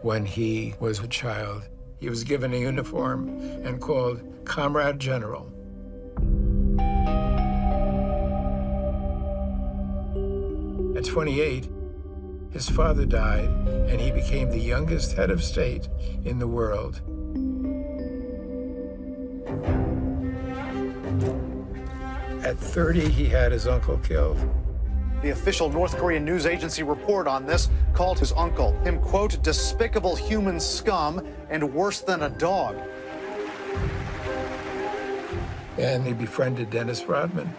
when he was a child. He was given a uniform and called Comrade General. At 28, his father died, and he became the youngest head of state in the world. At 30, he had his uncle killed. The official North Korean news agency report on this called his uncle him, quote, despicable human scum and worse than a dog. And he befriended Dennis Rodman.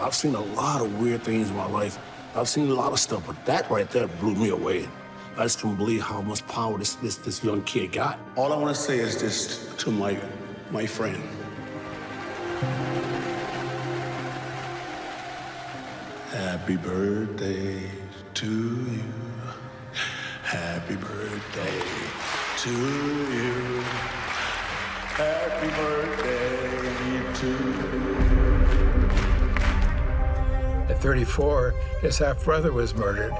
I've seen a lot of weird things in my life. I've seen a lot of stuff, but that right there blew me away. I just couldn't believe how much power this young kid got. All I want to say is this to my friend. Happy birthday to you. Happy birthday to you. Happy birthday to you. At 34, his half-brother was murdered.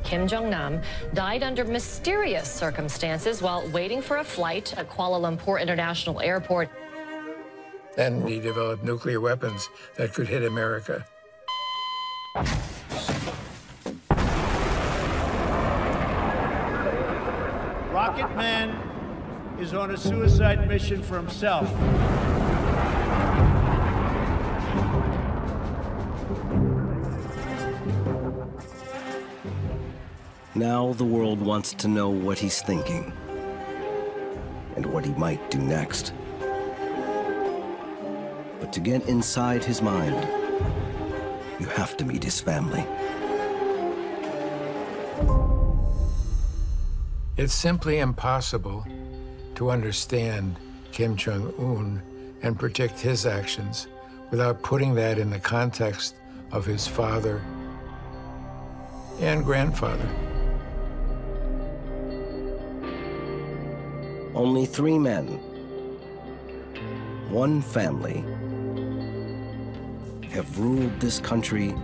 Kim Jong-nam died under mysterious circumstances while waiting for a flight at Kuala Lumpur International Airport. And he developed nuclear weapons that could hit America. Rocket Man is on a suicide mission for himself. Now the world wants to know what he's thinking and what he might do next. But to get inside his mind, you have to meet his family. It's simply impossible to understand Kim Jong-un and predict his actions without putting that in the context of his father and grandfather. Only 3 men, 1 family, have ruled this country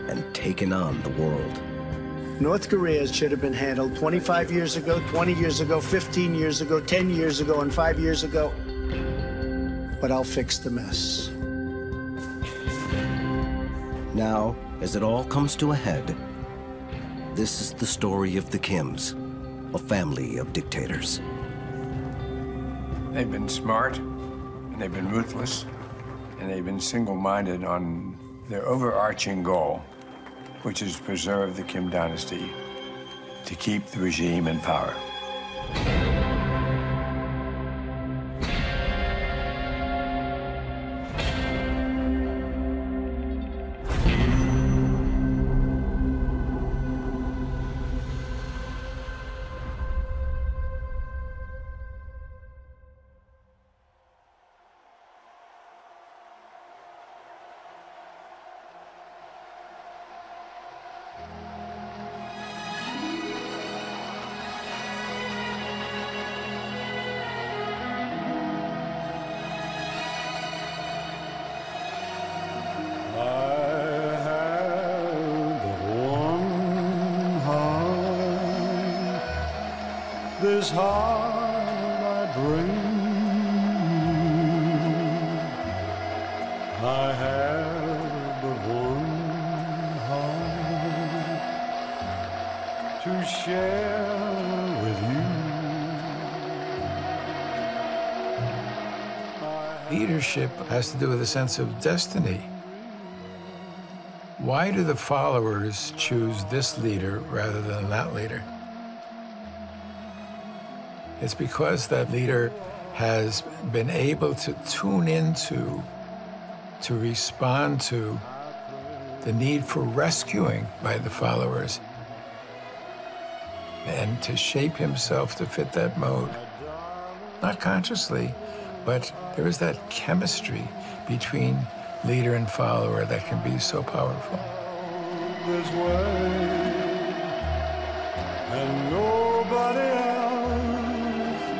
and taken on the world. North Korea should have been handled 25 years ago, 20 years ago, 15 years ago, 10 years ago, and 5 years ago. But I'll fix the mess. Now, as it all comes to a head, this is the story of the Kims, a family of dictators. They've been smart, and they've been ruthless, and they've been single-minded on their overarching goal, which is to preserve the Kim dynasty, to keep the regime in power. This heart I bring, I have but one heart to share with you. Leadership has to do with a sense of destiny. Why do the followers choose this leader rather than that leader? It's because that leader has been able to tune into, to respond to the need for rescuing by the followers and to shape himself to fit that mode. Not consciously, but there is that chemistry between leader and follower that can be so powerful. This way, and nobody else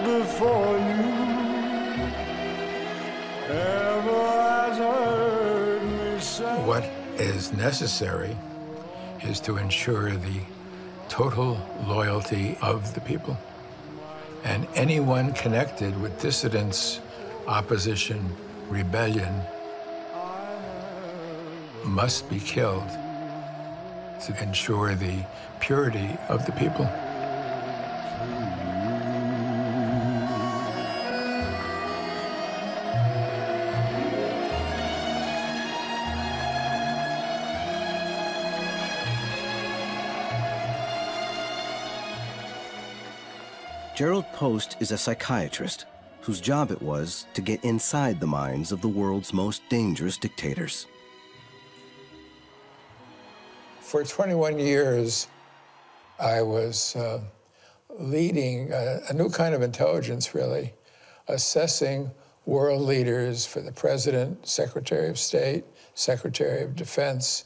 before you ever has heard me say. What is necessary is to ensure the total loyalty of the people. And anyone connected with dissidents, opposition, rebellion must be killed to ensure the purity of the people. Gerald Post is a psychiatrist whose job it was to get inside the minds of the world's most dangerous dictators. For 21 years, I was leading a new kind of intelligence, really, assessing world leaders for the president, secretary of state, secretary of defense.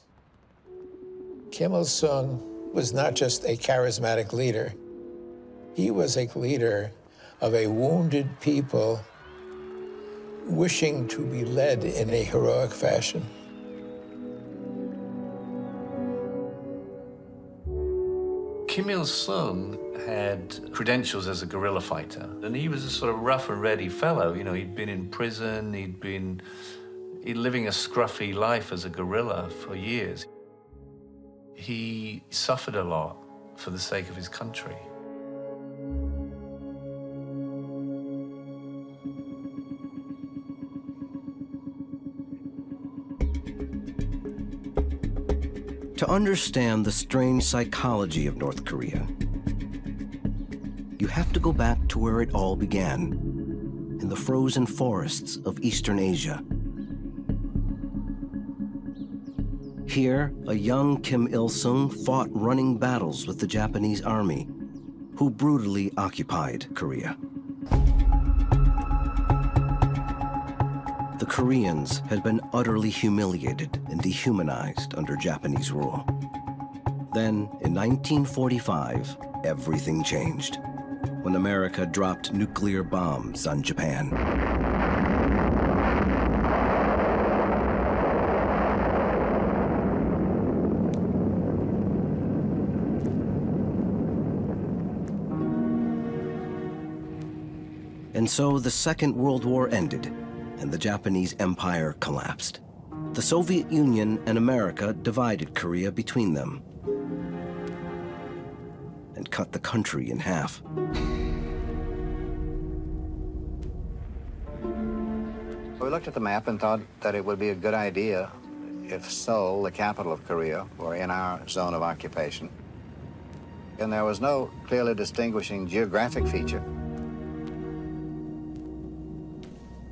Kim Il-sung was not just a charismatic leader. He was a leader of a wounded people wishing to be led in a heroic fashion. Kim Il-sung had credentials as a guerrilla fighter, and he was a sort of rough and ready fellow. You know, he'd been in prison, he'd been living a scruffy life as a guerrilla for years. He suffered a lot for the sake of his country. To understand the strange psychology of North Korea, you have to go back to where it all began, in the frozen forests of Eastern Asia. Here, a young Kim Il-sung fought running battles with the Japanese army, who brutally occupied Korea. The Koreans had been utterly humiliated and dehumanized under Japanese rule. Then, in 1945, everything changed when America dropped nuclear bombs on Japan. And so the Second World War ended, and the Japanese Empire collapsed. The Soviet Union and America divided Korea between them and cut the country in half. We looked at the map and thought that it would be a good idea if Seoul, the capital of Korea, were in our zone of occupation. And there was no clearly distinguishing geographic feature.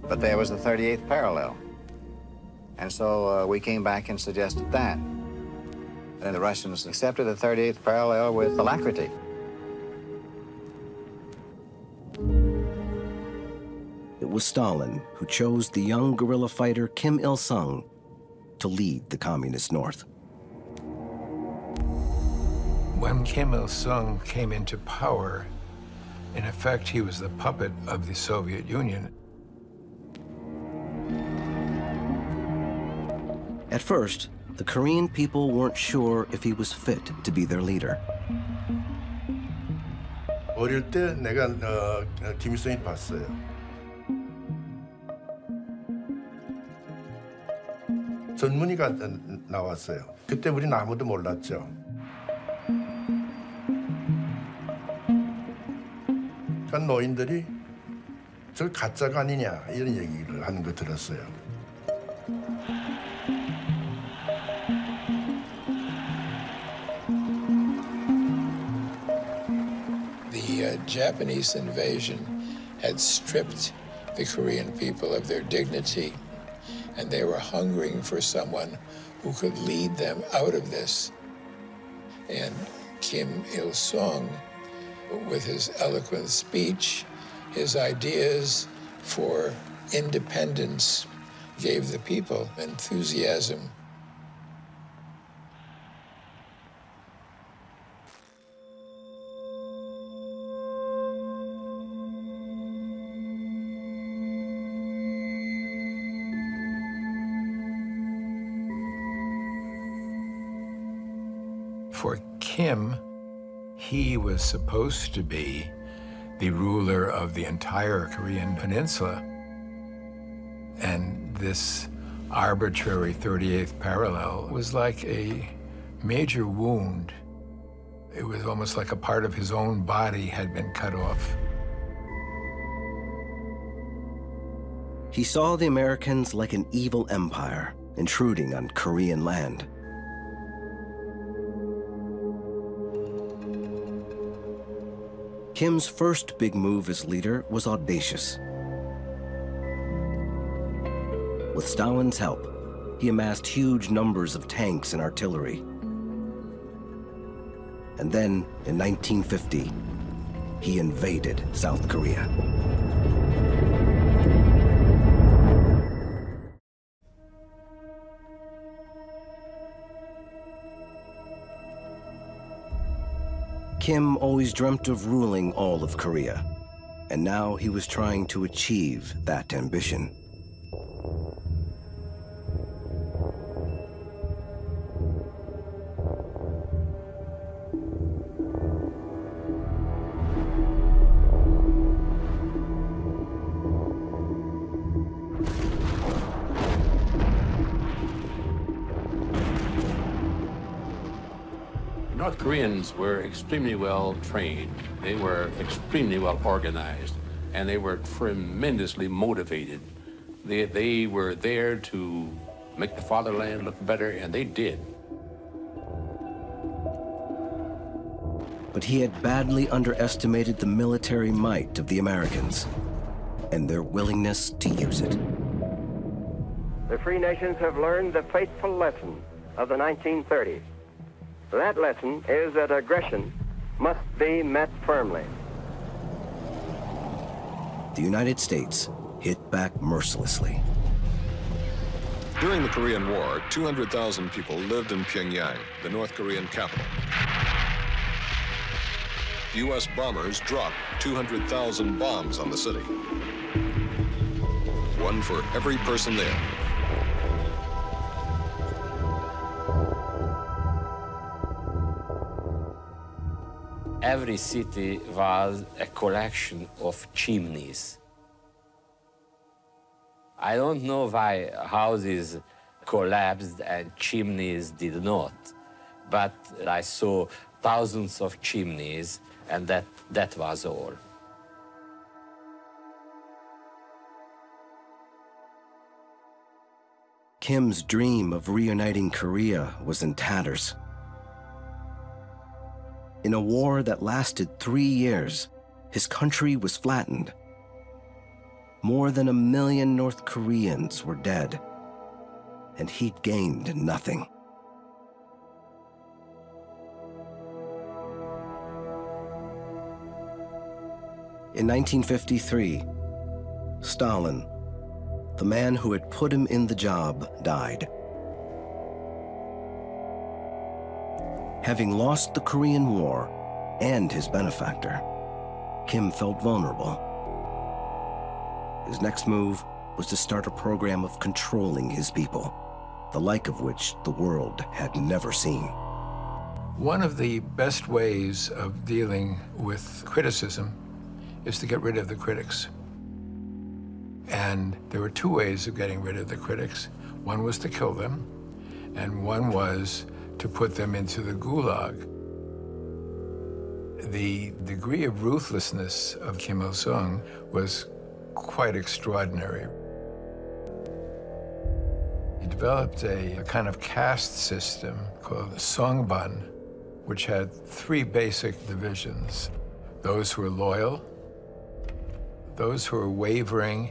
But there was the 38th parallel. And so we came back and suggested that. And the Russians accepted the 38th parallel with alacrity. It was Stalin who chose the young guerrilla fighter Kim Il-sung to lead the Communist North. When Kim Il-sung came into power, in effect, he was the puppet of the Soviet Union. At first, the Korean people weren't sure if he was fit to be their leader. 어릴 때 내가 김일성이 봤어요. 전문의가 나왔어요. 그때 우리는 아무도 몰랐죠. 그러니까 노인들이 저 가짜가 아니냐 이런 얘기를 하는 거 들었어요. The Japanese invasion had stripped the Korean people of their dignity, and they were hungering for someone who could lead them out of this. And Kim Il-sung, with his eloquent speech, his ideas for independence, gave the people enthusiasm. For Kim, he was supposed to be the ruler of the entire Korean peninsula. And this arbitrary 38th parallel was like a major wound. It was almost like a part of his own body had been cut off. He saw the Americans like an evil empire intruding on Korean land. Kim's first big move as leader was audacious. With Stalin's help, he amassed huge numbers of tanks and artillery. And then, in 1950, he invaded South Korea. Kim always dreamt of ruling all of Korea, and now he was trying to achieve that ambition. North Koreans were extremely well trained. They were extremely well organized, and they were tremendously motivated. They were there to make the fatherland look better, and they did. But he had badly underestimated the military might of the Americans and their willingness to use it. The free nations have learned the fateful lesson of the 1930s. That lesson is that aggression must be met firmly. The United States hit back mercilessly. During the Korean War, 200,000 people lived in Pyongyang, the North Korean capital. U.S. bombers dropped 200,000 bombs on the city. One for every person there. Every city was a collection of chimneys. I don't know why houses collapsed and chimneys did not, but I saw thousands of chimneys, and that was all. Kim's dream of reuniting Korea was in tatters. In a war that lasted 3 years, his country was flattened. More than 1 million North Koreans were dead, and he'd gained nothing. In 1953, Stalin, the man who had put him in the job, died. Having lost the Korean War and his benefactor, Kim felt vulnerable. His next move was to start a program of controlling his people, the like of which the world had never seen. One of the best ways of dealing with criticism is to get rid of the critics. And there were two ways of getting rid of the critics. One was to kill them, and one was to put them into the gulag. The degree of ruthlessness of Kim Il-sung was quite extraordinary. He developed a kind of caste system called the Songbun, which had 3 basic divisions: those who were loyal, those who were wavering,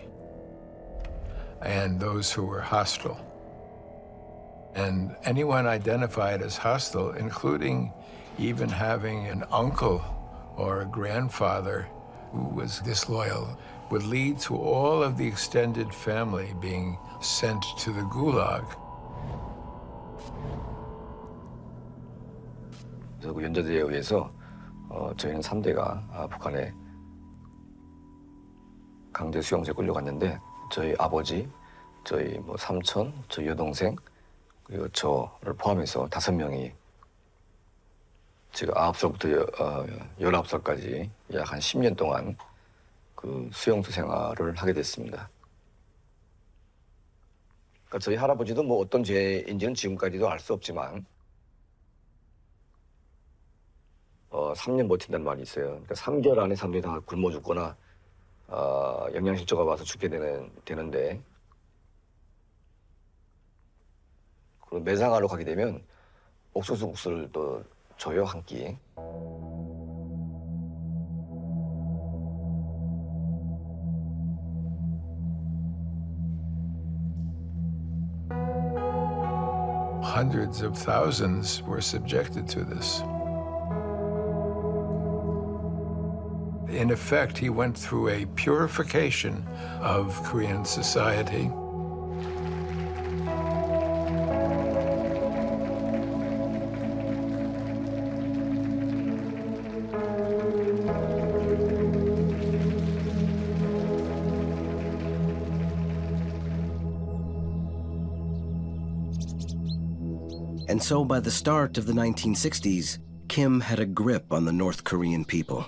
and those who were hostile. And anyone identified as hostile, including even having an uncle or a grandfather who was disloyal, would lead to all of the extended family being sent to the gulag. 그 연좌제에 의해서 저희는 3대가 북한에 강제 수용소에 끌려갔는데 저희 아버지, 저희 삼촌, 저희 여동생, 그리고 저를 포함해서 5명이 제가 9살부터 19살까지 약 한 10년 동안 그 수용소 생활을 하게 됐습니다. 그러니까 저희 할아버지도 뭐 어떤 죄인지는 지금까지도 알 수 없지만 3년 버틴다는 말이 있어요. 그러니까 3개월 안에 사람들이 다 굶어 죽거나 영양실조가 와서 죽게 되는데 그리고 매장하러 가게 되면 옥수수 국수를 또 줘요, 한 끼. Hundreds of thousands were subjected to this. In effect, he went through a purification of Korean society. And so by the start of the 1960s, Kim had a grip on the North Korean people.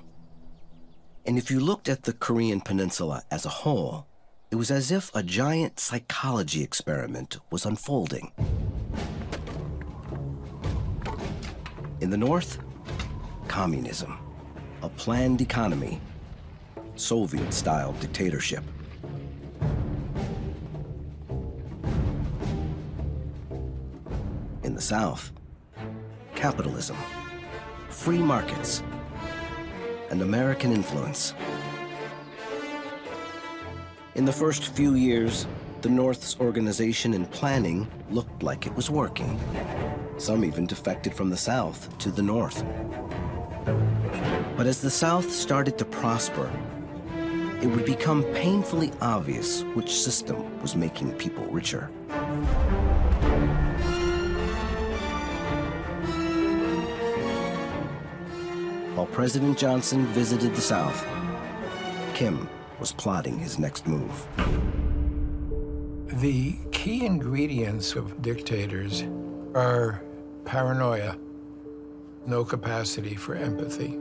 And if you looked at the Korean peninsula as a whole, it was as if a giant psychology experiment was unfolding. In the North, communism, a planned economy, Soviet-style dictatorship. In the South, capitalism, free markets, and American influence. In the first few years, the North's organization and planning looked like it was working. Some even defected from the South to the North. But as the South started to prosper, it would become painfully obvious which system was making people richer. While President Johnson visited the South, Kim was plotting his next move. The key ingredients of dictators are paranoia, no capacity for empathy,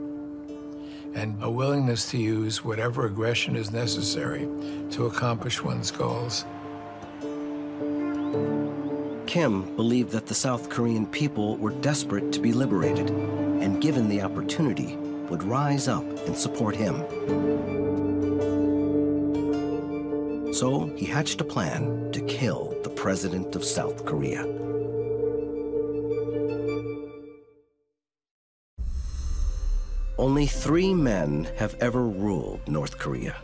and a willingness to use whatever aggression is necessary to accomplish one's goals. Kim believed that the South Korean people were desperate to be liberated, and given the opportunity, would rise up and support him. So he hatched a plan to kill the president of South Korea. Only 3 men have ever ruled North Korea.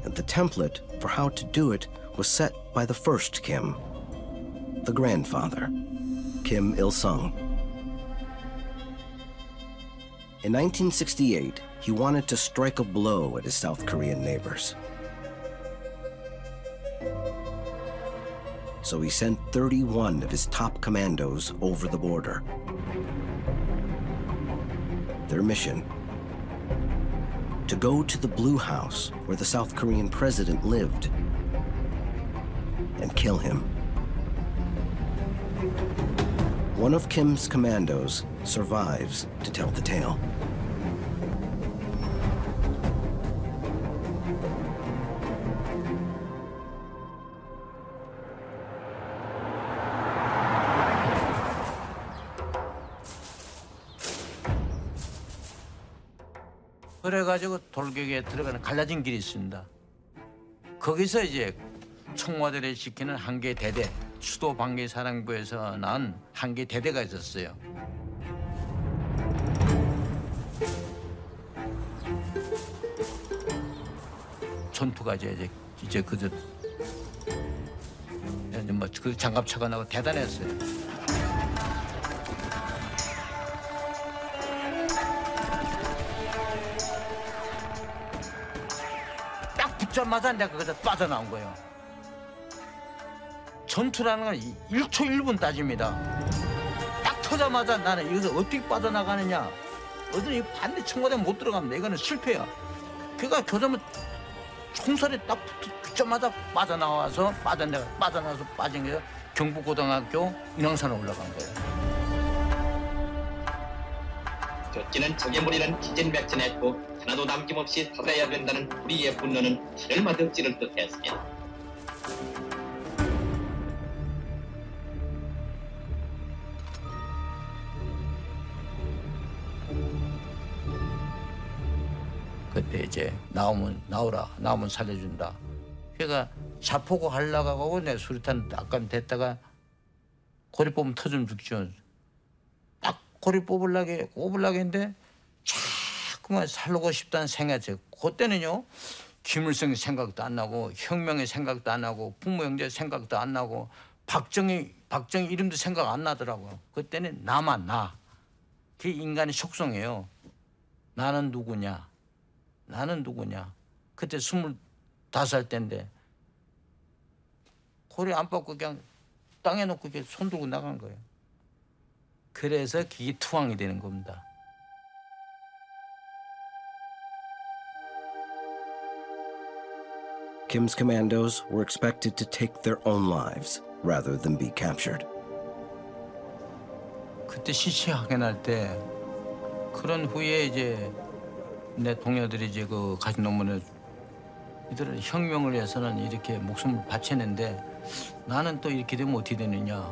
And the template for how to do it was set by the first Kim, the grandfather, Kim Il-sung. In 1968, he wanted to strike a blow at his South Korean neighbors. So he sent 31 of his top commandos over the border. Their mission: to go to the Blue House where the South Korean president lived and kill him. One of Kim's commandos survives to tell the tale. 그래가지고 돌격에 들어가는 갈라진 길이 있습니다. 거기서 이제 청와대를 지키는 한개 대대, 수도 방계 사령부에서 난 한개 대대가 있었어요. 전투가 이제 그저 뭐 그 장갑차가 나고 대단했어요. 딱 붙자마자 내가 거기서 빠져나온 거예요. 전투라는 건 1초 1분 따집니다. 딱 터자마자 나는 여기서 어떻게 빠져나가느냐. 어디 반대 청와대 못 들어갑니다. 이거는 실패야. 그러니까 교도면 총살이 딱 붙자마자 빠져나와서 빠져나와서 빠진 거예요. 경북고등학교 인왕산에 올라간 거예요. 조치는 적의 무리는 기진맥진했고 하나도 남김없이 살아야 된다는 우리의 분노는 하늘 마득지를 뜻했습니다. 그때 이제 나오면 살려준다. 그러니까 자포고 하려고 내 수류탄 약간 됐다가 고리 뽑으면 터지면 죽죠. 딱 고리 뽑으려고 했는데 자꾸만 살고 싶다는 생각이 그때는요. 김일성의 생각도 안 나고 혁명의 생각도 안 나고 부모 형제 생각도 안 나고 박정희 이름도 생각 안 나더라고요. 그때는 나만 나. 그게 인간의 속성이에요. 나는 누구냐. 그때 25살 때인데 고리 안 뽑고 그냥 땅에 놓고 이렇게 손 들고 나간 거예요. 그래서 그게 투항이 되는 겁니다. Kim's commandos were expected to take their own lives rather than be captured. 그때 시체 확인할 때 그런 후에 이제 내 동료들이 이제 그 가진 논문에 이들은 혁명을 위해서는 이렇게 목숨을 바치는데 나는 또 이렇게 되면 어떻게 되느냐.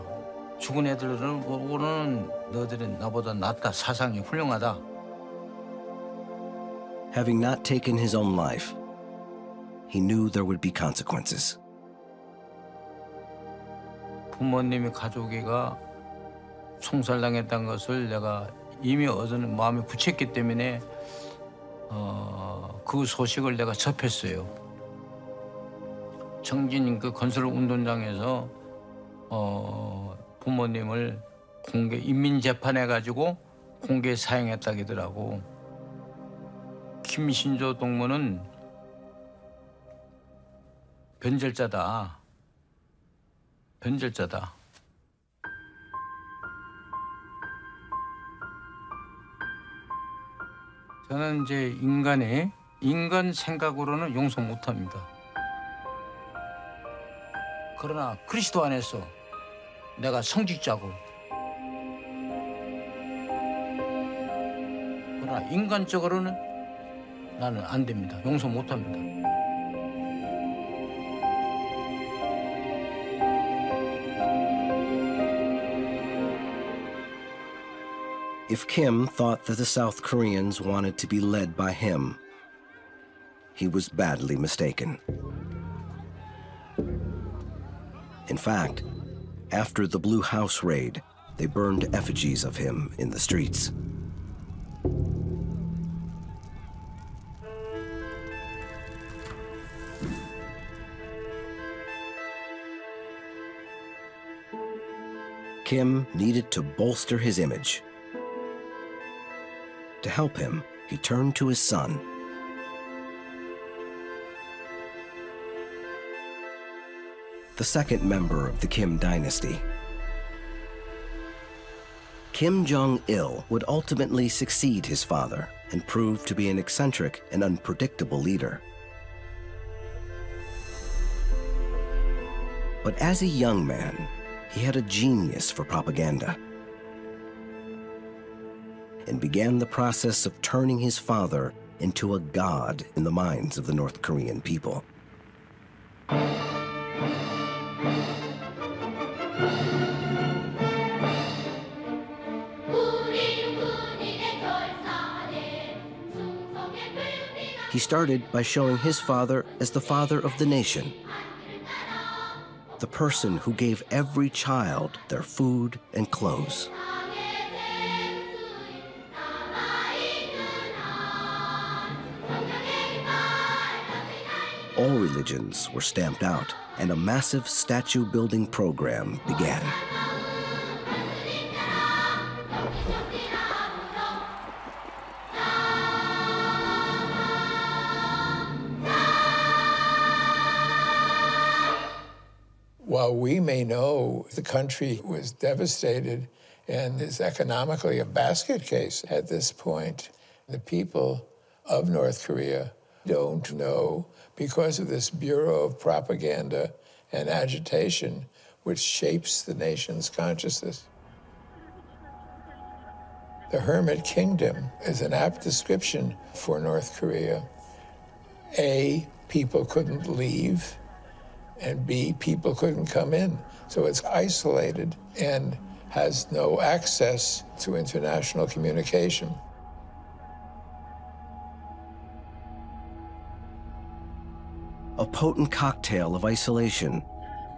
죽은 애들은 보고는 너들은 나보다 낫다. 사상이 훌륭하다. Having not taken his own life, he knew there would be consequences. 부모님이 가족이가 총살당했다는 것을 내가 이미 어제는 마음에 굳혔기 때문에 그 소식을 내가 접했어요. 청진 그 건설 운동장에서 부모님을 공개 인민 재판해 가지고 공개 사형했다고 하더라고. 김신조 동무는 변절자다. 저는 이제 인간 생각으로는 용서 못합니다. 그러나 그리스도 안에서 내가 성직자고 그러나 인간적으로는 나는 안 됩니다. 용서 못합니다. If Kim thought that the South Koreans wanted to be led by him, he was badly mistaken. In fact, after the Blue House raid, they burned effigies of him in the streets. Kim needed to bolster his image. To help him, he turned to his son. The second member of the Kim dynasty. Kim Jong-il would ultimately succeed his father and prove to be an eccentric and unpredictable leader. But as a young man, he had a genius for propaganda and began the process of turning his father into a god in the minds of the North Korean people. He started by showing his father as the father of the nation, the person who gave every child their food and clothes. All religions were stamped out, and a massive statue-building program began. While we may know the country was devastated and is economically a basket case at this point, the people of North Korea don't know because of this Bureau of Propaganda and Agitation, which shapes the nation's consciousness. The Hermit Kingdom is an apt description for North Korea. A, people couldn't leave, and B, people couldn't come in. So it's isolated and has no access to international communication. A potent cocktail of isolation,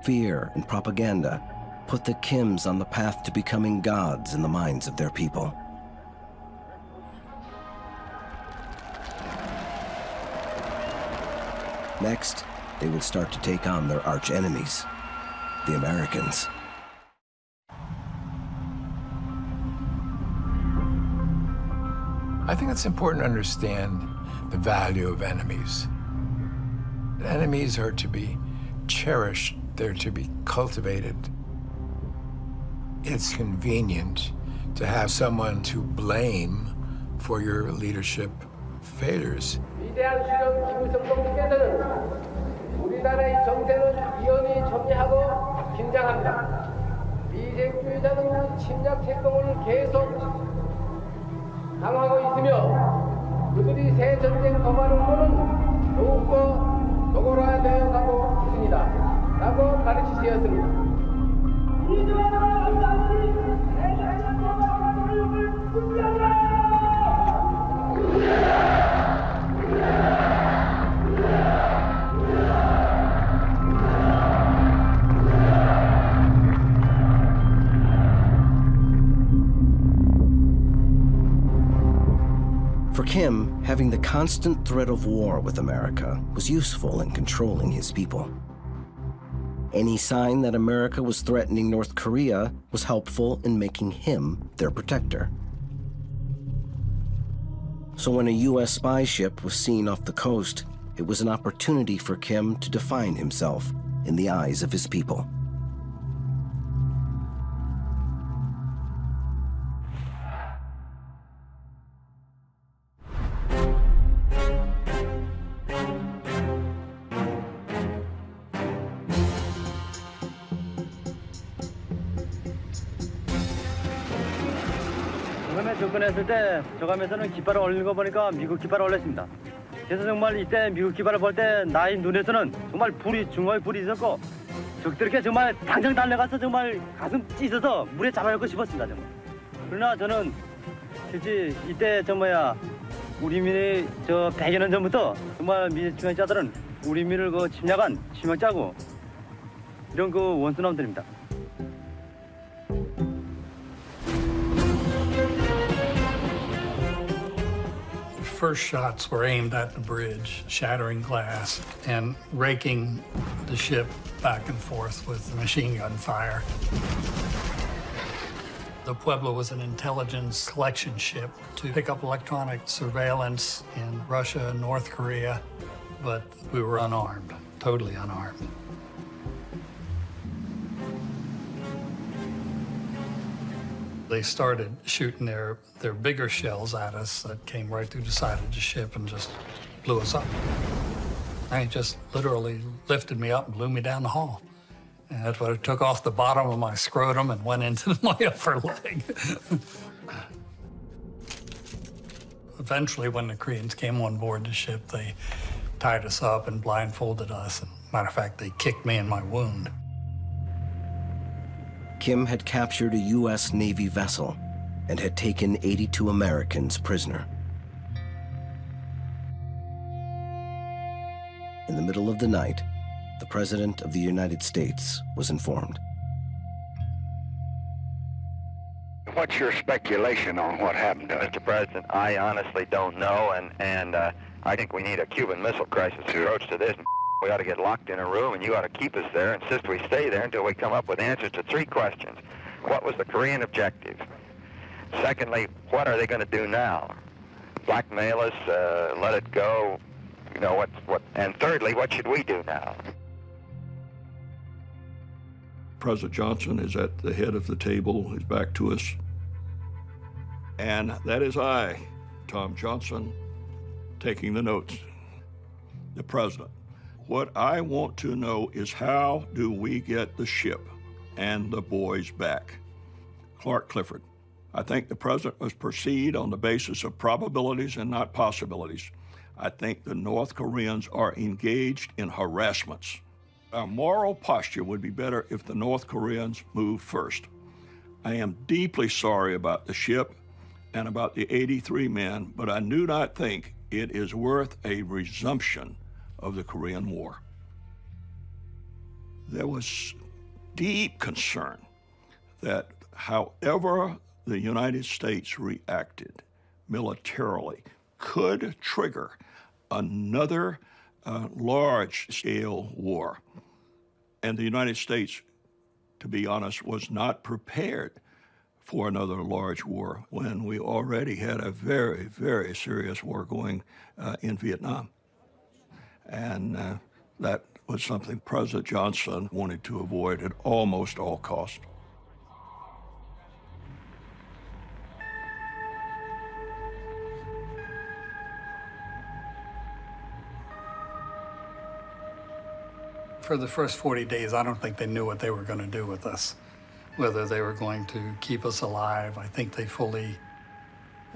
fear, and propaganda put the Kims on the path to becoming gods in the minds of their people. Next, they would start to take on their arch enemies, the Americans. I think it's important to understand the value of enemies. Enemies are to be cherished, they're to be cultivated. It's convenient to have someone to blame for your leadership failures. 위대한 수령 김일성總書記는 우리나라의 정세는 위험이 점리하고 긴장합니다. 미색주의자는 침략 행동을 계속 강화하고 있으며 그들이 새 전쟁 도발로는 더욱더 도골화되어 가고 있습니다. 라고 가르치셨습니다. For Kim, having the constant threat of war with America was useful in controlling his people. Any sign that America was threatening North Korea was helpful in making him their protector. So when a U.S. spy ship was seen off the coast, it was an opportunity for Kim to define himself in the eyes of his people. 처음에 접근했을 때 저감에서는 깃발을 올린 거 보니까 미국 깃발을 올렸습니다. 그래서 정말 이때 미국 깃발을 볼 때 나의 눈에서는 정말 중화의 불이 있었고 적들에게 정말 당장 달려가서 정말 가슴 찢어서 물에 잡아놓고 싶었습니다. 정말. 그러나 저는 실제 이때 우리 민이 100여 년 전부터 정말 민중화자들은 우리 민을 침략한 침략자고 이런 원수놈들입니다. First shots were aimed at the bridge, shattering glass and raking the ship back and forth with machine gun fire. The Pueblo was an intelligence collection ship to pick up electronic surveillance in Russia and North Korea, but we were unarmed, totally unarmed. They started shooting their bigger shells at us that came right through the side of the ship and just blew us up. They just literally lifted me up and blew me down the hall. And that's what it took off the bottom of my scrotum and went into my upper leg. Eventually, when the Koreans came on board the ship, they tied us up and blindfolded us. And matter of fact, they kicked me in my wound. Kim had captured a U.S. Navy vessel and had taken 82 Americans prisoner. In the middle of the night, the President of the United States was informed. What's your speculation on what happened to us? Mr. President, I honestly don't know, and I think we need a Cuban Missile Crisis approach to this. We ought to get locked in a room, and you ought to keep us there, insist we stay there until we come up with answers to 3 questions. What was the Korean objective? Secondly, what are they going to do now? Blackmail us, let it go, you know, what? And thirdly, what should we do now? President Johnson is at the head of the table, his back to us. And that is I, Tom Johnson, taking the notes. The President. What I want to know is how do we get the ship and the boys back? Clark Clifford, I think the president must proceed on the basis of probabilities and not possibilities. I think the North Koreans are engaged in harassments. Our moral posture would be better if the North Koreans moved first. I am deeply sorry about the ship and about the 83 men, but I do not think it is worth a resumption of the Korean War. There was deep concern that however the United States reacted militarily could trigger another large-scale war. And the United States, to be honest, was not prepared for another large war when we already had a very, very serious war going in Vietnam. And that was something President Johnson wanted to avoid at almost all costs. For the first 40 days, I don't think they knew what they were going to do with us, whether they were going to keep us alive. I think they fully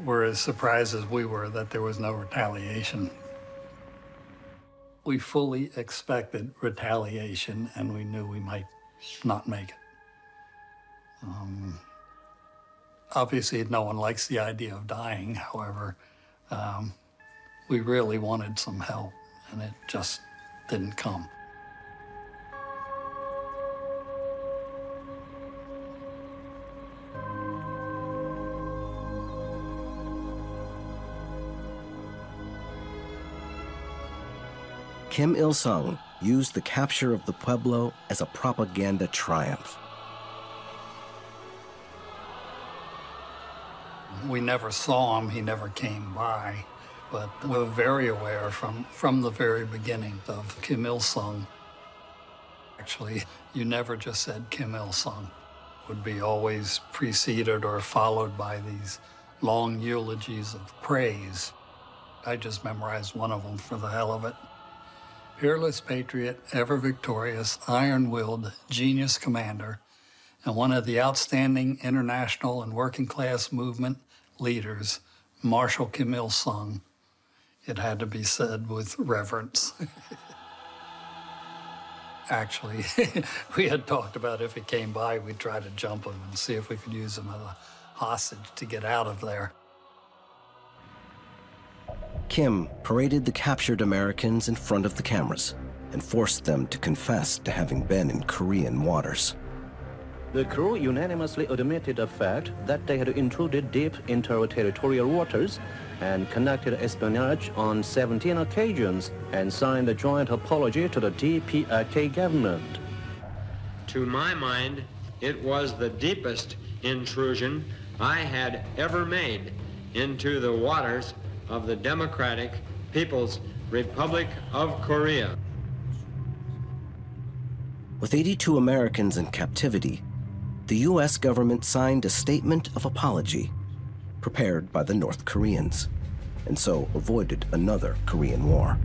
were as surprised as we were that there was no retaliation. We fully expected retaliation, and we knew we might not make it. Obviously, no one likes the idea of dying. However, we really wanted some help, and it just didn't come. Kim Il-sung used the capture of the Pueblo as a propaganda triumph. We never saw him, he never came by, but we're very aware from the very beginning of Kim Il-sung. Actually, you never just said Kim Il-sung. It would be always preceded or followed by these long eulogies of praise. I just memorized one of them for the hell of it. Fearless patriot, ever victorious, iron-willed, genius commander, and one of the outstanding international and working-class movement leaders, Marshal Kim Il-sung. It had to be said with reverence. Actually, we had talked about if he came by, we'd try to jump him and see if we could use him as a hostage to get out of there. Kim paraded the captured Americans in front of the cameras and forced them to confess to having been in Korean waters. The crew unanimously admitted the fact that they had intruded deep into our territorial waters and conducted espionage on 17 occasions and signed a joint apology to the DPRK government. To my mind, it was the deepest intrusion I had ever made into the waters of the Democratic People's Republic of Korea. With 82 Americans in captivity, the U.S. government signed a statement of apology prepared by the North Koreans, and so avoided another Korean War.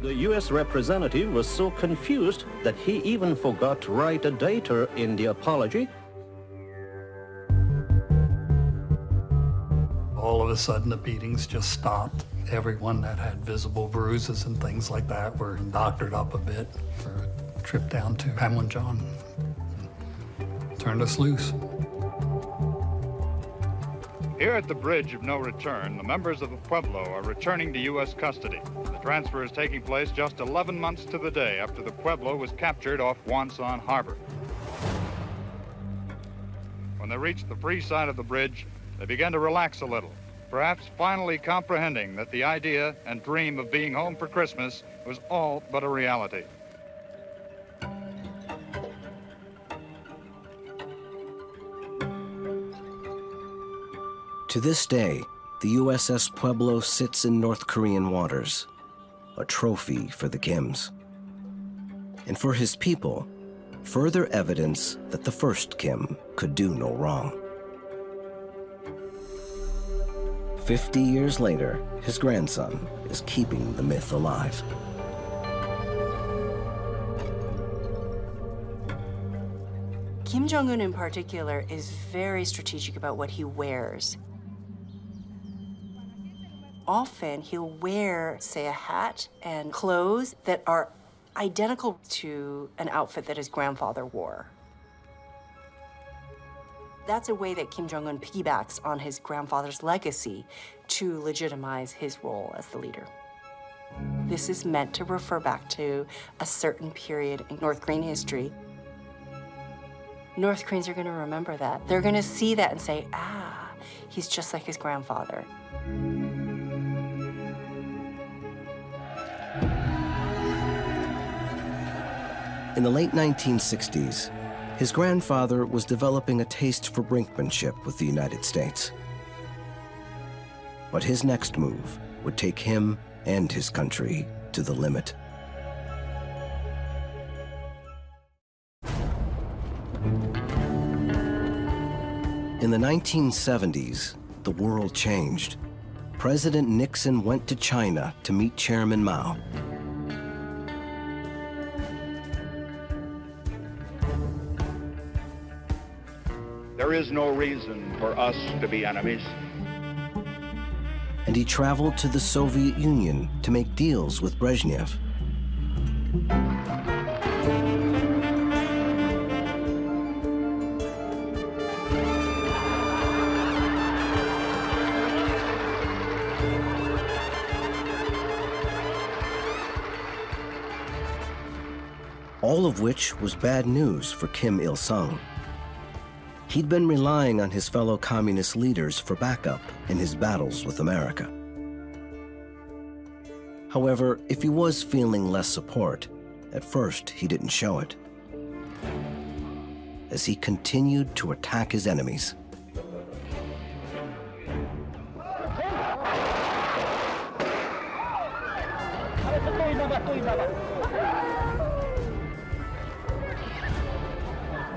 The U.S. representative was so confused that he even forgot to write a dater in the apology. All of a sudden, the beatings just stopped. Everyone that had visible bruises and things like that were doctored up a bit for a trip down to Panmunjom. Turned us loose. Here at the Bridge of No Return, the members of the Pueblo are returning to U.S. custody. The transfer is taking place just 11 months to the day after the Pueblo was captured off Wonsan Harbor. When they reached the free side of the bridge, they began to relax a little, perhaps finally comprehending that the idea and dream of being home for Christmas was all but a reality. To this day, the USS Pueblo sits in North Korean waters, a trophy for the Kims. And for his people, further evidence that the first Kim could do no wrong. 50 years later, his grandson is keeping the myth alive. Kim Jong-un in particular is very strategic about what he wears. Often he'll wear, say, a hat and clothes that are identical to an outfit that his grandfather wore. That's a way that Kim Jong-un piggybacks on his grandfather's legacy to legitimize his role as the leader. This is meant to refer back to a certain period in North Korean history. North Koreans are going to remember that. They're going to see that and say, ah, he's just like his grandfather. In the late 1960s, his grandfather was developing a taste for brinkmanship with the United States. But his next move would take him and his country to the limit. In the 1970s, the world changed. President Nixon went to China to meet Chairman Mao. There is no reason for us to be enemies. And he traveled to the Soviet Union to make deals with Brezhnev. All of which was bad news for Kim Il-sung. He'd been relying on his fellow communist leaders for backup in his battles with America. However, if he was feeling less support, at first he didn't show it, as he continued to attack his enemies.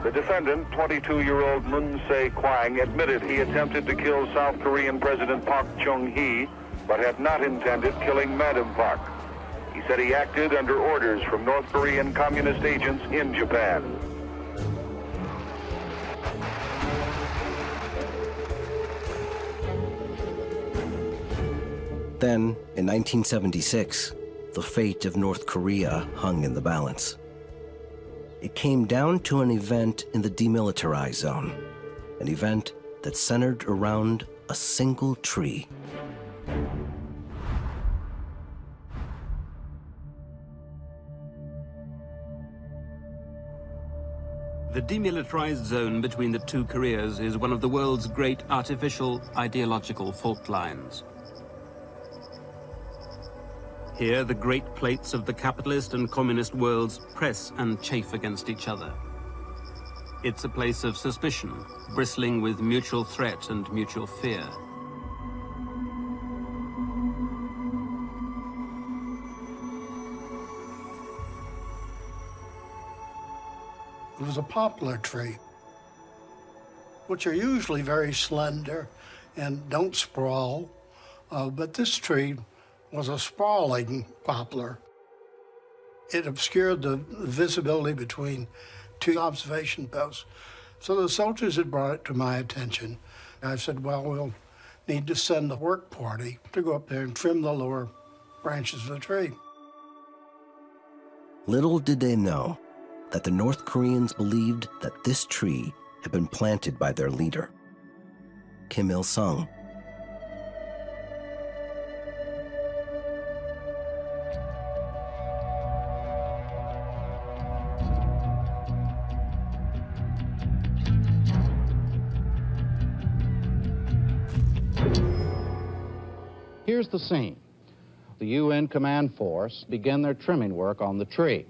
The defendant, 22-year-old Moon Se-kwang, admitted he attempted to kill South Korean President Park Chung-hee, but had not intended killing Madam Park. He said he acted under orders from North Korean communist agents in Japan. Then, in 1976, the fate of North Korea hung in the balance. It came down to an event in the demilitarized zone, an event that centered around a single tree. The demilitarized zone between the two Koreas is one of the world's great artificial ideological fault lines. Here, the great plates of the capitalist and communist worlds press and chafe against each other. It's a place of suspicion, bristling with mutual threat and mutual fear. It was a poplar tree, which are usually very slender and don't sprawl, but this tree was a sprawling poplar. It obscured the visibility between two observation posts. So the soldiers had brought it to my attention. I said, well, we'll need to send a work party to go up there and trim the lower branches of the tree. Little did they know that the North Koreans believed that this tree had been planted by their leader, Kim Il-sung. Here's the scene. The UN command force began their trimming work on the tree.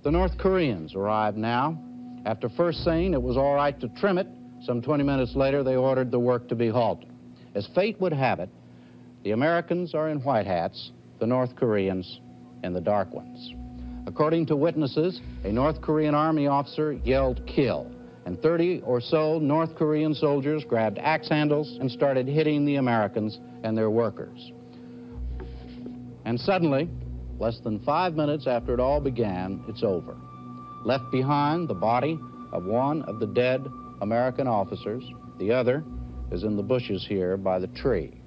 The North Koreans arrived now. After first saying it was all right to trim it, some 20 minutes later they ordered the work to be halted. As fate would have it, the Americans are in white hats, the North Koreans in the dark ones. According to witnesses, a North Korean army officer yelled, "Kill," and 30 or so North Korean soldiers grabbed axe handles and started hitting the Americans and their workers. And suddenly, less than 5 minutes after it all began, it's over. Left behind the body of one of the dead American officers. The other is in the bushes here by the tree.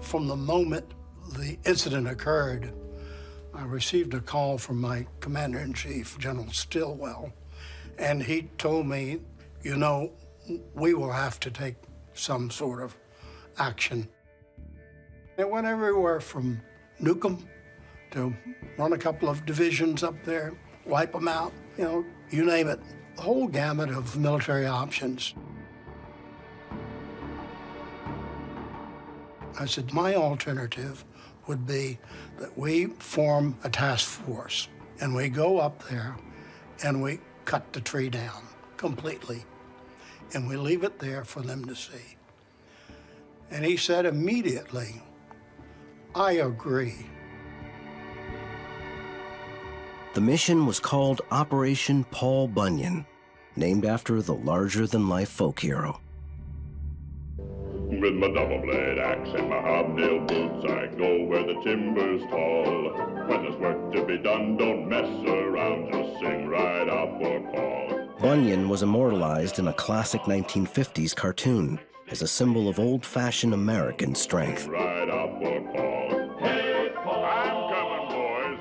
From the moment the incident occurred, I received a call from my Commander-in-Chief, General Stilwell, and he told me, you know, we will have to take some sort of action. It went everywhere from nuke them to run a couple of divisions up there, wipe them out, you know, you name it. The whole gamut of military options. I said, my alternative would be that we form a task force and we go up there and we cut the tree down completely and we leave it there for them to see. And he said immediately, I agree. The mission was called Operation Paul Bunyan, named after the larger-than-life folk hero. With my double-blade axe and my hobnail boots, I go where the timber's tall. When there's work to be done, don't mess around, just sing right out for Paul. Bunyan was immortalized in a classic 1950s cartoon as a symbol of old-fashioned American strength. Right out for Paul. Hey, Paul. I'm coming,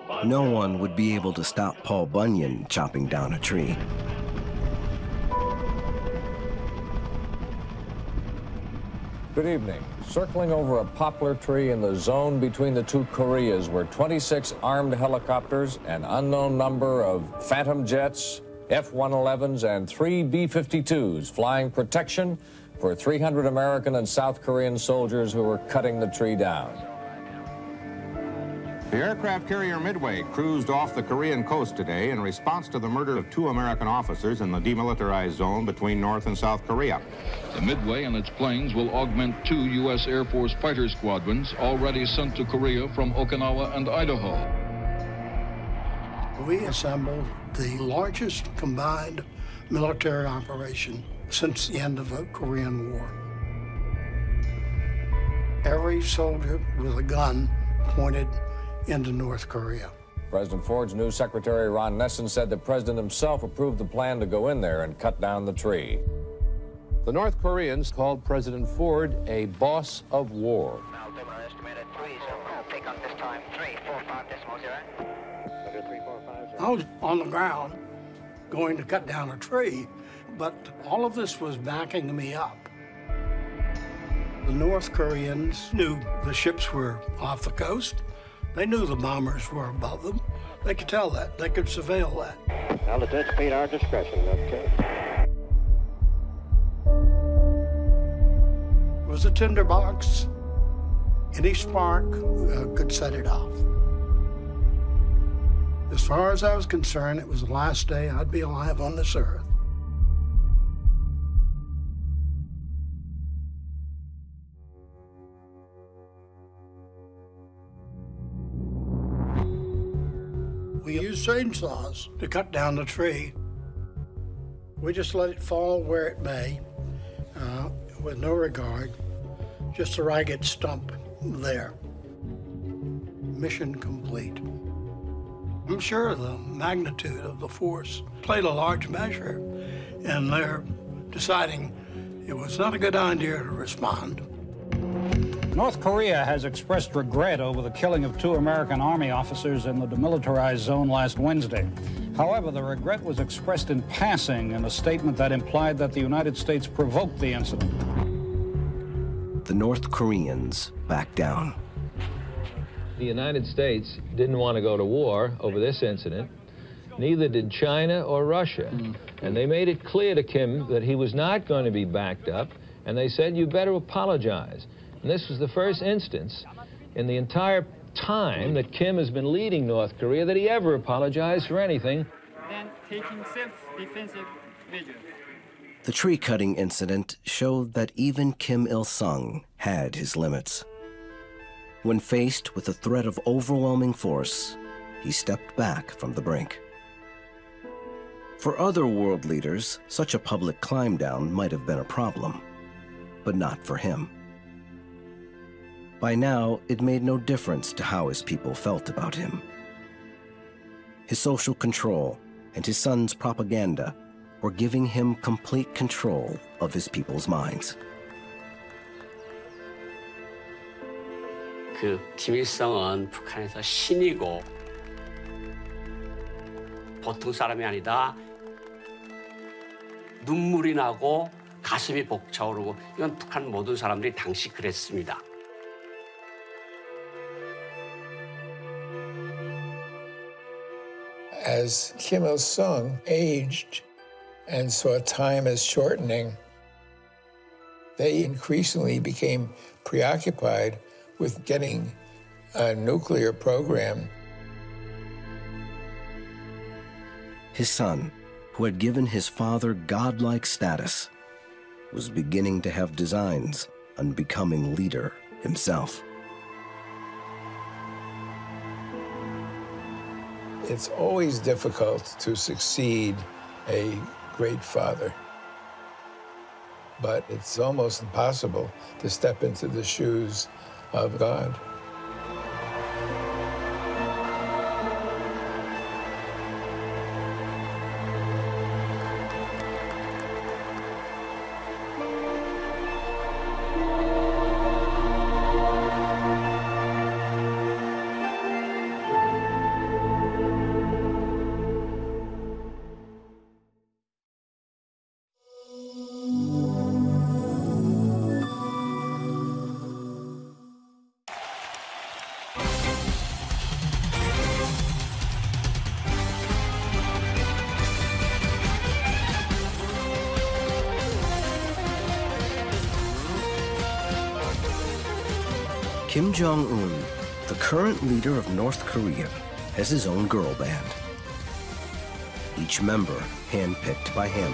boys. No one would be able to stop Paul Bunyan chopping down a tree. Good evening. Circling over a poplar tree in the zone between the two Koreas were 26 armed helicopters, an unknown number of Phantom jets, F-111s, and 3 B-52s flying protection for 300 American and South Korean soldiers who were cutting the tree down. The aircraft carrier Midway cruised off the Korean coast today in response to the murder of 2 American officers in the demilitarized zone between North and South Korea. The Midway and its planes will augment 2 U.S. Air Force fighter squadrons already sent to Korea from Okinawa and Idaho. We assembled the largest combined military operation since the end of the Korean War. Every soldier with a gun pointed into North Korea. President Ford's new secretary, Ron Nessen, said the president himself approved the plan to go in there and cut down the tree. The North Koreans called President Ford a boss of war. I'll take our estimated 3, so I'll take up this time 345.0. I was on the ground going to cut down a tree, but all of this was backing me up. The North Koreans knew the ships were off the coast. They knew the bombers were above them. They could tell that. They could surveil that. I'll anticipate our discretion, okay? It was a tinderbox. Any spark could set it off. As far as I was concerned, it was the last day I'd be alive on this earth. We used chainsaws to cut down the tree. We just let it fall where it may, with no regard, just a ragged stump there. Mission complete. I'm sure the magnitude of the force played a large measure in their deciding it was not a good idea to respond. North Korea has expressed regret over the killing of 2 American Army officers in the demilitarized zone last Wednesday. However, the regret was expressed in passing in a statement that implied that the United States provoked the incident. The North Koreans backed down. The United States didn't want to go to war over this incident. Neither did China or Russia. And they made it clear to Kim that he was not going to be backed up, and they said, you better apologize. And this was the first instance in the entire time that Kim has been leading North Korea that he ever apologized for anything. Then taking self-defensive measures. The tree-cutting incident showed that even Kim Il-sung had his limits. When faced with the threat of overwhelming force, he stepped back from the brink. For other world leaders, such a public climb down might have been a problem, but not for him. By now, it made no difference to how his people felt about him. His social control and his son's propaganda were giving him complete control of his people's minds. 김일성은 북한에서 신이고 보통 사람이 아니다. 눈물이 나고 가슴이 벅차오르고 이건 북한 모든 사람들이 당시 그랬습니다. As Kim Il-sung aged and saw time as shortening, they increasingly became preoccupied with getting a nuclear program. His son, who had given his father godlike status, was beginning to have designs on becoming leader himself. It's always difficult to succeed a great father, but it's almost impossible to step into the shoes of God. Kim Jong-un, the current leader of North Korea, has his own girl band. Each member handpicked by him.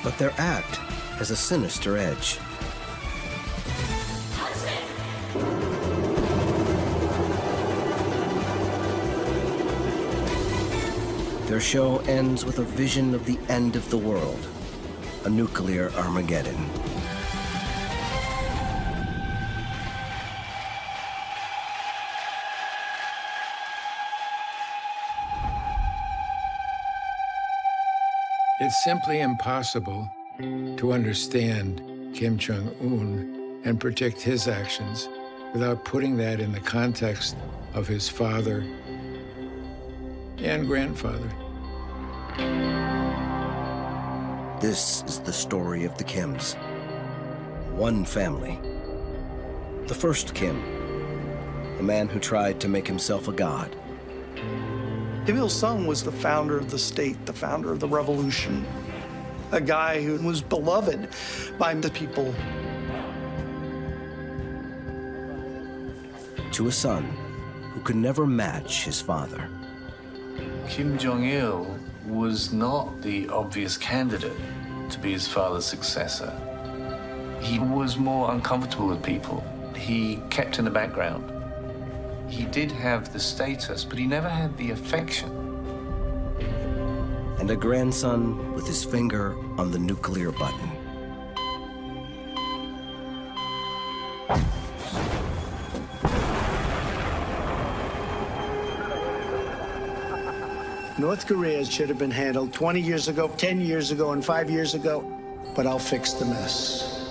But their act has a sinister edge. Their show ends with a vision of the end of the world, a nuclear Armageddon. It's simply impossible to understand Kim Jong-un and predict his actions without putting that in the context of his father and grandfather. This is the story of the Kims. One family. The first Kim, a man who tried to make himself a god. Kim Il-sung was the founder of the state, the founder of the revolution, a guy who was beloved by the people. To a son who could never match his father. Kim Jong-il was not the obvious candidate to be his father's successor. He was more uncomfortable with people. He kept in the background. He did have the status, but he never had the affection. And a grandson with his finger on the nuclear button. North Korea should have been handled 20 years ago, 10 years ago, and 5 years ago, but I'll fix the mess.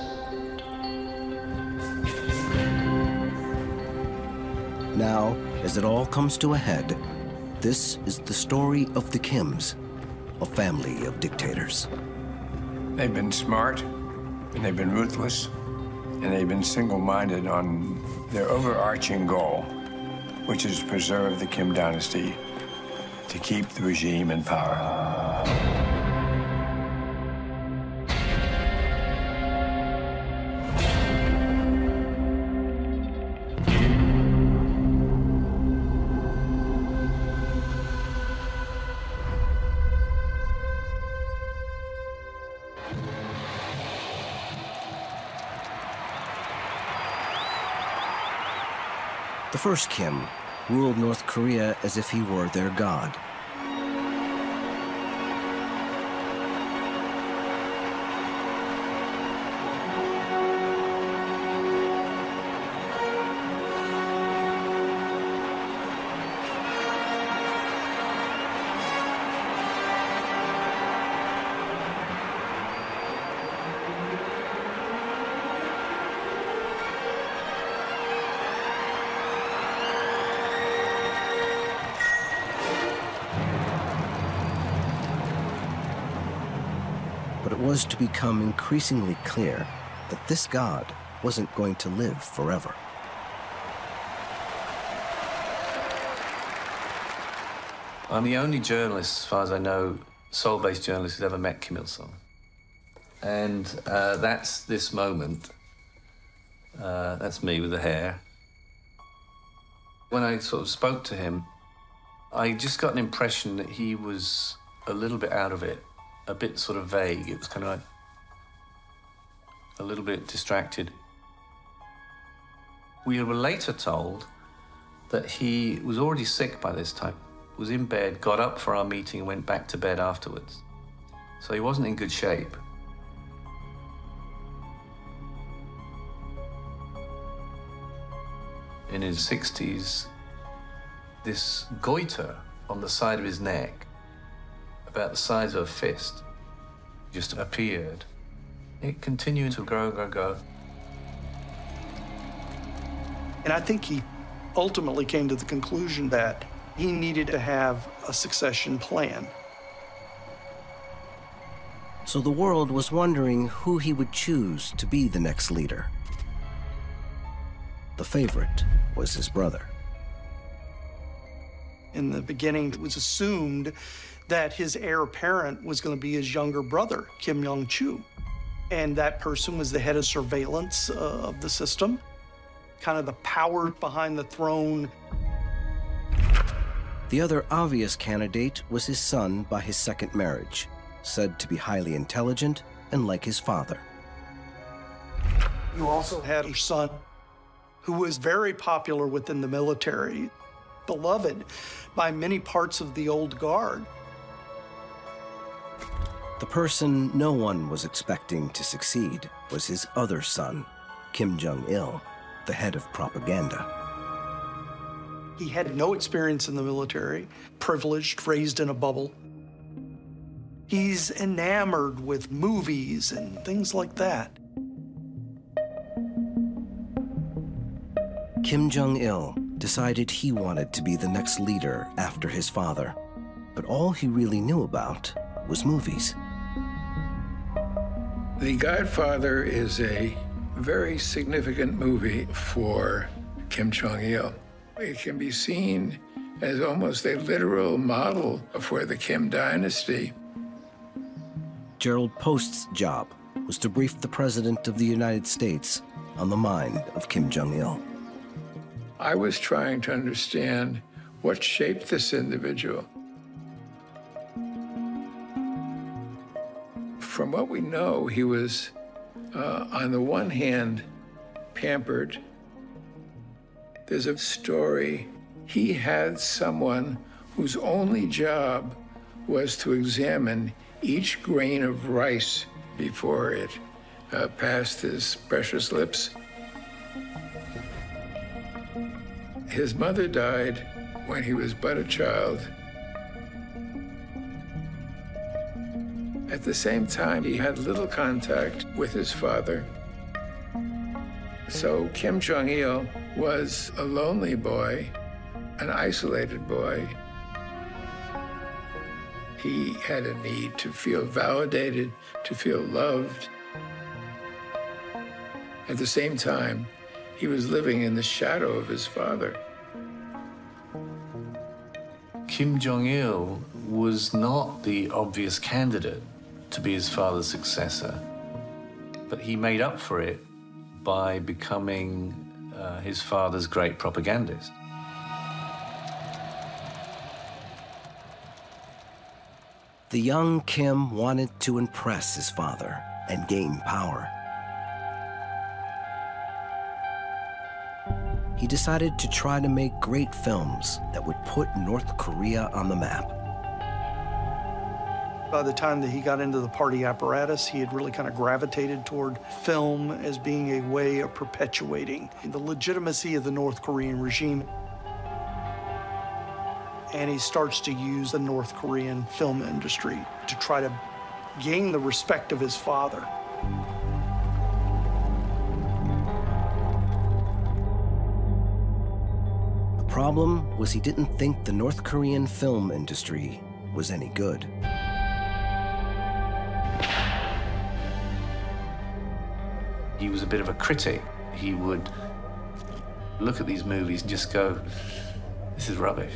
Now, as it all comes to a head, this is the story of the Kims, a family of dictators. They've been smart, and they've been ruthless, and they've been single-minded on their overarching goal, which is to preserve the Kim dynasty, to keep the regime in power. The first Kim ruled North Korea as if he were their god. But it was to become increasingly clear that this god wasn't going to live forever. I'm the only journalist, as far as I know, Seoul-based journalist who's ever met Kim Il-sung. And that's this moment. That's me with the hair. When I sort of spoke to him, I just got an impression that he was a little bit out of it, a bit sort of vague. It was kind of like a little bit distracted. We were later told that he was already sick by this time, was in bed, got up for our meeting and went back to bed afterwards. So he wasn't in good shape. In his 60s, this goiter on the side of his neck, about the size of a fist, just appeared. It continued to grow. And I think he ultimately came to the conclusion that he needed to have a succession plan. So the world was wondering who he would choose to be the next leader. The favorite was his brother. In the beginning, it was assumed that his heir apparent was going to be his younger brother, Kim Jong-choo. And that person was the head of surveillance of the system, kind of the power behind the throne. The other obvious candidate was his son by his second marriage, said to be highly intelligent and like his father. You also had a son who was very popular within the military, beloved by many parts of the old guard. The person no one was expecting to succeed was his other son, Kim Jong-il, the head of propaganda. He had no experience in the military, privileged, raised in a bubble. He's enamored with movies and things like that. Kim Jong-il decided he wanted to be the next leader after his father, but all he really knew about was movies. The Godfather is a very significant movie for Kim Jong-il. It can be seen as almost a literal model for the Kim dynasty. Gerald Post's job was to brief the President of the United States on the mind of Kim Jong-il. I was trying to understand what shaped this individual. From what we know, he was, on the one hand, pampered. There's a story. He had someone whose only job was to examine each grain of rice before it passed his precious lips. His mother died when he was but a child. At the same time, he had little contact with his father. So Kim Jong-il was a lonely boy, an isolated boy. He had a need to feel validated, to feel loved. At the same time, he was living in the shadow of his father. Kim Jong-il was not the obvious candidate to be his father's successor, but he made up for it by becoming his father's great propagandist. The young Kim wanted to impress his father and gain power. he decided to try to make great films that would put North Korea on the map. By the time that he got into the party apparatus, he had really kind of gravitated toward film as being a way of perpetuating the legitimacy of the North Korean regime. And he starts to use the North Korean film industry to try to gain the respect of his father. The problem was he didn't think the North Korean film industry was any good. He was a bit of a critic. He would look at these movies and just go, this is rubbish.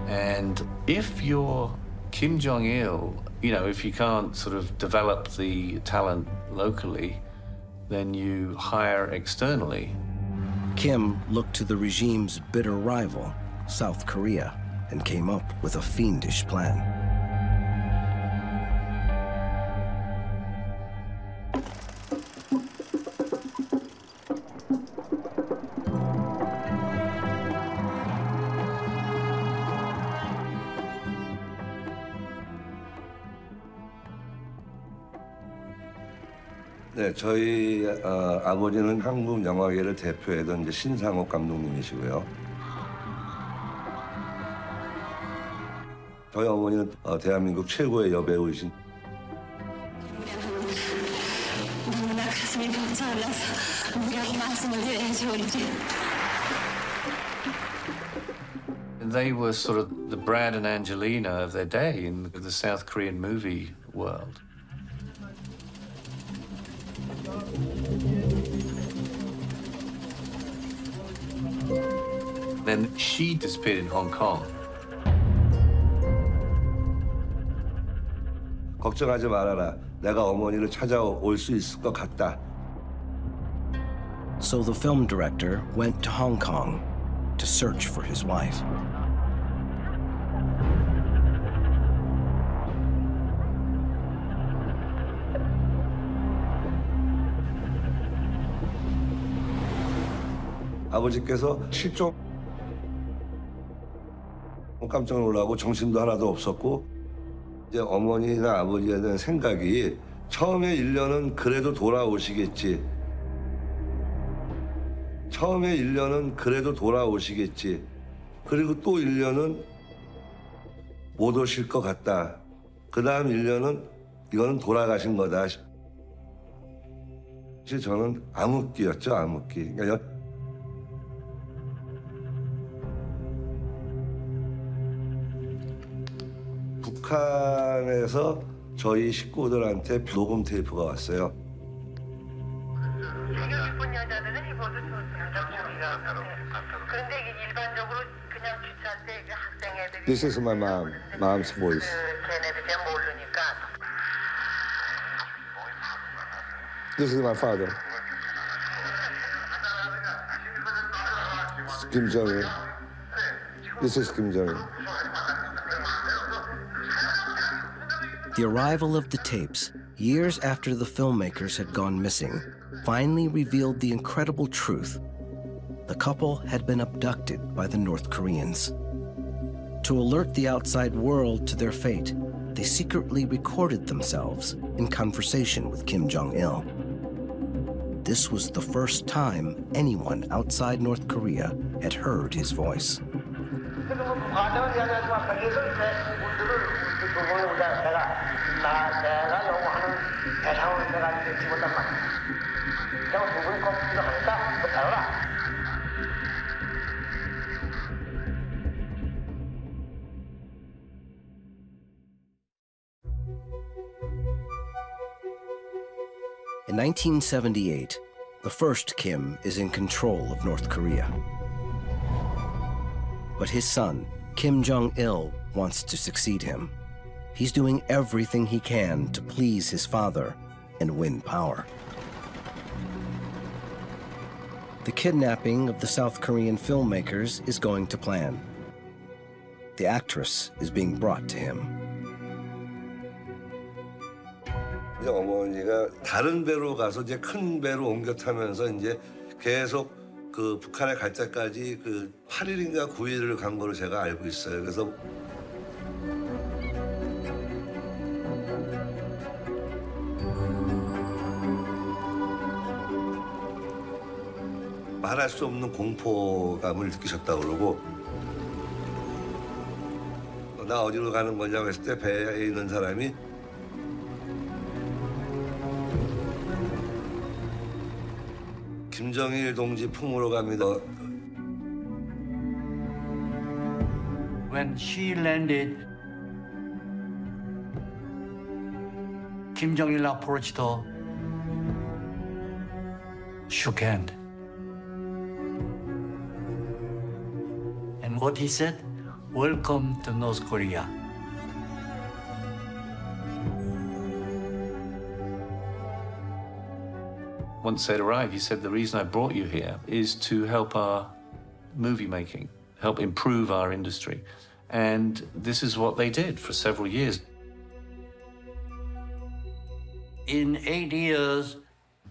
And if you're Kim Jong-il, you know, if you can't sort of develop the talent locally, then you hire externally. Kim looked to the regime's bitter rival, South Korea, and came up with a fiendish plan. 네, 저희 아버지는 한국 영화계를 대표했던 이제 신상옥 감독님이시고요. 저희 어머니는 대한민국 최고의 여배우이신. 너무나 가슴이 벅차올라서 뭐라고 말씀을 드려야 좋을지. They were sort of the Brad and Angelina of their day in the South Korean movie world. Then she disappeared in Hong Kong. 걱정하지 말아라. 내가 어머니를 찾아올 수 있을 것 같다. So the film director went to Hong Kong to search for his wife. 아버지께서 실종 깜짝 놀라고 정신도 하나도 없었고 이제 어머니나 아버지에 대한 생각이 처음에 1년은 그래도 돌아오시겠지. 처음에 1년은 그래도 돌아오시겠지. 그리고 또 1년은 못 오실 것 같다. 그 다음 1년은 이거는 돌아가신 거다. 사실 저는 암흑기였죠, 암흑기. 그러니까 북한에서 저희 식구들한테 녹음 테이프가 왔어요. 예쁜 여자들은 입어도 좋습니다. 그런데 일반적으로 그냥 기차 때 학생 애들이 This is my mom's voice. 걔네들이 잘 모르니까. This is my father. Kim Jong-il. This is Kim Jong-il. The arrival of the tapes, years after the filmmakers had gone missing, finally revealed the incredible truth. The couple had been abducted by the North Koreans. To alert the outside world to their fate, they secretly recorded themselves in conversation with Kim Jong-il. This was the first time anyone outside North Korea had heard his voice. In 1978, the first Kim is in control of North Korea. But his son, Kim Jong-il, wants to succeed him. He's doing everything he can to please his father and win power. The kidnapping of the South Korean filmmakers is going to plan. The actress is being brought to him. 이제 어머니가 다른 배로 가서 이제 큰 배로 옮겨 타면서 이제 계속 그 북한에 갈 때까지 그 8일인가 9일을 간 거로 제가 알고 있어요. 그래서 말할 수 없는 공포감을 느끼셨다고 그러고 나 어디로 가는 거냐고 했을 때 배에 있는 사람이 김정일 동지 품으로 갑니다. When she landed, Kim Jong-il approached her, shook hand. And what he said, welcome to North Korea. Once they'd arrived, he said, the reason I brought you here is to help our movie making, help improve our industry. And this is what they did for several years. In 8 years,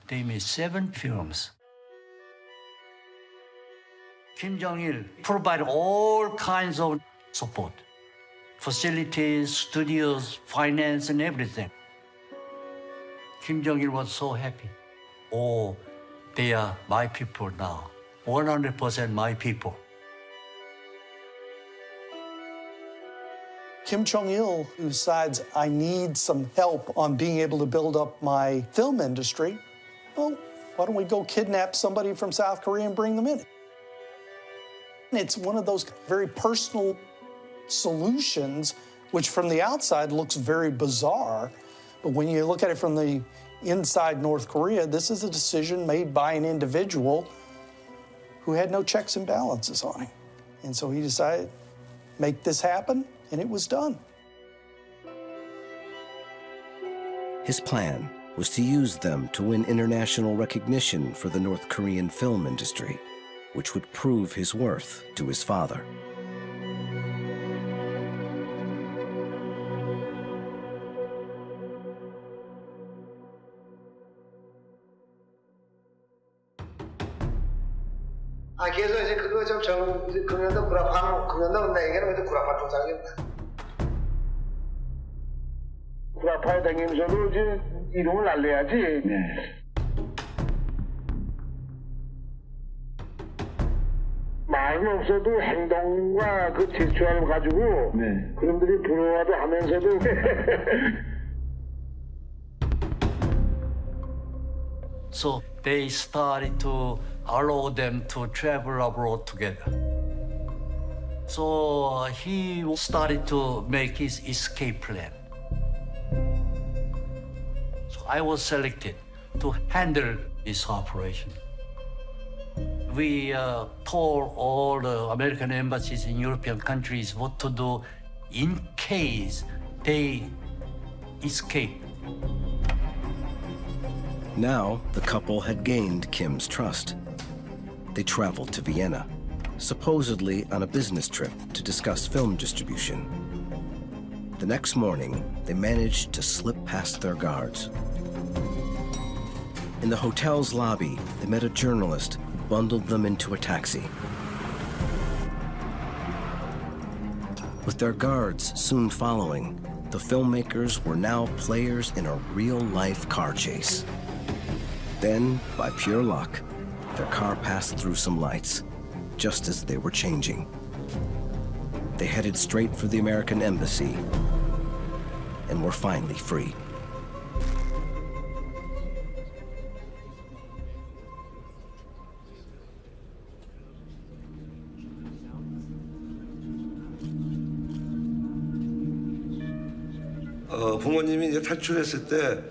they made 7 films. Kim Jong-il provided all kinds of support, facilities, studios, finance, and everything. Kim Jong-il was so happy. Oh, they are my people now, 100% my people. Kim Jong-il decides, I need some help on being able to build up my film industry. Well, why don't we go kidnap somebody from South Korea and bring them in? It's one of those very personal solutions, which from the outside looks very bizarre. But when you look at it from the inside North Korea, this is a decision made by an individual who had no checks and balances on him. And so he decided, make this happen, and it was done. His plan was to use them to win international recognition for the North Korean film industry, which would prove his worth to his father. 그래서 이제 그거 좀 금연도 구랍하는 금연도 내게는 그래도 구랍할 조상입니다. 구랍할 다니면서도 이제 이름을 알려야지. 말은 없어도 행동과 그 제스처를 가지고 그놈들이 부러워도 하면서도 So they started to allow them to travel abroad together. So he started to make his escape plan. So I was selected to handle this operation. We told all the American embassies in European countries what to do in case they escape. Now, the couple had gained Kim's trust. They traveled to Vienna, supposedly on a business trip to discuss film distribution. The next morning, they managed to slip past their guards. In the hotel's lobby, they met a journalist who bundled them into a taxi. With their guards soon following, the filmmakers were now players in a real-life car chase. Then, by pure luck, their car passed through some lights, just as they were changing. They headed straight for the American embassy and were finally free. 부모님이 이제 탈출했을 때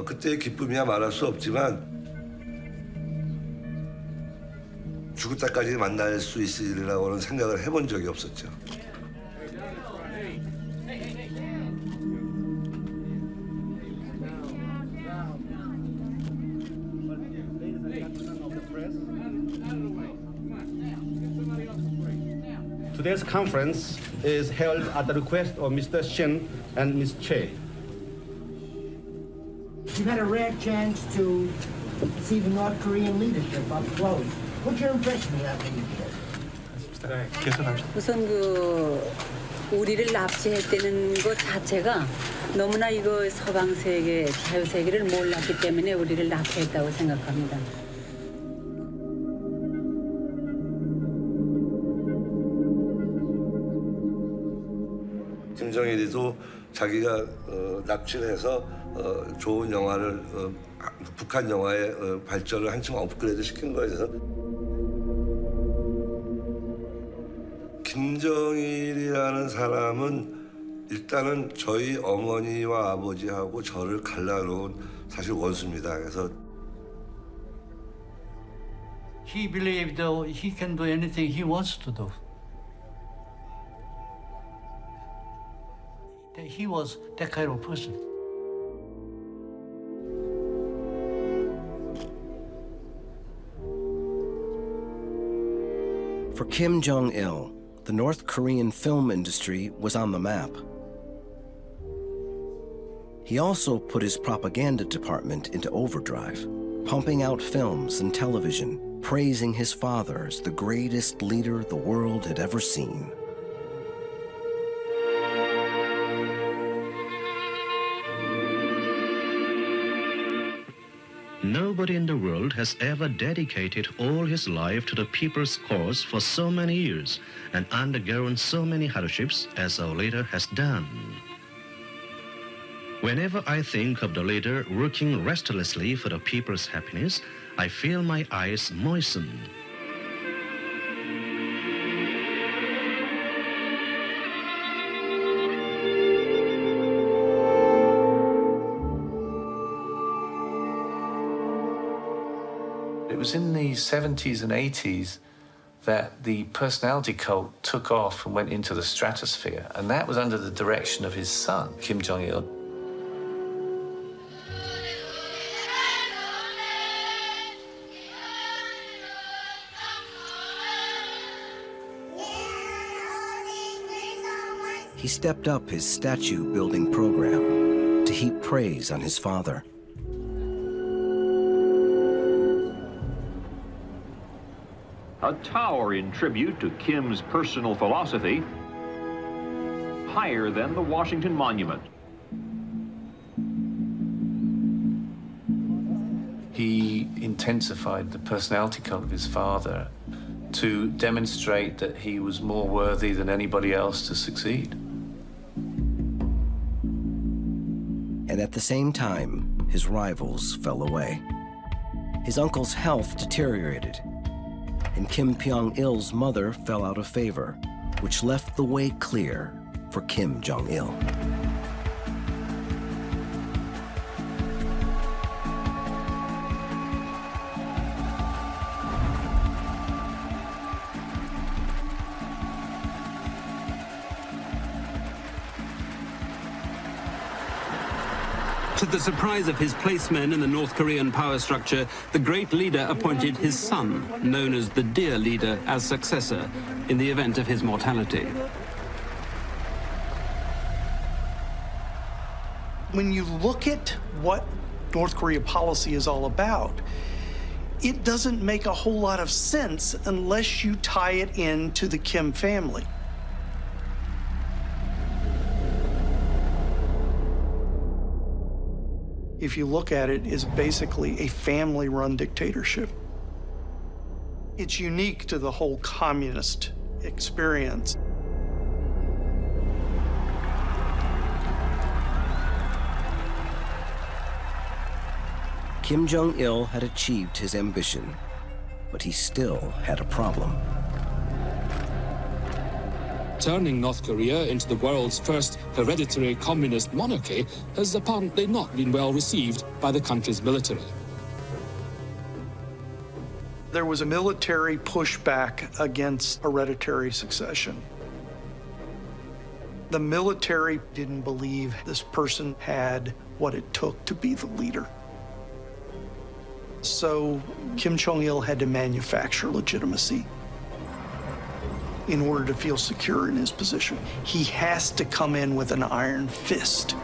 그때의 기쁨이야 말할 수 없지만 죽을 때까지 만날 수 있으리라고는 생각을 해본 적이 없었죠. Today's conference is held at the request of Mr. Shin and Ms. Che. You've had a rare chance to see the North Korean leadership up close. What's your impression of that leadership? 우선 우리를 납치했다는 것 자체가 너무나 이거 서방 세계, 자유 세계를 몰랐기 때문에 우리를 납치했다고 생각합니다. 김정일이도 자기가 납치를 해서 좋은 영화를 북한 영화의 발전을 한층 업그레이드 시킨 거에 대해서 김정일이라는 사람은 일단은 저희 어머니와 아버지하고 저를 갈라놓은 사실 원수입니다. 그래서 He believed he can do anything he wants to do. He was that kind of person. For Kim Jong-il, the North Korean film industry was on the map. He also put his propaganda department into overdrive, pumping out films and television, praising his father as the greatest leader the world had ever seen. Nobody in the world has ever dedicated all his life to the people's cause for so many years and undergone so many hardships as our leader has done. Whenever I think of the leader working restlessly for the people's happiness, I feel my eyes moisten. It was in the 70s and 80s that the personality cult took off and went into the stratosphere, and that was under the direction of his son, Kim Jong-il. He stepped up his statue-building program to heap praise on his father. A towering tribute to Kim's personal philosophy, higher than the Washington Monument. He intensified the personality cult of his father to demonstrate that he was more worthy than anybody else to succeed. And at the same time, his rivals fell away. His uncle's health deteriorated, and Kim Jong-il's mother fell out of favor, which left the way clear for Kim Jong-il. To the surprise of his placemen in the North Korean power structure, the great leader appointed his son, known as the Dear Leader, as successor in the event of his mortality. When you look at what North Korea policy is all about, it doesn't make a whole lot of sense unless you tie it into the Kim family. If you look at it, is basically a family-run dictatorship. It's unique to the whole communist experience. Kim Jong-il had achieved his ambition, but he still had a problem. Turning North Korea into the world's first hereditary communist monarchy has apparently not been well received by the country's military. There was a military pushback against hereditary succession. The military didn't believe this person had what it took to be the leader. So Kim Jong-il had to manufacture legitimacy in order to feel secure in his position. He has to come in with an iron fist.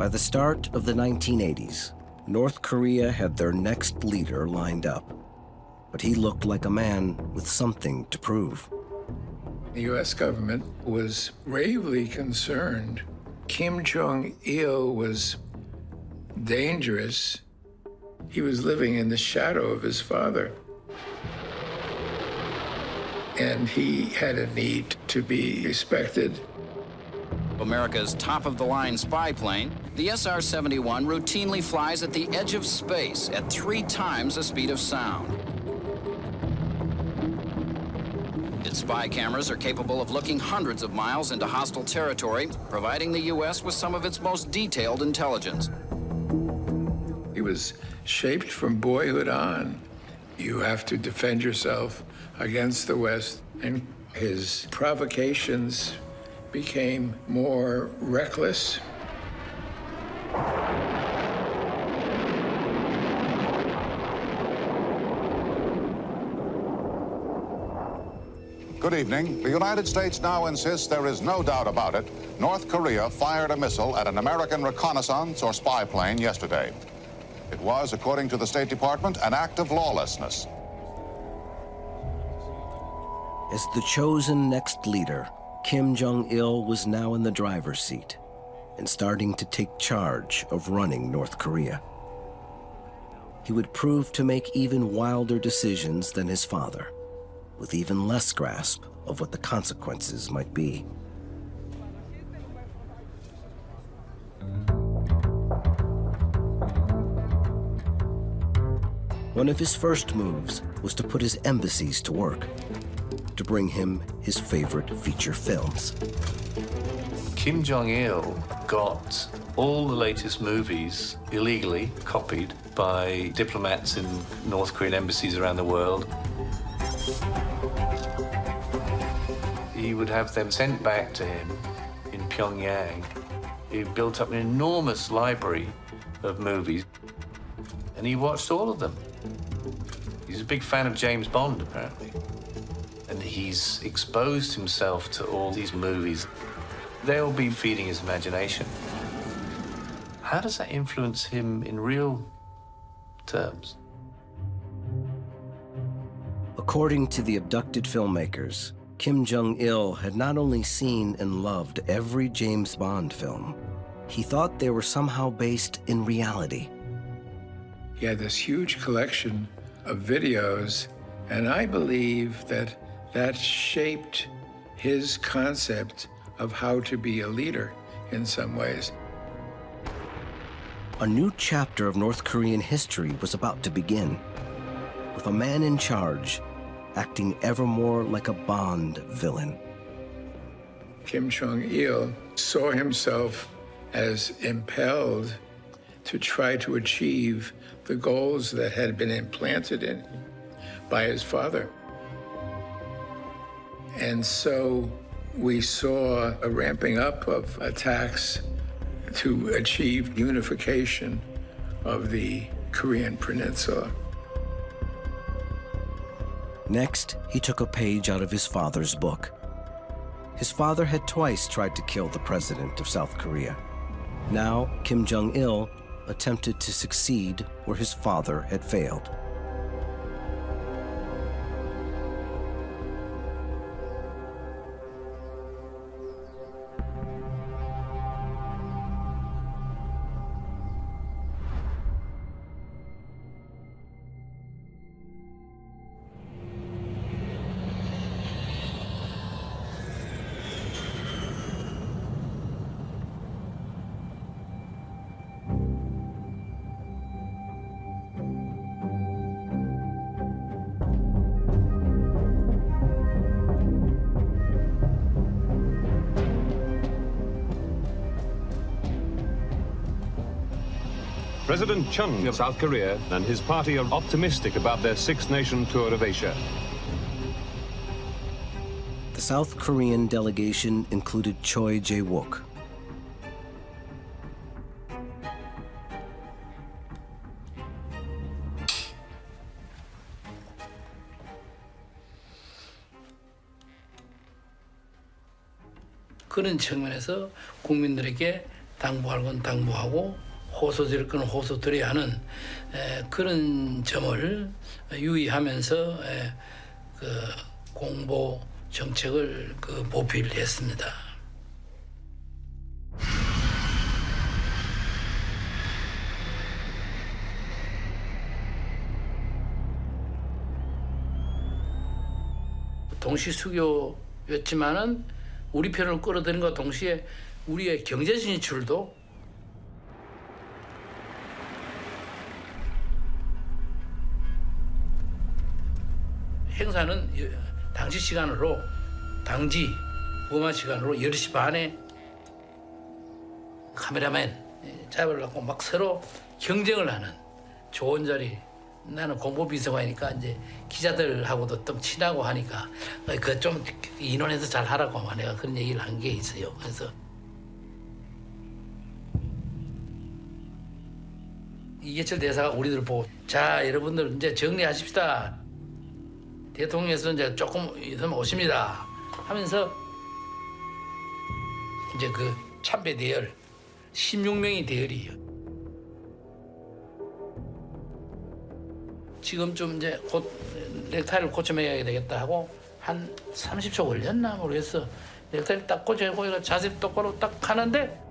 By the start of the 1980s, North Korea had their next leader lined up, but he looked like a man with something to prove. The U.S. government was gravely concerned. Kim Jong-il was dangerous. He was living in the shadow of his father. And he had a need to be respected. America's top-of-the-line spy plane, the SR-71 routinely flies at the edge of space at 3 times the speed of sound. Its spy cameras are capable of looking hundreds of miles into hostile territory, providing the U.S. with some of its most detailed intelligence. He was shaped from boyhood on. You have to defend yourself against the West, and his provocations became more reckless. Good evening. The United States now insists there is no doubt about it. North Korea fired a missile at an American reconnaissance or spy plane yesterday. It was, according to the State Department, an act of lawlessness. As the chosen next leader, Kim Jong-il was now in the driver's seat and starting to take charge of running North Korea. He would prove to make even wilder decisions than his father, with even less grasp of what the consequences might be. One of his first moves was to put his embassies to work, to bring him his favorite feature films. Kim Jong-il got all the latest movies illegally copied by diplomats in North Korean embassies around the world. He would have them sent back to him in Pyongyang. He built up an enormous library of movies, and he watched all of them. He's a big fan of James Bond, apparently. And he's exposed himself to all these movies. They'll be feeding his imagination. How does that influence him in real terms? According to the abducted filmmakers, Kim Jong-il had not only seen and loved every James Bond film, he thought they were somehow based in reality. He had this huge collection of videos, and I believe that that shaped his concept of how to be a leader in some ways. A new chapter of North Korean history was about to begin, with a man in charge acting ever more like a Bond villain. Kim Jong-il saw himself as impelled to try to achieve the goals that had been implanted in him by his father. And so we saw a ramping up of attacks to achieve unification of the Korean Peninsula. Next, he took a page out of his father's book. His father had twice tried to kill the president of South Korea. Now, Kim Jong-il attempted to succeed where his father had failed. President Chun of South Korea and his party are optimistic about their six-nation tour of Asia. The South Korean delegation included Choi Jae-wook. 그런 측면에서 국민들에게 당부할 건 당부하고 호소드릴 건 호소드려야 하는 그런 점을 유의하면서 그 공보 정책을 보필 했습니다. 동시 수교였지만은 우리 편을 끌어들인과 동시에 우리의 경제 진출도 행사는 당시 시간으로 당지 부마 시간으로 10시 반에 카메라맨 잡으려고 막 서로 경쟁을 하는 좋은 자리. 나는 공보비서관이니까 이제 기자들하고도 좀 친하고 하니까 그 좀 인원에서 잘 하라고 아마 내가 그런 얘기를 한 게 있어요. 그래서 이계철 대사가 우리들 보고 자 여러분들 이제 정리하십시다. 대통령께서 이제 조금 있으면 오십니다. 하면서 이제 그 참배 대열 16명이 대열이에요. 지금쯤 이제 곧 넥타이를 고쳐매야 되겠다 하고 한 30초 걸렸나 모르겠어. 넥타이를 딱 고쳐고 자세 똑바로 딱 하는데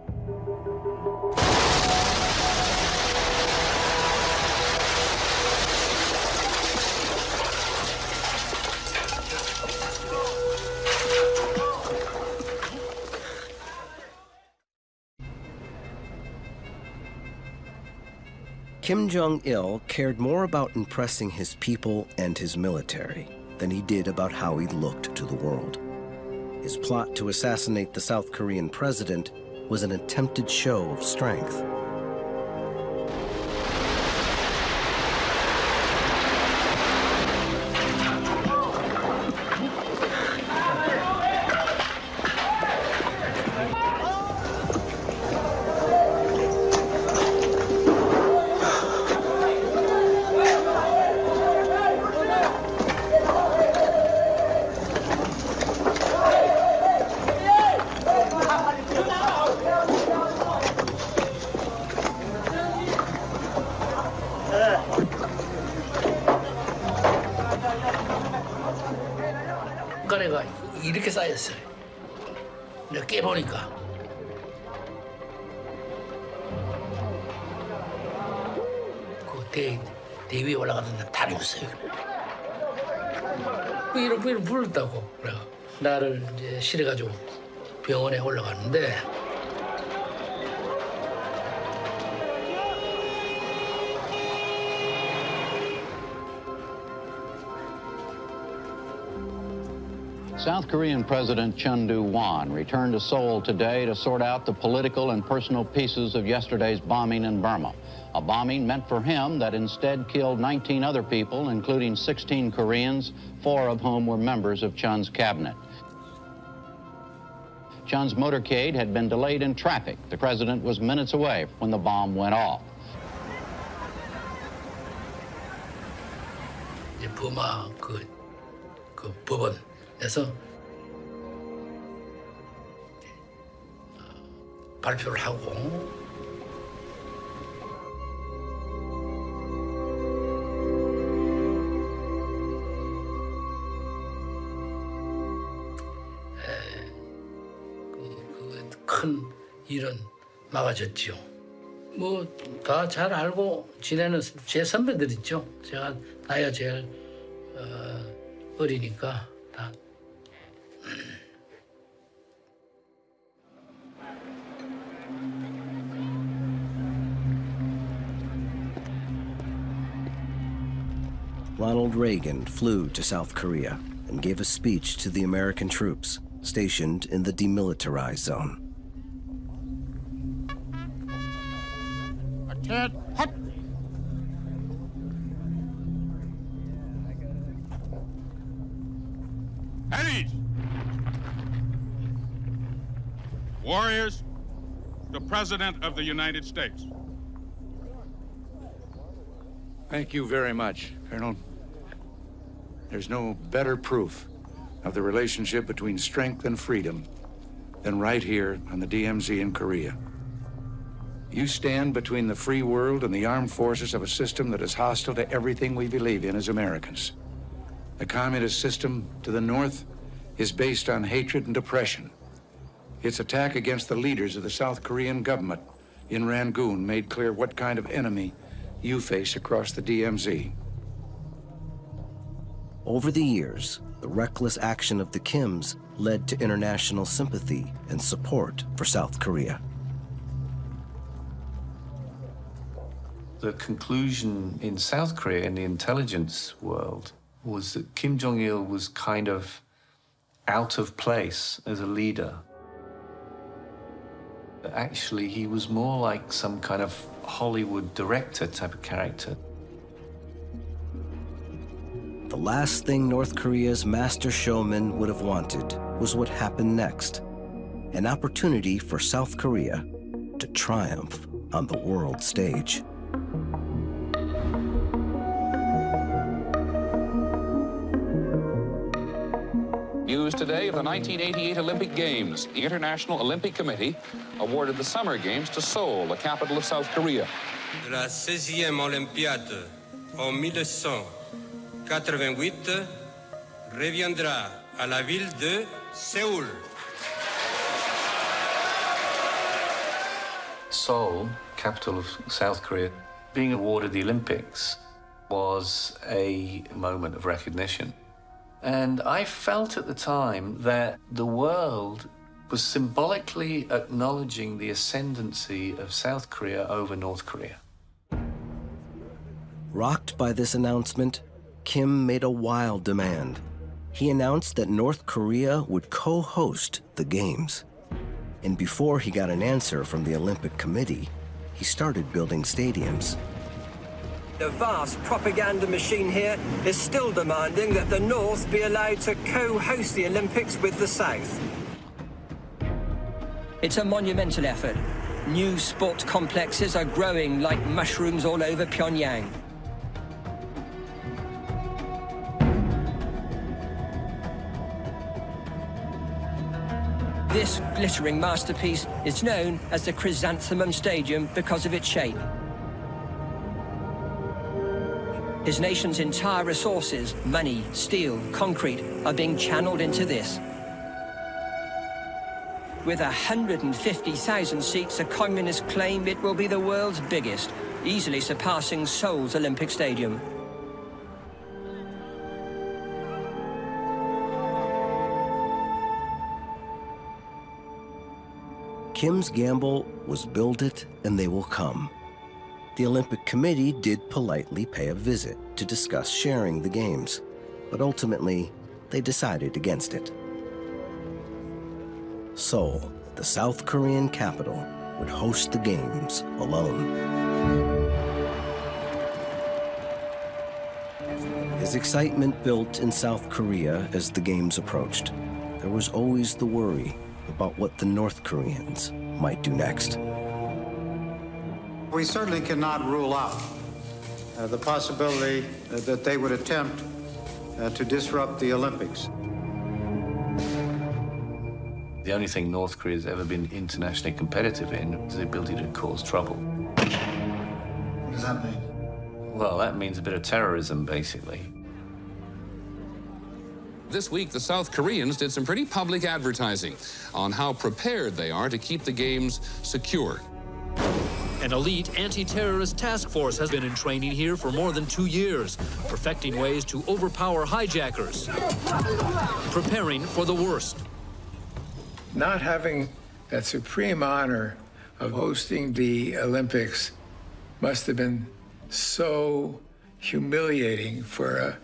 Kim Jong-il cared more about impressing his people and his military than he did about how he looked to the world. His plot to assassinate the South Korean president was an attempted show of strength. 가래가 이렇게 쌓였어요. 내가 깨보니까 그 대 위에 올라가던 다 죽었어요. 이런 불렀다고 그래. 나를 이제 실어가지고 병원에 올라갔는데. South Korean President Chun Doo-hwan returned to Seoul today to sort out the political and personal pieces of yesterday's bombing in Burma. A bombing meant for him that instead killed 19 other people, including 16 Koreans, 4 of whom were members of Chun's cabinet. Chun's motorcade had been delayed in traffic. The president was minutes away when the bomb went off. burma 그 법원에서 발표를 하고 큰 일은 막아졌죠. 뭐 다 잘 알고 지내는 제 선배들 있죠. 제가 나이가 제일 어리니까 다. Ronald Reagan flew to South Korea and gave a speech to the American troops stationed in the demilitarized zone. Attack! Hut! At ease! Warriors, the President of the United States. Thank you very much, Colonel. There's no better proof of the relationship between strength and freedom than right here on the DMZ in Korea. You stand between the free world and the armed forces of a system that is hostile to everything we believe in as Americans. The communist system to the north is based on hatred and oppression. Its attack against the leaders of the South Korean government in Rangoon made clear what kind of enemy you face across the DMZ. Over the years, the reckless action of the Kims led to international sympathy and support for South Korea. The conclusion in South Korea, in the intelligence world, was that Kim Jong-il was kind of out of place as a leader. Actually, he was more like some kind of Hollywood director type of character. The last thing North Korea's master showman would have wanted was what happened next, an opportunity for South Korea to triumph on the world stage. News today of the 1988 Olympic Games. The International Olympic Committee awarded the Summer Games to Seoul, the capital of South Korea. La 16e Olympiade en 1988 reviendra à la ville de Séoul. Seoul, capital of South Korea, being awarded the Olympics was a moment of recognition. And I felt at the time that the world was symbolically acknowledging the ascendancy of South Korea over North Korea. Rocked by this announcement, Kim made a wild demand. He announced that North Korea would co-host the Games. And before he got an answer from the Olympic Committee, he started building stadiums. The vast propaganda machine here is still demanding that the North be allowed to co-host the Olympics with the South. It's a monumental effort. New sport complexes are growing like mushrooms all over Pyongyang. This glittering masterpiece is known as the Chrysanthemum Stadium because of its shape. His nation's entire resources, money, steel, concrete, are being channeled into this. With 150,000 seats, the communists claim it will be the world's biggest, easily surpassing Seoul's Olympic Stadium. Kim's gamble was build it and they will come. The Olympic Committee did politely pay a visit to discuss sharing the Games, but ultimately they decided against it. Seoul, the South Korean capital, would host the Games alone. As excitement built in South Korea as the Games approached, there was always the worry about what the North Koreans might do next. We certainly cannot rule out the possibility that they would attempt to disrupt the Olympics. The only thing North Korea has ever been internationally competitive in is the ability to cause trouble. What does that mean? Well, that means a bit of terrorism, basically. This week, the South Koreans did some pretty public advertising on how prepared they are to keep the Games secure. An elite anti-terrorist task force has been in training here for more than 2 years, perfecting ways to overpower hijackers, preparing for the worst. Not having that supreme honor of hosting the Olympics must have been so humiliating for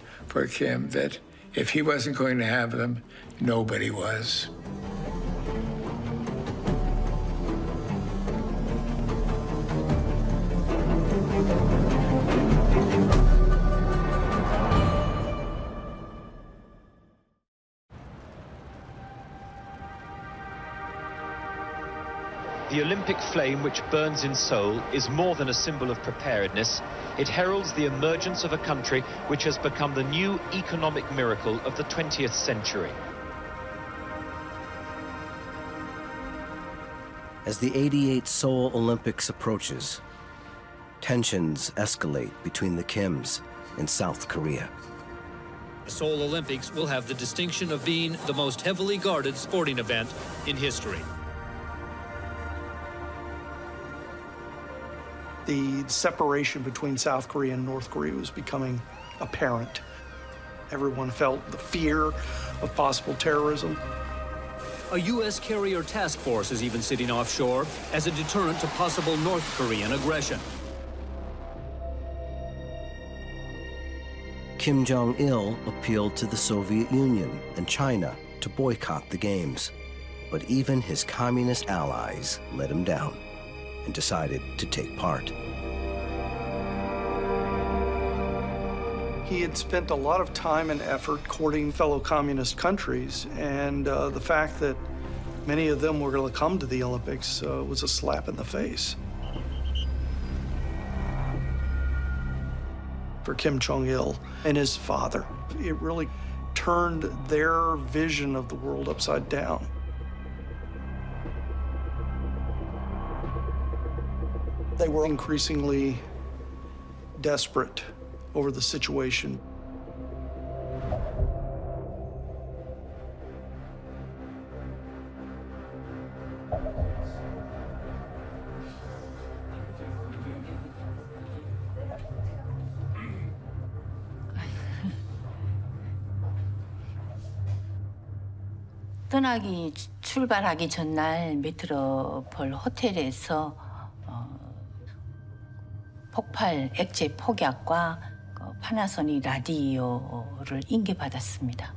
Kim that if he wasn't going to have them, nobody was. The Olympic flame which burns in Seoul is more than a symbol of preparedness. It heralds the emergence of a country which has become the new economic miracle of the 20th century. As the '88 Seoul Olympics approaches, tensions escalate between the Kims and South Korea. The Seoul Olympics will have the distinction of being the most heavily guarded sporting event in history. The separation between South Korea and North Korea was becoming apparent. Everyone felt the fear of possible terrorism. A U.S. carrier task force is even sitting offshore as a deterrent to possible North Korean aggression. Kim Jong-il appealed to the Soviet Union and China to boycott the Games. But even his communist allies let him down and decided to take part. He had spent a lot of time and effort courting fellow communist countries, and the fact that many of them were going to come to the Olympics was a slap in the face. For Kim Jong-il and his father, it really turned their vision of the world upside down. They were increasingly desperate over the situation. 출발하기 전날 메트로폴 호텔에서 폭발 액체 폭약과 파나소닉 라디오를 인계받았습니다.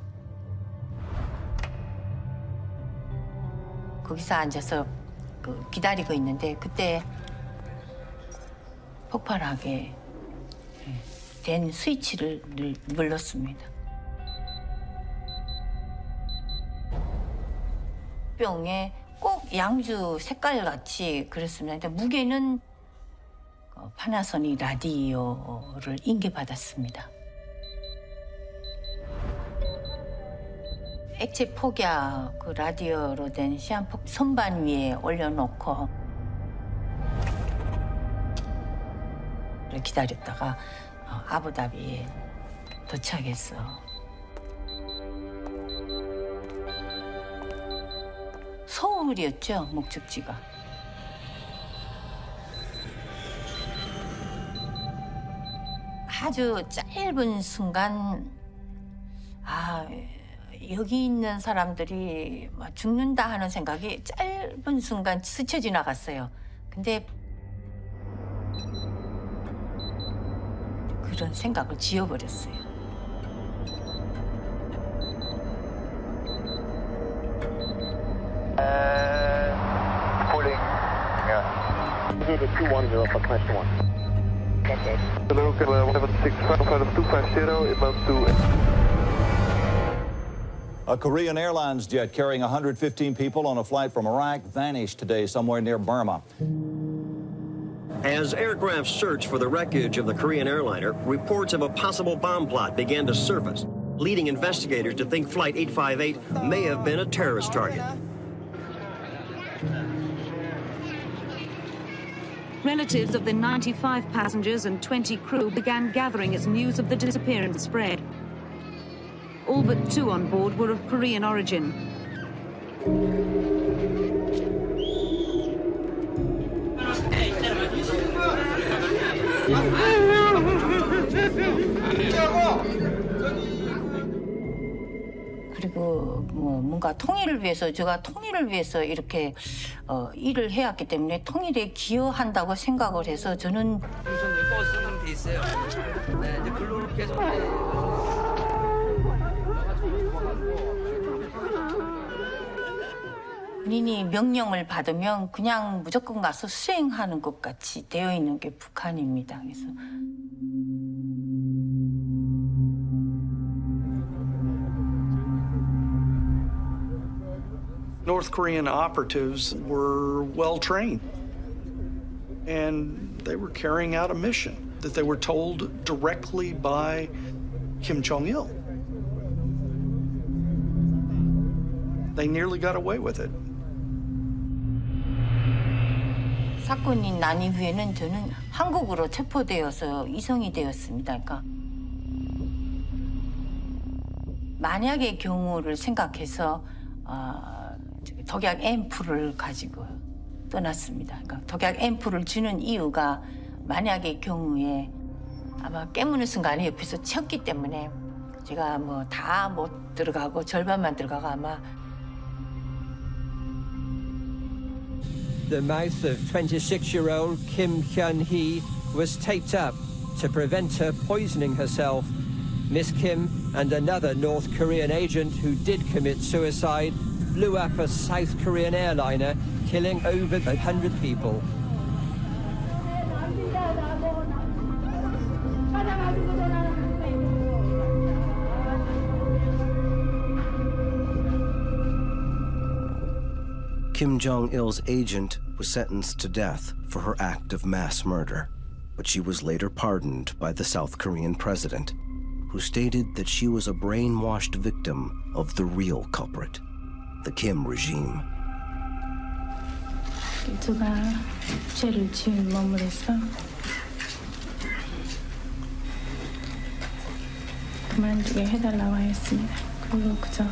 거기서 앉아서 기다리고 있는데 그때 폭발하게 된 스위치를 눌렀습니다. 병에 꼭 양주 색깔같이 그랬습니다. 근데 무게는 파나소닉 라디오를 인계받았습니다. 액체 폭약 라디오로 된 시한폭 선반 위에 올려놓고 기다렸다가 아부다비에 도착했어. 서울이었죠, 목적지가. 아주 짧은 순간, 여기 있는 사람들이 죽는다 하는 생각이 짧은 순간 스쳐 지나갔어요. 근데 그런 생각을 지워버렸어요. Reporting. Yeah. 210, up class 1. Hello, 176-250, inbound to... A Korean Airlines jet carrying 115 people on a flight from Iraq vanished today somewhere near Burma. As aircraft searched for the wreckage of the Korean airliner, reports of a possible bomb plot began to surface, leading investigators to think Flight 858 may have been a terrorist target. Relatives of the 95 passengers and 20 crew began gathering as news of the disappearance spread. All but 2 on board were of Korean origin. 그리고 뭔가 통일을 위해서 제가 통일을 위해서 이렇게 일을 해왔기 때문에 통일에 기여한다고 생각을 해서 저는 버스는 돼 있어요. 네, 이제 글로 계속 본인이 명령을 받으면 그냥 무조건 가서 수행하는 것 같이 되어 있는 게 북한입니다. 그래서 North Korean operatives were well trained, and they were carrying out a mission that they were told directly by Kim Jong-il. They nearly got away with it. 사건이 난 이후에는 저는 한국으로 체포되어서 이송이 되었습니다. 그러니까 만약의 경우를 생각해서 독약 앰플을 가지고 떠났습니다. 그러니까 독약 앰플을 주는 이유가 만약의 경우에 아마 깨무는 순간에 옆에서 쳤기 때문에 제가 뭐 다 못 들어가고 절반만 들어가고 아마. The mouth of 26-year-old Kim Hyun-hee was taped up to prevent her poisoning herself. Miss Kim and another North Korean agent who did commit suicide blew up a South Korean airliner, killing over 100 people. Kim Jong-il's agent was sentenced to death for her act of mass murder, but she was later pardoned by the South Korean president, who stated that she was a brainwashed victim of the real culprit, the Kim regime. 누가 죄를 지은 머물러서 그만두게 해달라고 했습니다. 그리고 그저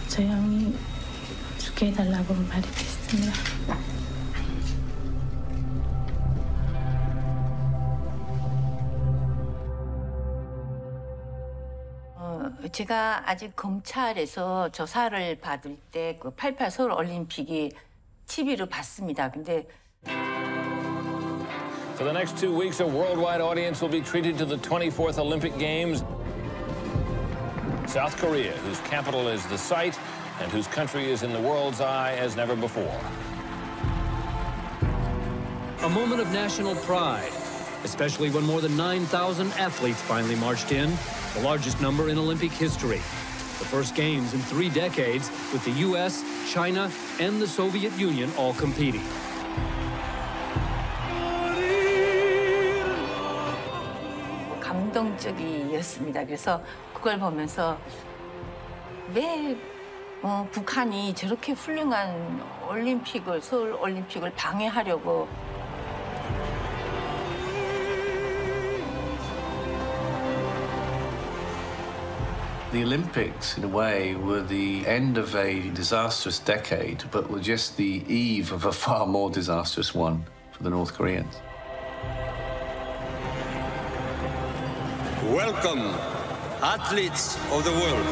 저 형이 죽게 해달라고 말이 됐습니다. 제가 아직 검찰에서 조사를 받을 때 그 88 서울 올림픽이 TV로 봤습니다. 근데 For the next 2 weeks, a worldwide audience will be treated to the 24th Olympic Games. South Korea, whose capital is the site and whose country is in the world's eye as never before. A moment of national pride, especially when more than 9,000 athletes finally marched in, the largest number in Olympic history. The first games in 3 decades with the U.S., China, and the Soviet Union all competing. 감동적이었습니다. 그래서 그걸 보면서 왜 북한이 저렇게 훌륭한 올림픽을, 서울 올림픽을 방해하려고. The Olympics, in a way, were the end of a disastrous decade, but were just the eve of a far more disastrous one for the North Koreans. Welcome, athletes of the world.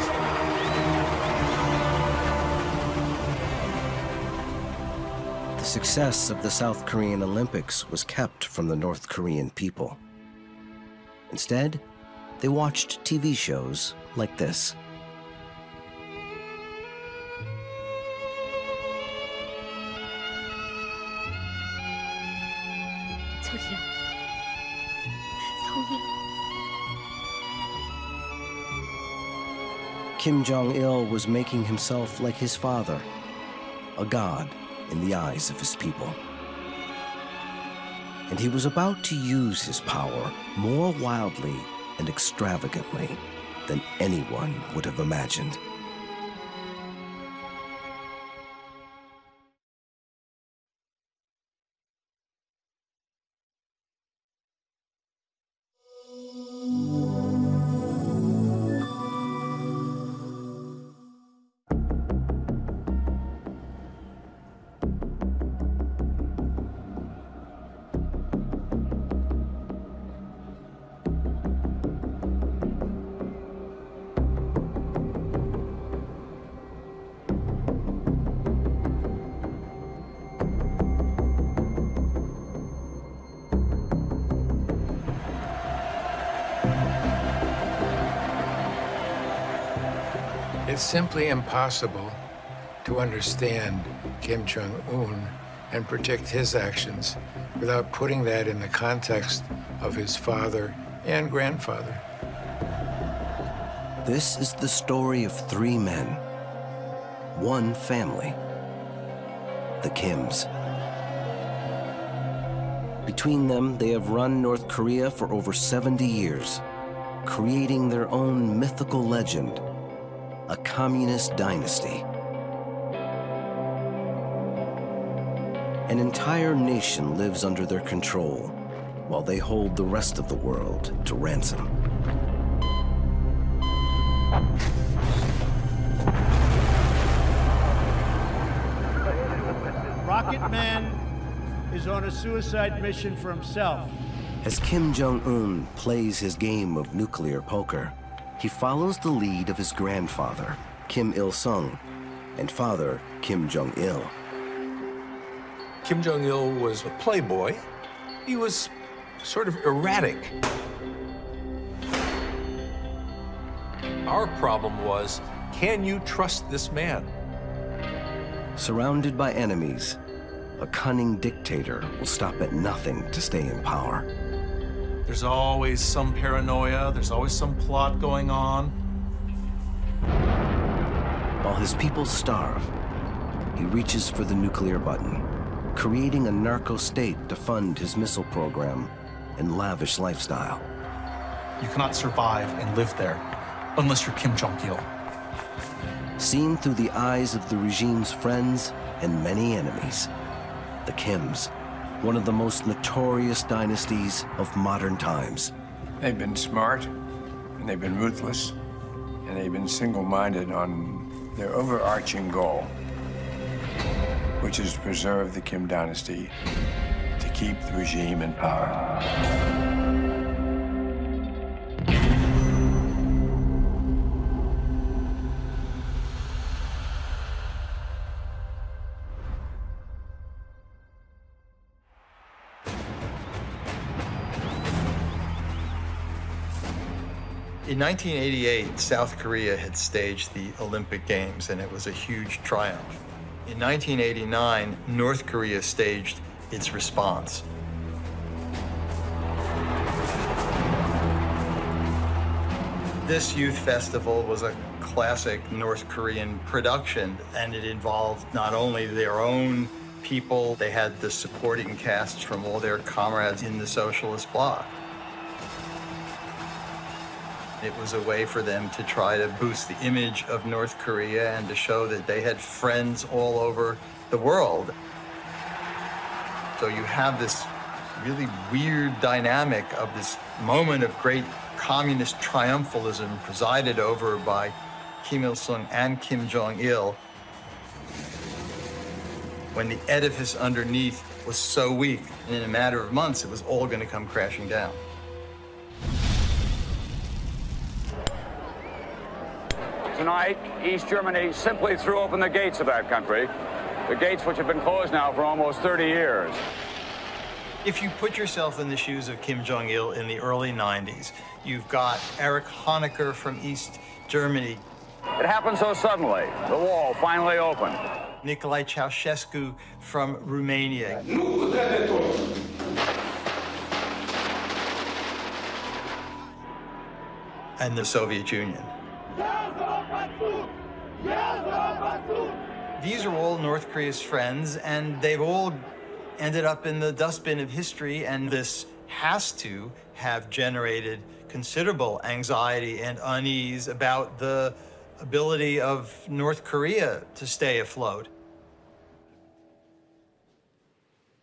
The success of the South Korean Olympics was kept from the North Korean people. Instead, they watched TV shows like this. 저기요. 성우야. Kim Jong-il was making himself like his father, a god in the eyes of his people. And he was about to use his power more wildly and extravagantly than anyone would have imagined. It's simply impossible to understand Kim Jong-un and predict his actions without putting that in the context of his father and grandfather. This is the story of 3 men, one family, the Kims. Between them, they have run North Korea for over 70 years, creating their own mythical legend, a communist dynasty. An entire nation lives under their control, while they hold the rest of the world to ransom. Rocket Man is on a suicide mission for himself. As Kim Jong-un plays his game of nuclear poker, he follows the lead of his grandfather, Kim Il-sung, and father, Kim Jong-il. Kim Jong-il was a playboy. He was sort of erratic. Our problem was, can you trust this man? Surrounded by enemies, a cunning dictator will stop at nothing to stay in power. There's always some paranoia, there's always some plot going on. While his people starve, he reaches for the nuclear button, creating a narco-state to fund his missile program and lavish lifestyle. You cannot survive and live there unless you're Kim Jong-il. Seen through the eyes of the regime's friends and many enemies, the Kims, one of the most notorious dynasties of modern times. They've been smart, and they've been ruthless, and they've been single-minded on their overarching goal, which is to preserve the Kim dynasty, to keep the regime in power. In 1988, South Korea had staged the Olympic Games, and it was a huge triumph. In 1989, North Korea staged its response. This youth festival was a classic North Korean production, and it involved not only their own people, they had the supporting casts from all their comrades in the socialist bloc. It was a way for them to try to boost the image of North Korea and to show that they had friends all over the world. So you have this really weird dynamic of this moment of great communist triumphalism presided over by Kim Il-sung and Kim Jong-il, when the edifice underneath was so weak, and in a matter of months, it was all going to come crashing down. Tonight, East Germany simply threw open the gates of that country, the gates which have been closed now for almost 30 years. If you put yourself in the shoes of Kim Jong-il in the early 90s, you've got Erich Honecker from East Germany. It happened so suddenly. The wall finally opened. Nicolae Ceausescu from Romania. And the Soviet Union. These are all North Korea's friends, and they've all ended up in the dustbin of history, and this has to have generated considerable anxiety and unease about the ability of North Korea to stay afloat.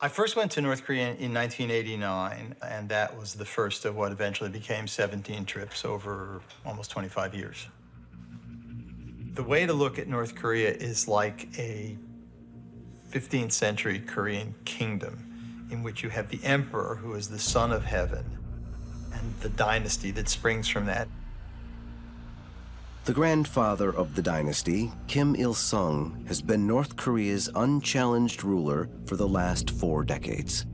I first went to North Korea in 1989, and that was the first of what eventually became 17 trips over almost 25 years. The way to look at North Korea is like a 15th century Korean kingdom in which you have the emperor, who is the son of heaven, and the dynasty that springs from that. The grandfather of the dynasty, Kim Il-sung, has been North Korea's unchallenged ruler for the last 4 decades.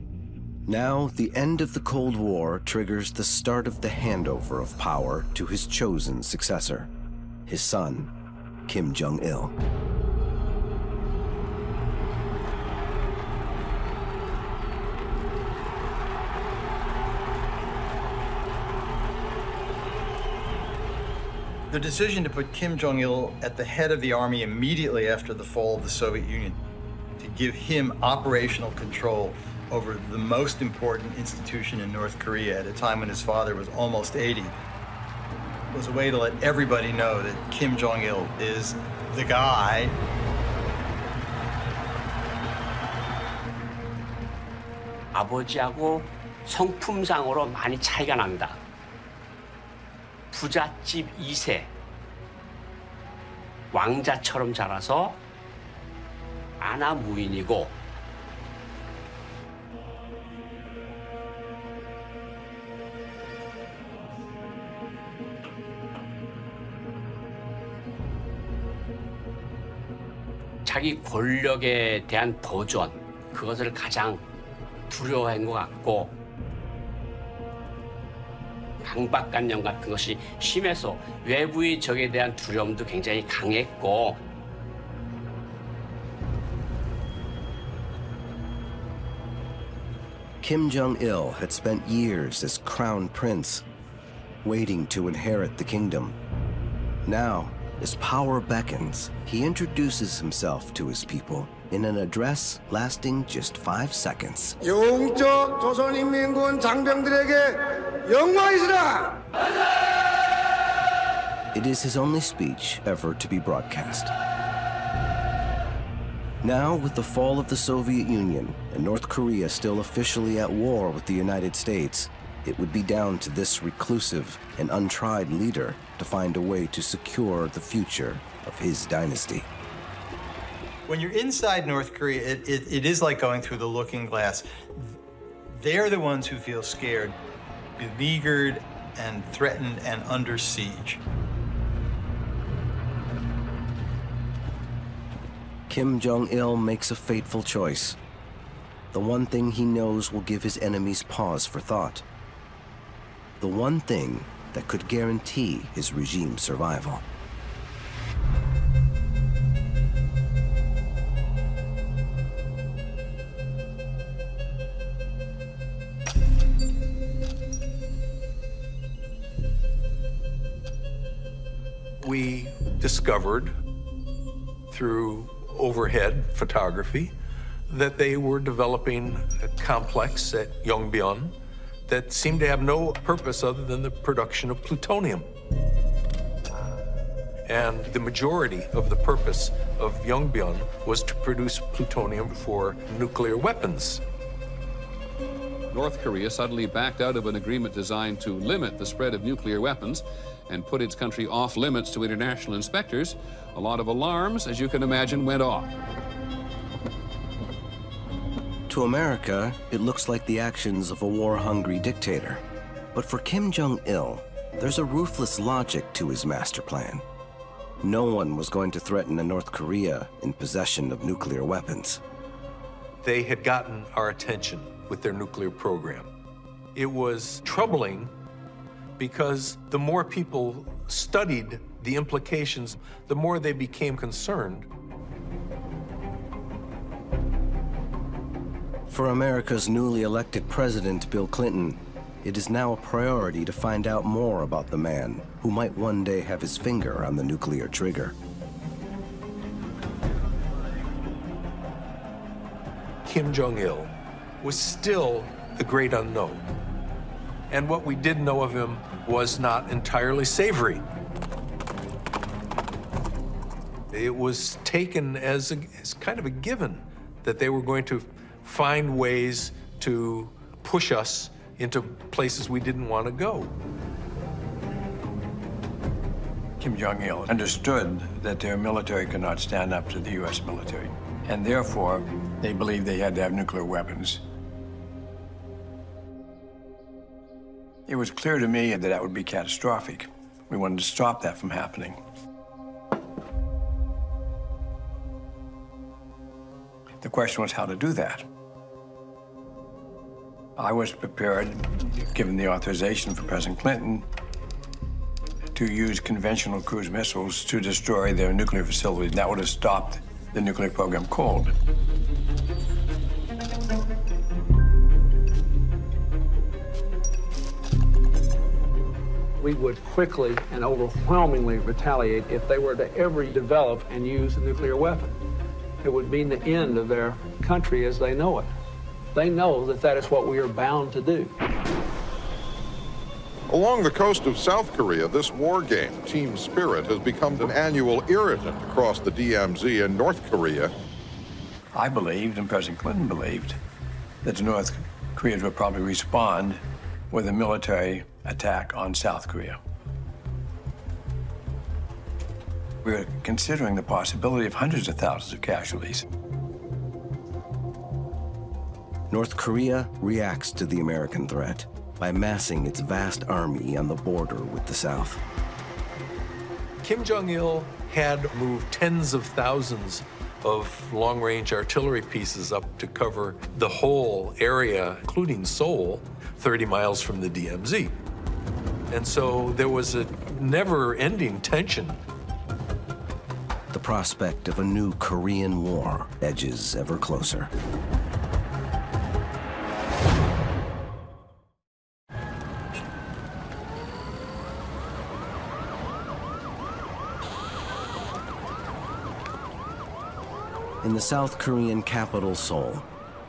Now, the end of the Cold War triggers the start of the handover of power to his chosen successor, his son, Kim Jong-il. The decision to put Kim Jong-il at the head of the army immediately after the fall of the Soviet Union, to give him operational control over the most important institution in North Korea at a time when his father was almost 80, was a way to let everybody know that Kim Jong-il is the guy. 아버지하고 성품상으로 많이 차이가 납니다. 부잣집 2세, 왕자처럼 자라서 아나무인이고 자기 권력에 대한 도전, 그것을 가장 두려워한 것 같고 강박관념 같은 것이 심해서 외부의 적에 대한 두려움도 굉장히 강했고 Kim Jong-il had spent years as crown prince, waiting to inherit the kingdom. Now, as power beckons, he introduces himself to his people in an address lasting just 5 seconds. 영적 조선인민군 장병들에게 영광이시라! It is his only speech ever to be broadcast. Now, with the fall of the Soviet Union and North Korea still officially at war with the United States, it would be down to this reclusive and untried leader to find a way to secure the future of his dynasty. When you're inside North Korea, it is like going through the looking glass. They're the ones who feel scared, beleaguered and threatened and under siege. Kim Jong-il makes a fateful choice. The one thing he knows will give his enemies pause for thought. The one thing that could guarantee his regime's survival. We discovered through overhead photography that they were developing a complex at Yongbyon that seemed to have no purpose other than the production of plutonium. And the majority of the purpose of Yongbyon was to produce plutonium for nuclear weapons. North Korea suddenly backed out of an agreement designed to limit the spread of nuclear weapons and put its country off limits to international inspectors. A lot of alarms, as you can imagine, went off. To America, it looks like the actions of a war-hungry dictator. But for Kim Jong-il, there's a ruthless logic to his master plan. No one was going to threaten a North Korea in possession of nuclear weapons. They had gotten our attention with their nuclear program. It was troubling because the more people studied the implications, the more they became concerned. For America's newly elected president, Bill Clinton, it is now a priority to find out more about the man who might one day have his finger on the nuclear trigger. Kim Jong-il was still the great unknown. And what we did know of him was not entirely savory. It was taken as kind of a given that they were going to find ways to push us into places we didn't want to go. Kim Jong-il understood that their military could not stand up to the U.S. military, and therefore they believed they had to have nuclear weapons. It was clear to me that that would be catastrophic. We wanted to stop that from happening. The question was how to do that. I was prepared, given the authorization from President Clinton, to use conventional cruise missiles to destroy their nuclear facilities. That would have stopped the nuclear program cold. We would quickly and overwhelmingly retaliate if they were to ever develop and use a nuclear weapon. It would mean the end of their country as they know it. They know that that is what we are bound to do. Along the coast of South Korea, this war game, Team Spirit, has become an annual irritant across the DMZ and North Korea. I believed, and President Clinton believed, that the North Korea would probably respond with a military attack on South Korea. We were considering the possibility of hundreds of thousands of casualties. North Korea reacts to the American threat by massing its vast army on the border with the South. Kim Jong-il had moved tens of thousands of long-range artillery pieces up to cover the whole area, including Seoul, 30 miles from the DMZ. And so there was a never-ending tension. The prospect of a new Korean War edges ever closer. In the South Korean capital, Seoul,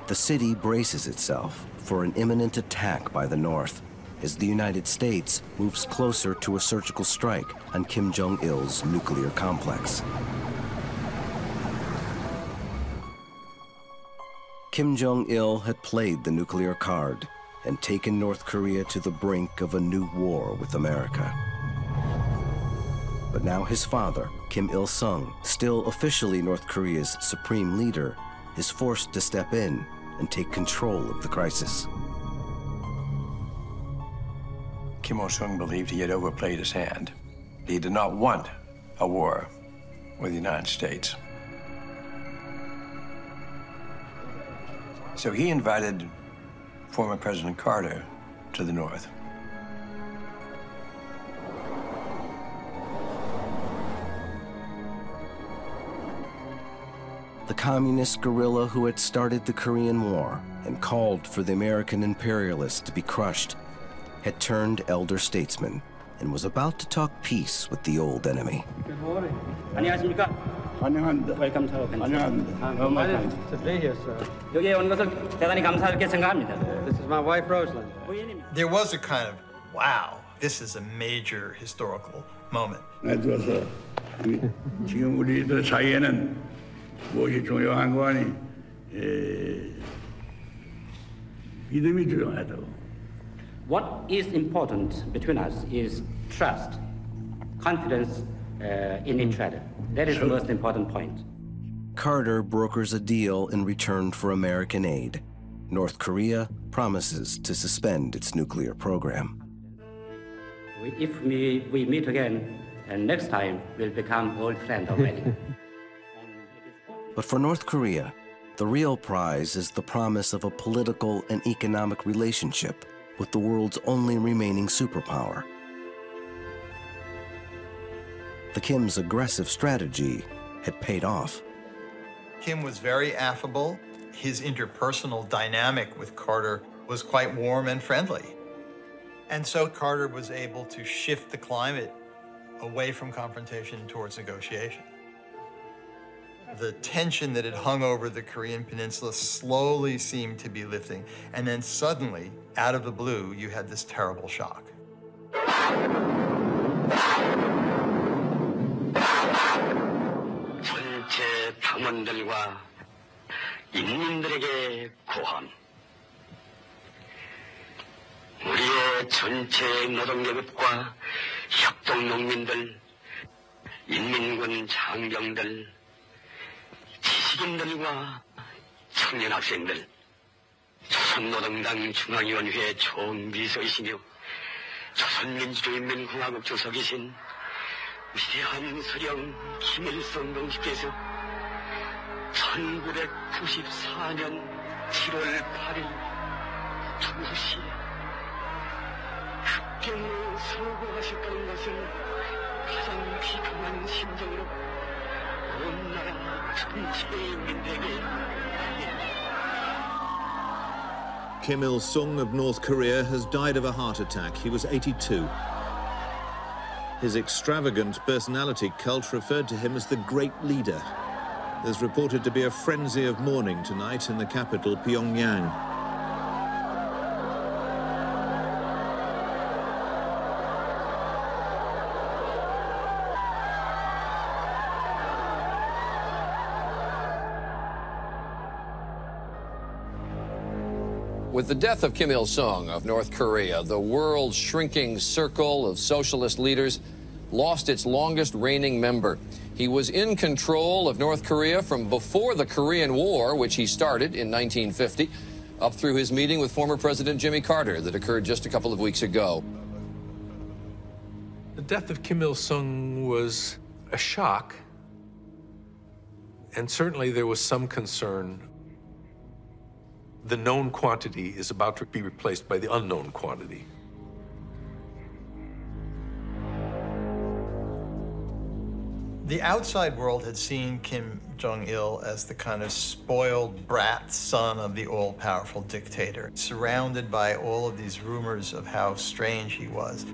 the city braces itself for an imminent attack by the North as the United States moves closer to a surgical strike on Kim Jong-il's nuclear complex. Kim Jong-il had played the nuclear card and taken North Korea to the brink of a new war with America. But now his father, Kim Il-sung, still officially North Korea's supreme leader, is forced to step in and take control of the crisis. Kim Il-sung believed he had overplayed his hand. He did not want a war with the United States. So he invited former President Carter to the North. The communist guerrilla who had started the Korean War and called for the American imperialists to be crushed had turned elder statesman and was about to talk peace with the old enemy. 안녕하십니까? 환영합니다. Welcome to our country. 환영합니다. To be here, sir. 여기에 온 것을 대단히 감사하게 생각합니다. This is my wife, Rosalind. There was a kind of, wow, this is a major historical moment. 들어서 지금 우리들 사이에는 무엇이 중요한 거 아니? 믿음이 중요하다고. What is important between us is trust, confidence in each other. That is the most important point. Carter brokers a deal in return for American aid. North Korea promises to suspend its nuclear program. If we meet again, and next time we'll become old friends already. But for North Korea, the real prize is the promise of a political and economic relationship with the world's only remaining superpower. The Kim's aggressive strategy had paid off. Kim was very affable. His interpersonal dynamic with Carter was quite warm and friendly. And so Carter was able to shift the climate away from confrontation towards negotiation. The tension that had hung over the Korean peninsula slowly seemed to be lifting. And then suddenly, out of the blue, you had this terrible shock. 전체 당원들과 인민들에게 고함. 우리의 전체 노동계급과 협동농민들, 인민군 장병들, 지식인들과 청년 학생들, 조선노동당 중앙위원회 총비서이시며 조선민주주의인민공화국 주석이신 위대한 서령 김일성 동지께서 1994년 7월 8일 2시에 급경으로 서거하셨다는 것을 가장 비통한 심정으로 온 나라 전체의 인민들에게 Kim Il-sung of North Korea has died of a heart attack. He was 82. His extravagant personality cult referred to him as the Great Leader. There's reported to be a frenzy of mourning tonight in the capital, Pyongyang. With the death of Kim Il-sung of North Korea, the world's shrinking circle of socialist leaders lost its longest reigning member. He was in control of North Korea from before the Korean War, which he started in 1950, up through his meeting with former President Jimmy Carter that occurred just a couple of weeks ago. The death of Kim Il-sung was a shock, and certainly there was some concern. The known quantity is about to be replaced by the unknown quantity. The outside world had seen Kim Jong-il as the kind of spoiled brat son of the all-powerful dictator, surrounded by all of these rumors of how strange he was.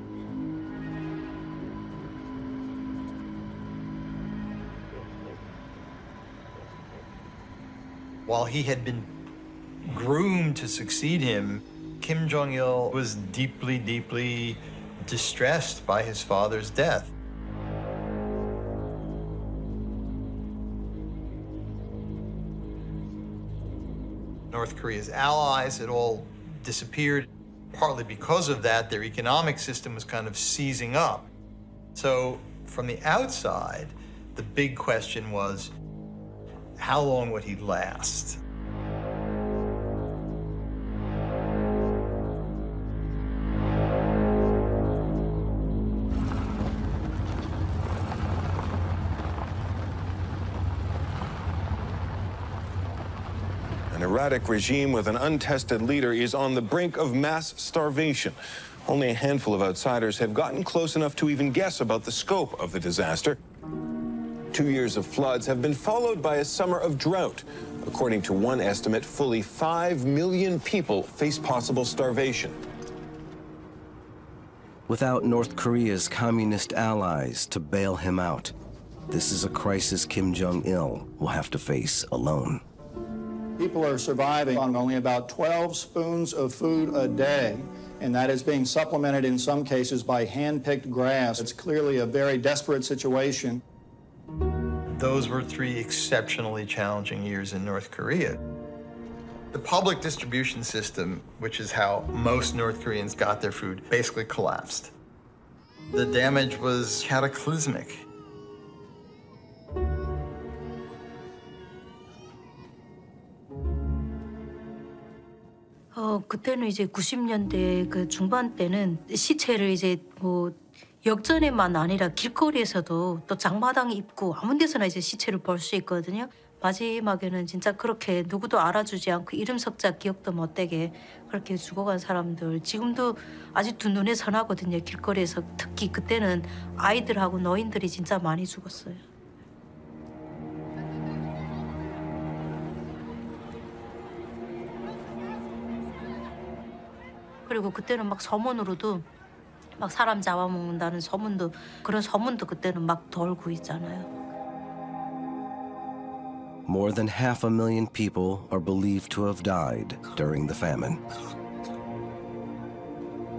While he had been groomed to succeed him, Kim Jong-il was deeply, deeply distressed by his father's death. North Korea's allies had all disappeared. Partly because of that, their economic system was kind of seizing up. So from the outside, the big question was, how long would he last? An erratic regime with an untested leader is on the brink of mass starvation. Only a handful of outsiders have gotten close enough to even guess about the scope of the disaster. 2 years of floods have been followed by a summer of drought. According to one estimate, fully 5 million people face possible starvation. Without North Korea's communist allies to bail him out, this is a crisis Kim Jong-il will have to face alone. People are surviving on only about 12 spoons of food a day, and that is being supplemented in some cases by hand-picked grass. It's clearly a very desperate situation. Those were 3 exceptionally challenging years in North Korea. The public distribution system, which is how most North Koreans got their food, basically collapsed. The damage was cataclysmic. 그때는 이제 90년대 그 중반 때는 시체를 이제 뭐 역전에만 아니라 길거리에서도 또 장마당 입구 아무 데서나 이제 시체를 볼 수 있거든요. 마지막에는 진짜 그렇게 누구도 알아주지 않고 이름 석자 기억도 못되게 그렇게 죽어간 사람들 지금도 아직도 눈에 선하거든요. 길거리에서 특히 그때는 아이들하고 노인들이 진짜 많이 죽었어요. 그리고 그때는 막 서문으로도 막 사람 잡아먹는다는 소문도 그런 소문도 그때는 막 돌고 있잖아요. More than 500,000 people are believed to have died during the famine.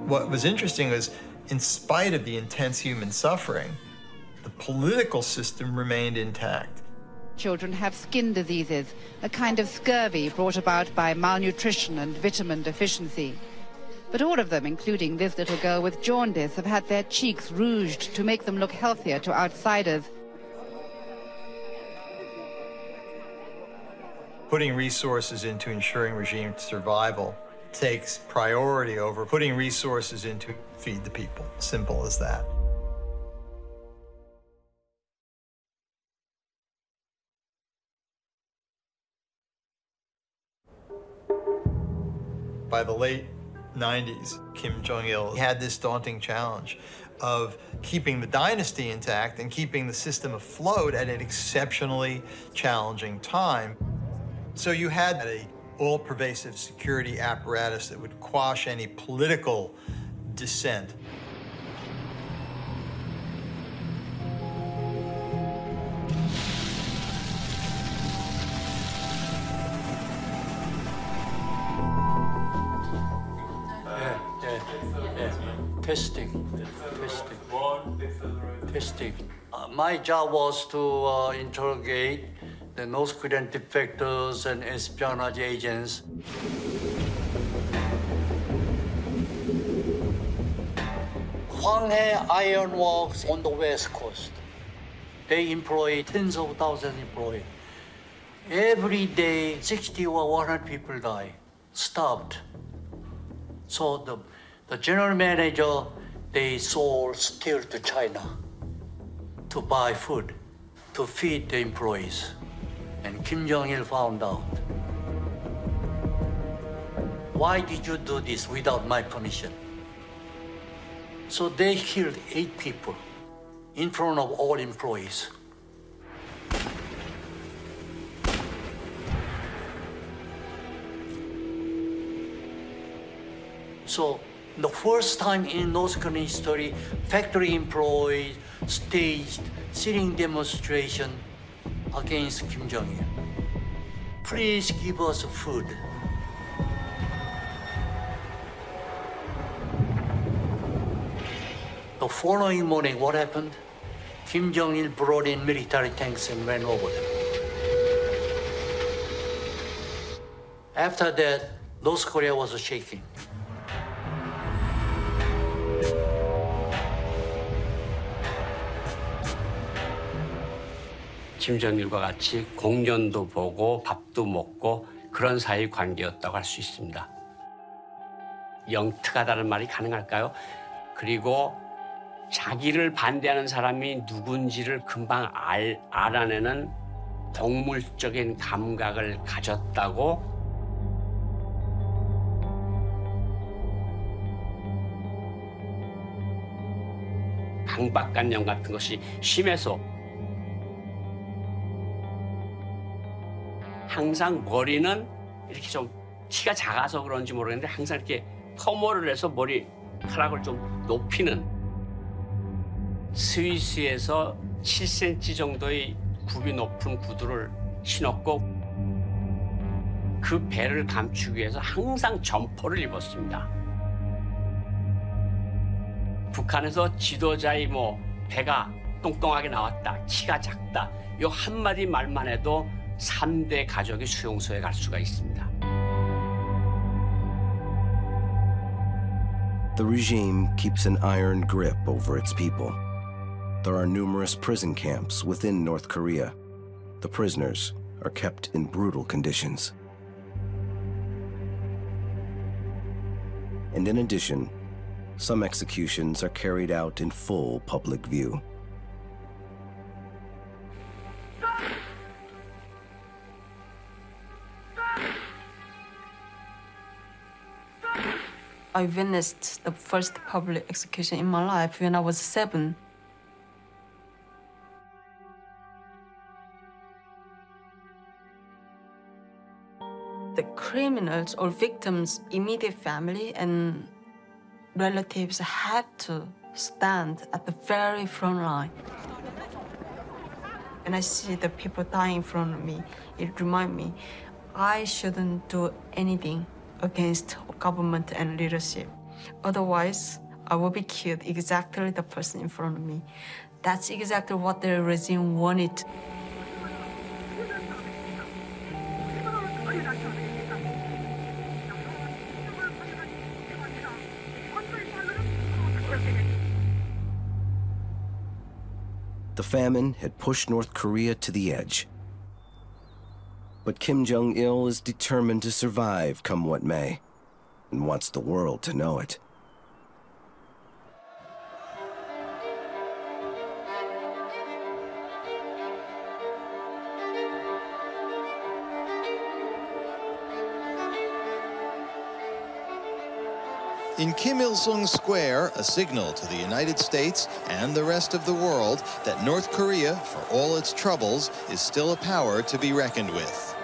What was interesting was, in spite of the intense human suffering, the political system remained intact. Children have skin diseases, a kind of scurvy brought about by malnutrition and vitamin deficiency. But all of them, including this little girl with jaundice, have had their cheeks rouged to make them look healthier to outsiders. Putting resources into ensuring regime survival takes priority over putting resources into feed the people. Simple as that. By the late 90s, Kim Jong-il had this daunting challenge of keeping the dynasty intact and keeping the system afloat at an exceptionally challenging time. So you had an all-pervasive security apparatus that would quash any political dissent. Testing. My job was to interrogate the North Korean defectors and espionage agents. Hwanghae Iron Works on the West Coast. They employ tens of thousands of employees. Every day, 60 or 100 people die, starved. So the general manager, they sold steel to China to buy food, to feed the employees. And Kim Jong-il found out. Why did you do this without my permission? So they killed 8 people in front of all employees. So the first time in North Korean history, factory employees staged sitting demonstration against Kim Jong-il. Please give us food. The following morning, what happened? Kim Jong-il brought in military tanks and ran over them. After that, North Korea was shaking. 김정일과 같이 공연도 보고 밥도 먹고 그런 사이 관계였다고 할 수 있습니다. 영특하다는 말이 가능할까요? 그리고 자기를 반대하는 사람이 누군지를 금방 알아내는 동물적인 감각을 가졌다고 강박관념 같은 것이 심해서 항상 머리는 이렇게 좀 키가 작아서 그런지 모르겠는데 항상 이렇게 커머를 해서 머리카락을 좀 높이는 스위스에서 7cm 정도의 굽이 높은 구두를 신었고 그 배를 감추기 위해서 항상 점퍼를 입었습니다. 북한에서 지도자의 배가 똥똥하게 나왔다, 키가 작다 이 한마디 말만 해도 3대 가족이 수용소에 갈 수가 있습니다. The regime keeps an iron grip over its people. There are numerous prison camps within North Korea. The prisoners are kept in brutal conditions. And in addition, some executions are carried out in full public view. I witnessed the first public execution in my life when I was 7. The criminals or victims' immediate family and relatives had to stand at the very front line. When I see the people dying in front of me, it reminds me I shouldn't do anything against government and leadership. Otherwise, I will be killed exactly the person in front of me. That's exactly what the regime wanted. The famine had pushed North Korea to the edge. But Kim Jong-il is determined to survive come what may, and wants the world to know it. In Kim Il-sung Square, a signal to the United States and the rest of the world that North Korea, for all its troubles, is still a power to be reckoned with.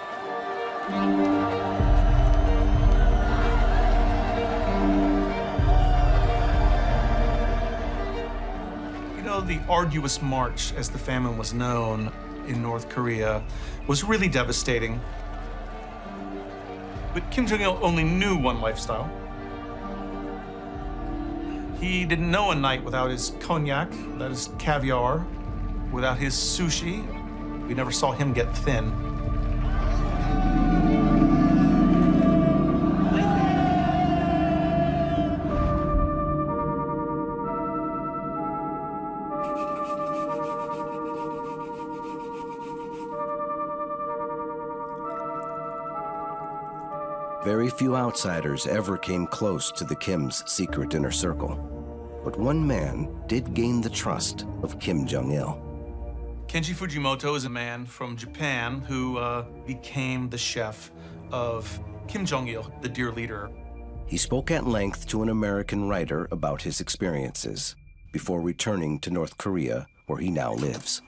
You know, the arduous march, as the famine was known in North Korea, was really devastating. But Kim Jong-il only knew one lifestyle. He didn't know a night without his cognac, without his caviar, without his sushi. We never saw him get thin. Very few outsiders ever came close to the Kim's secret inner circle. But one man did gain the trust of Kim Jong-il. Kenji Fujimoto is a man from Japan who became the chef of Kim Jong-il, the dear leader. He spoke at length to an American writer about his experiences before returning to North Korea, where he now lives.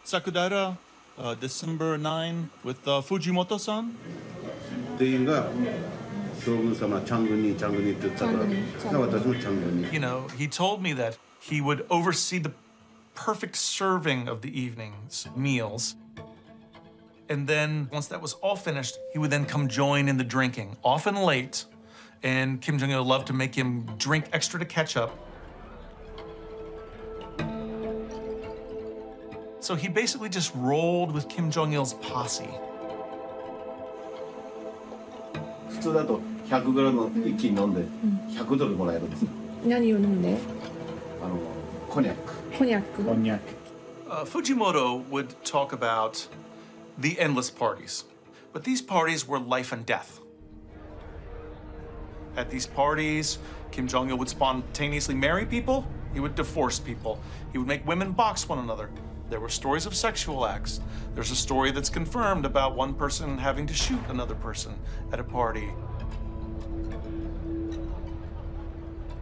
Sakudara, December 9, with Fujimoto-san. You know, he told me that he would oversee the perfect serving of the evening's meals. And then, once that was all finished, he would then come join in the drinking, often late. And Kim Jong-il loved to make him drink extra to catch up. So he basically just rolled with Kim Jong-il's posse. 普通だと100gの一気に飲んで$100もらえるんですよ。何を飲んで？コニャック。コニャック。コニャック。Fujimoto would talk about the endless parties. But these parties were life and death. At these parties, Kim Jong-il would spontaneously marry people, he would divorce people, he would make women box one another. There were stories of sexual acts. There's a story that's confirmed about one person having to shoot another person at a party.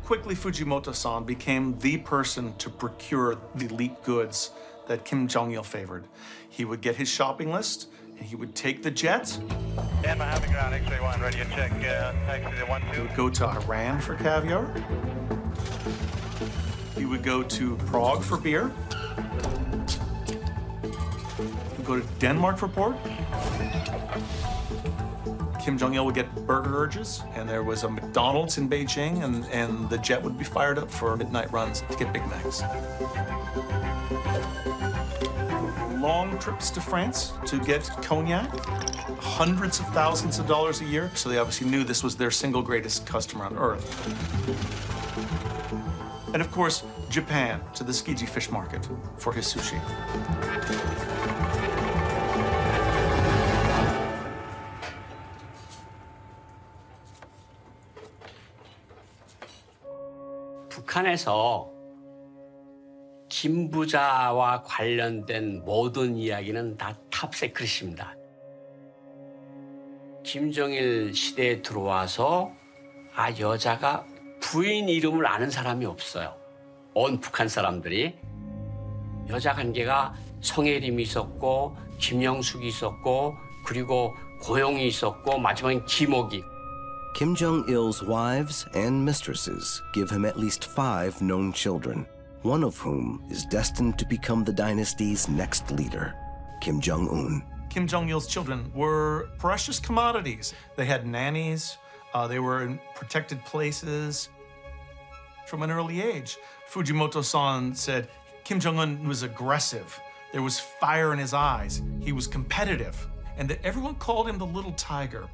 Quickly, Fujimoto-san became the person to procure the elite goods that Kim Jong-il favored. He would get his shopping list, and he would take the jet. Stand by having ground, X-ray 1, ready to check, taxi to 12. He would go to Iran for caviar. He would go to Prague for beer. He would go to Denmark for pork. Kim Jong-il would get burger urges, and there was a McDonald's in Beijing, and the jet would be fired up for midnight runs to get Big Macs. Long trips to France to get cognac, hundreds of thousands of dollars a year, so they obviously knew this was their single greatest customer on earth. And of course, Japan to the Tsukiji fish market for his sushi. 북한에서 김 부자와 관련된 모든 이야기는 다 탑세크릿입니다. 김정일 시대에 들어와서 여자가 부인 이름을 아는 사람이 없어요. 온 북한 사람들이. 여자 관계가 성혜림이 있었고 김영숙이 있었고 그리고 고용이 있었고 마지막엔 김옥이. Kim Jong-il's wives and mistresses give him at least 5 known children, one of whom is destined to become the dynasty's next leader, Kim Jong-un. Kim Jong-il's children were precious commodities. They had nannies, they were in protected places. From an early age, Fujimoto-san said Kim Jong-un was aggressive. There was fire in his eyes. He was competitive, and that everyone called him the little tiger.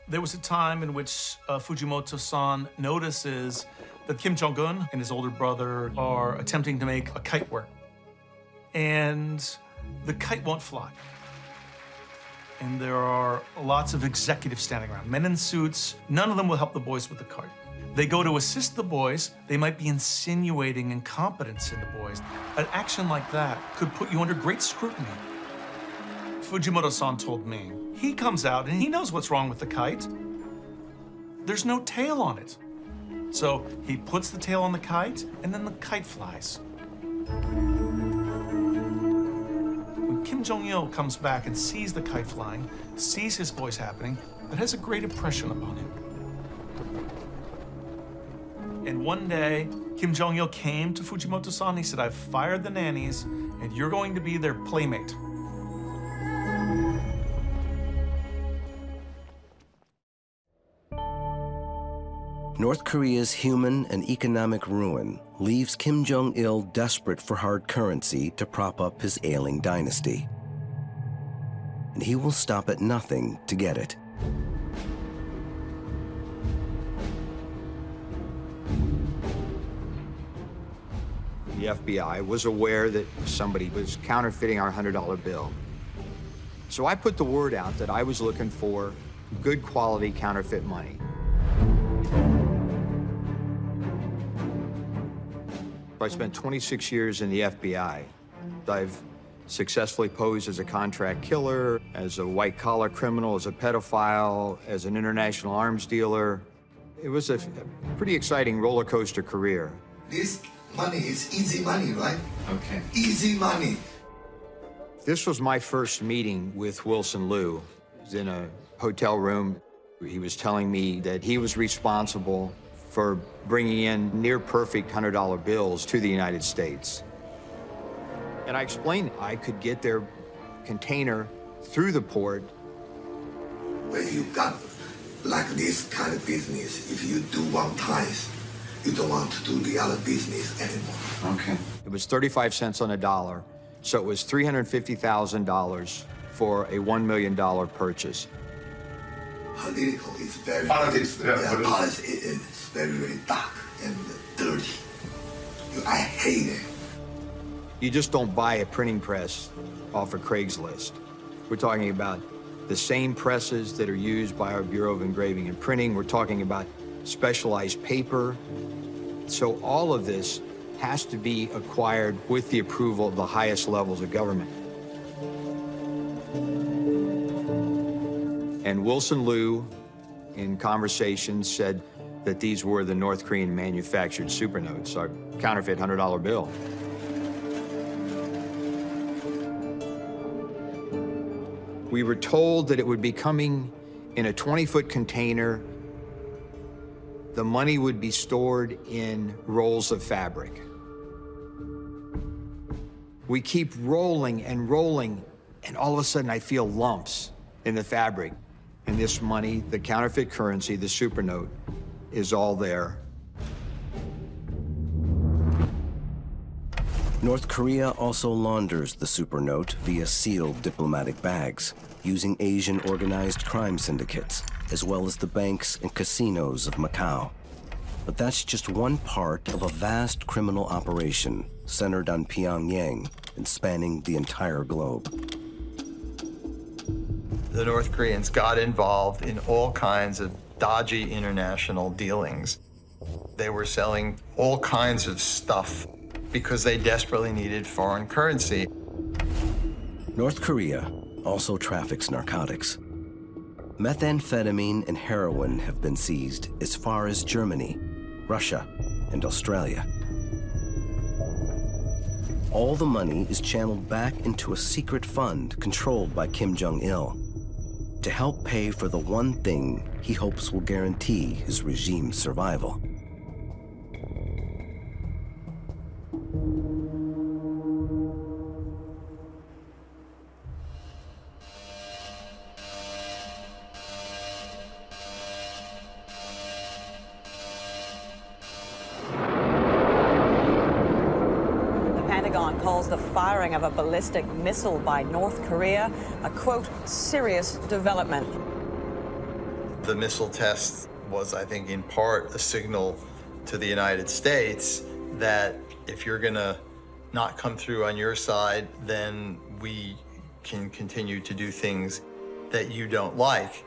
There was a time in which Fujimoto-san notices that Kim Jong-un and his older brother are attempting to make a kite work. And the kite won't fly. And there are lots of executives standing around, men in suits. None of them will help the boys with the kite. They go to assist the boys. They might be insinuating incompetence in the boys. An action like that could put you under great scrutiny. Fujimoto-san told me, he comes out and he knows what's wrong with the kite. There's no tail on it. So he puts the tail on the kite and then the kite flies. When Kim Jong-il comes back and sees the kite flying, sees his boys happening, it has a great impression upon him. And one day, Kim Jong-il came to Fujimoto-san. He said, I've fired the nannies and you're going to be their playmate. North Korea's human and economic ruin leaves Kim Jong-il desperate for hard currency to prop up his ailing dynasty. And he will stop at nothing to get it. The FBI was aware that somebody was counterfeiting our $100 bill. So I put the word out that I was looking for good quality counterfeit money. I spent 26 years in the FBI. I've successfully posed as a contract killer, as a white-collar criminal, as a pedophile, as an international arms dealer. It was a pretty exciting roller coaster career. This money is easy money, right? Okay. Easy money. This was my first meeting with Wilson Lew. I was in a hotel room. He was telling me that he was responsible for bringing in near-perfect $100 bills to the United States. And I explained I could get their container through the port. When you got like this kind of business, if you do one time, you don't want to do the other business anymore. Okay. It was 35 cents on a dollar, so it was $350,000 for a $1 million purchase. Political is very... Politics, yeah. Politics is very, very dark and dirty. I hate it. You just don't buy a printing press off of Craigslist. We're talking about the same presses that are used by our Bureau of Engraving and Printing. We're talking about specialized paper. So all of this has to be acquired with the approval of the highest levels of government. And Wilson Lew, in conversations, said that these were the North Korean manufactured supernotes, our counterfeit $100 bill. We were told that it would be coming in a 20-foot container. The money would be stored in rolls of fabric. We keep rolling and rolling, and all of a sudden I feel lumps in the fabric. And this money, the counterfeit currency, the supernote, is all there. North Korea also launders the supernote via sealed diplomatic bags, using Asian organized crime syndicates, as well as the banks and casinos of Macau. But that's just one part of a vast criminal operation centered on Pyongyang and spanning the entire globe. The North Koreans got involved in all kinds of dodgy international dealings. They were selling all kinds of stuff because they desperately needed foreign currency. North Korea also traffics narcotics. Methamphetamine and heroin have been seized as far as Germany, Russia, and Australia. All the money is channeled back into a secret fund controlled by Kim Jong-il to help pay for the one thing he hopes will guarantee his regime's survival. Calls the firing of a ballistic missile by North Korea a, quote, serious development. The missile test was, I think, in part a signal to the United States that if you're gonna not come through on your side, then we can continue to do things that you don't like.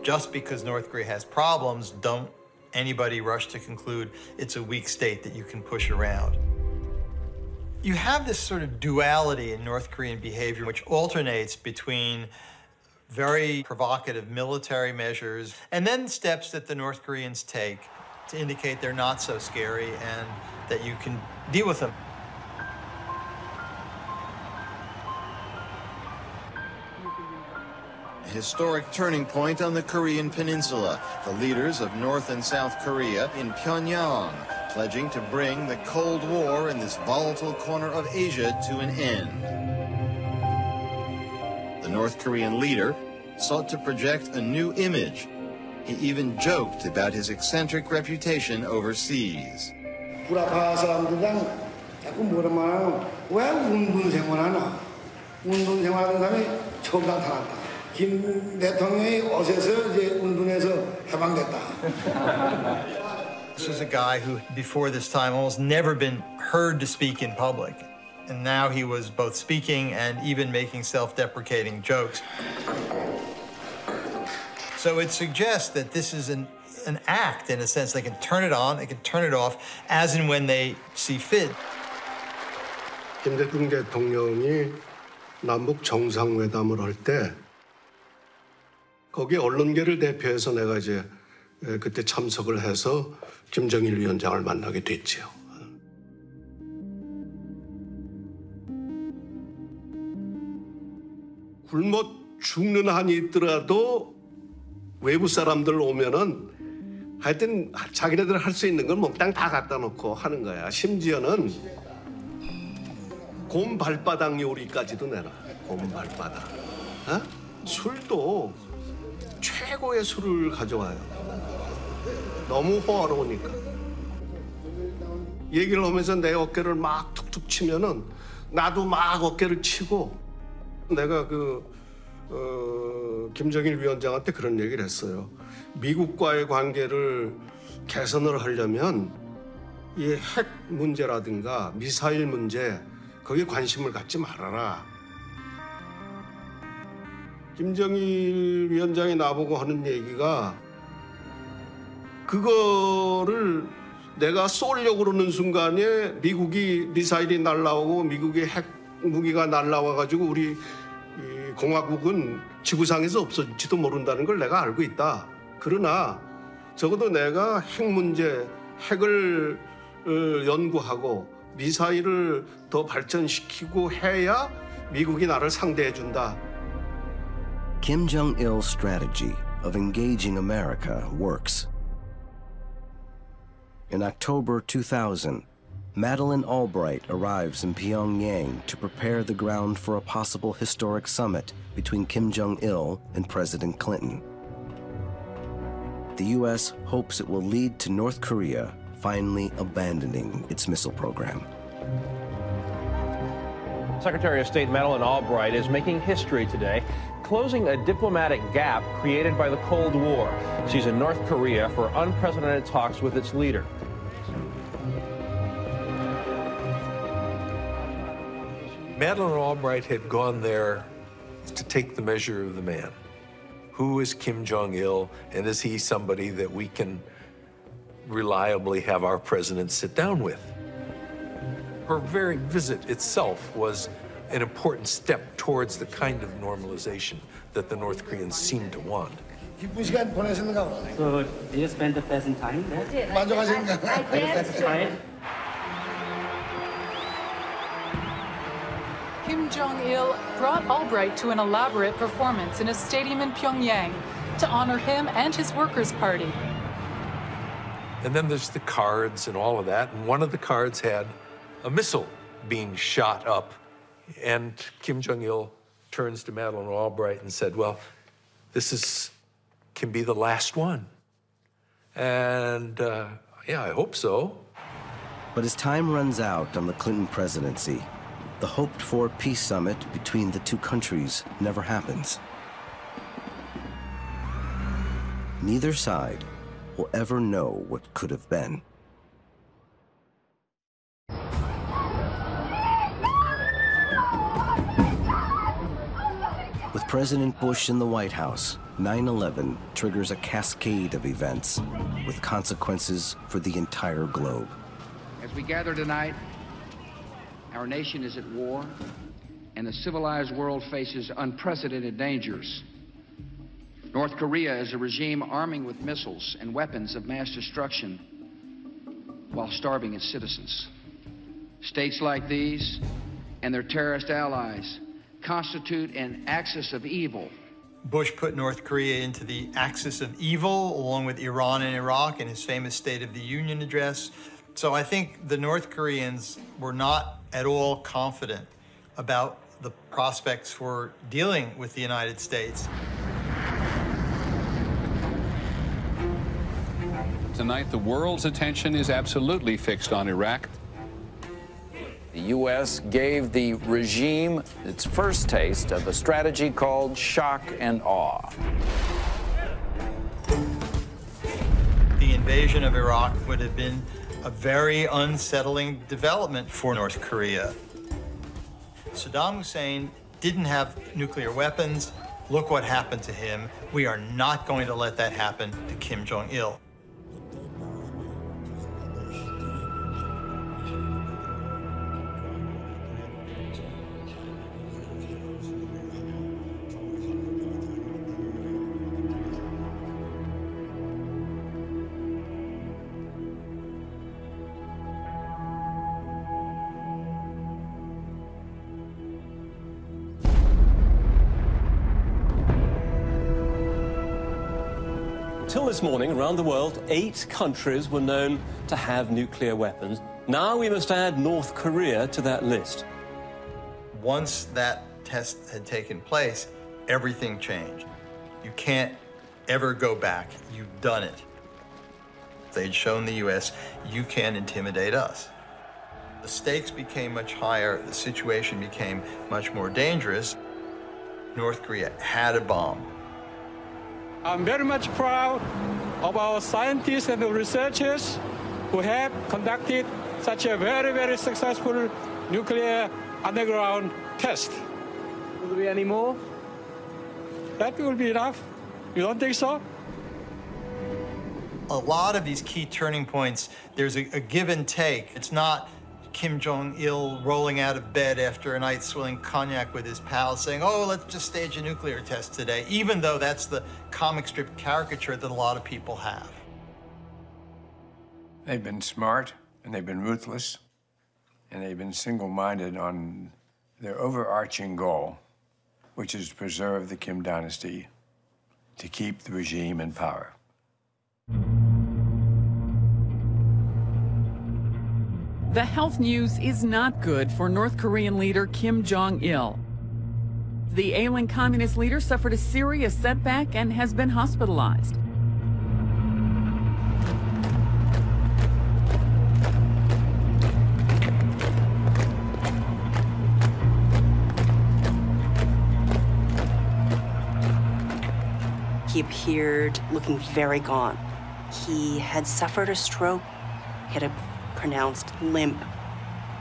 Just because North Korea has problems, don't anybody rush to conclude it's a weak state that you can push around. You have this sort of duality in North Korean behavior, which alternates between very provocative military measures and then steps that the North Koreans take to indicate they're not so scary and that you can deal with them. A historic turning point on the Korean Peninsula. The leaders of North and South Korea in Pyongyang pledging to bring the Cold War in this volatile corner of Asia to an end. The North Korean leader sought to project a new image. He even joked about his eccentric reputation overseas. 구라파 사람들이랑 자꾸 뭐라 말하면 왜 운분 생활하나? 운분 생활하는 사람이 처음 나타났다. 김 대통령이 어제서 이제 운분에서 해방됐다. This was a guy who, before this time, almost never been heard to speak in public. And now he was both speaking and even making self-deprecating jokes. So it suggests that this is an act, in a sense. They can turn it on, they can turn it off, as and when they see fit. 김대중 대통령이 남북 정상회담을 할 때 거기 언론계를 대표해서 내가 이제 그때 참석을 해서 김정일 위원장을 만나게 됐지요. 굶어 죽는 한이 있더라도 외부 사람들 오면은 하여튼 자기네들 할 수 있는 건 몽땅 다 갖다 놓고 하는 거야. 심지어는 곰 발바닥 요리까지도 내놔. 곰 발바닥. 어? 술도 최고의 술을 가져와요. 너무 호화로우니까. 얘기를 하면서 내 어깨를 막 툭툭 치면은 나도 막 어깨를 치고 내가 김정일 위원장한테 그런 얘기를 했어요. 미국과의 관계를 개선을 하려면 이 핵 문제라든가 미사일 문제 거기에 관심을 갖지 말아라. 김정일 위원장이 나보고 하는 얘기가 그거를 내가 쏘려고 그러는 순간에 미국이 미사일이 날라오고 미국의 핵 무기가 날라와가지고 우리 이 공화국은 지구상에서 없어질지도 모른다는 걸 내가 알고 있다. 그러나 적어도 내가 핵 문제, 핵을 연구하고 미사일을 더 발전시키고 해야 미국이 나를 상대해준다. Kim Jong-il's strategy of engaging America works. In October 2000, Madeleine Albright arrives in Pyongyang to prepare the ground for a possible historic summit between Kim Jong-il and President Clinton. The U.S. hopes it will lead to North Korea finally abandoning its missile program. Secretary of State Madeleine Albright is making history today, closing a diplomatic gap created by the Cold War. She's in North Korea for unprecedented talks with its leader. Madeleine Albright had gone there to take the measure of the man. Who is Kim Jong-il, and is he somebody that we can reliably have our president sit down with? Her very visit itself was an important step towards the kind of normalization that the North Koreans seem to want. 기쁜 시간 보내셨는가 봐. So, did you spend a pleasant time there? 만족하십니까? Are you satisfied? Kim Jong-il brought Albright to an elaborate performance in a stadium in Pyongyang to honor him and his Workers' Party. And then there's the cards and all of that, and one of the cards had a missile being shot up. And Kim Jong-il turns to Madeleine Albright and said, well, this can be the last one. And yeah, I hope so. But as time runs out on the Clinton presidency, the hoped-for peace summit between the two countries never happens. Neither side will ever know what could have been. With President Bush in the White House, 9/11 triggers a cascade of events with consequences for the entire globe. As we gather tonight, our nation is at war, and the civilized world faces unprecedented dangers. North Korea is a regime arming with missiles and weapons of mass destruction while starving its citizens. States like these and their terrorist allies constitute an axis of evil. Bush put North Korea into the axis of evil, along with Iran and Iraq in his famous State of the Union address. So I think the North Koreans were not at all confident about the prospects for dealing with the United States. Tonight, the world's attention is absolutely fixed on Iraq. The U.S. gave the regime its first taste of a strategy called shock and awe. The invasion of Iraq would have been a very unsettling development for North Korea. Saddam Hussein didn't have nuclear weapons. Look what happened to him. We are not going to let that happen to Kim Jong-il. Until this morning, around the world, 8 countries were known to have nuclear weapons. Now we must add North Korea to that list. Once that test had taken place, everything changed. You can't ever go back. You've done it. They'd shown the U.S., you can intimidate us. The stakes became much higher. The situation became much more dangerous. North Korea had a bomb. I'm very much proud of our scientists and researchers who have conducted such a very, very successful nuclear underground test. Will there be any more? That will be enough. You don't think so? A lot of these key turning points, there's a give and take. It's not Kim Jong-il rolling out of bed after a night swilling cognac with his pals saying, oh, let's just stage a nuclear test today, even though that's the comic strip caricature that a lot of people have. They've been smart, and they've been ruthless, and they've been single-minded on their overarching goal, which is to preserve the Kim dynasty, to keep the regime in power. The health news is not good for North Korean leader Kim Jong-il. The ailing communist leader suffered a serious setback and has been hospitalized. He appeared looking very gaunt. He had suffered a stroke. He had a pronounced limp.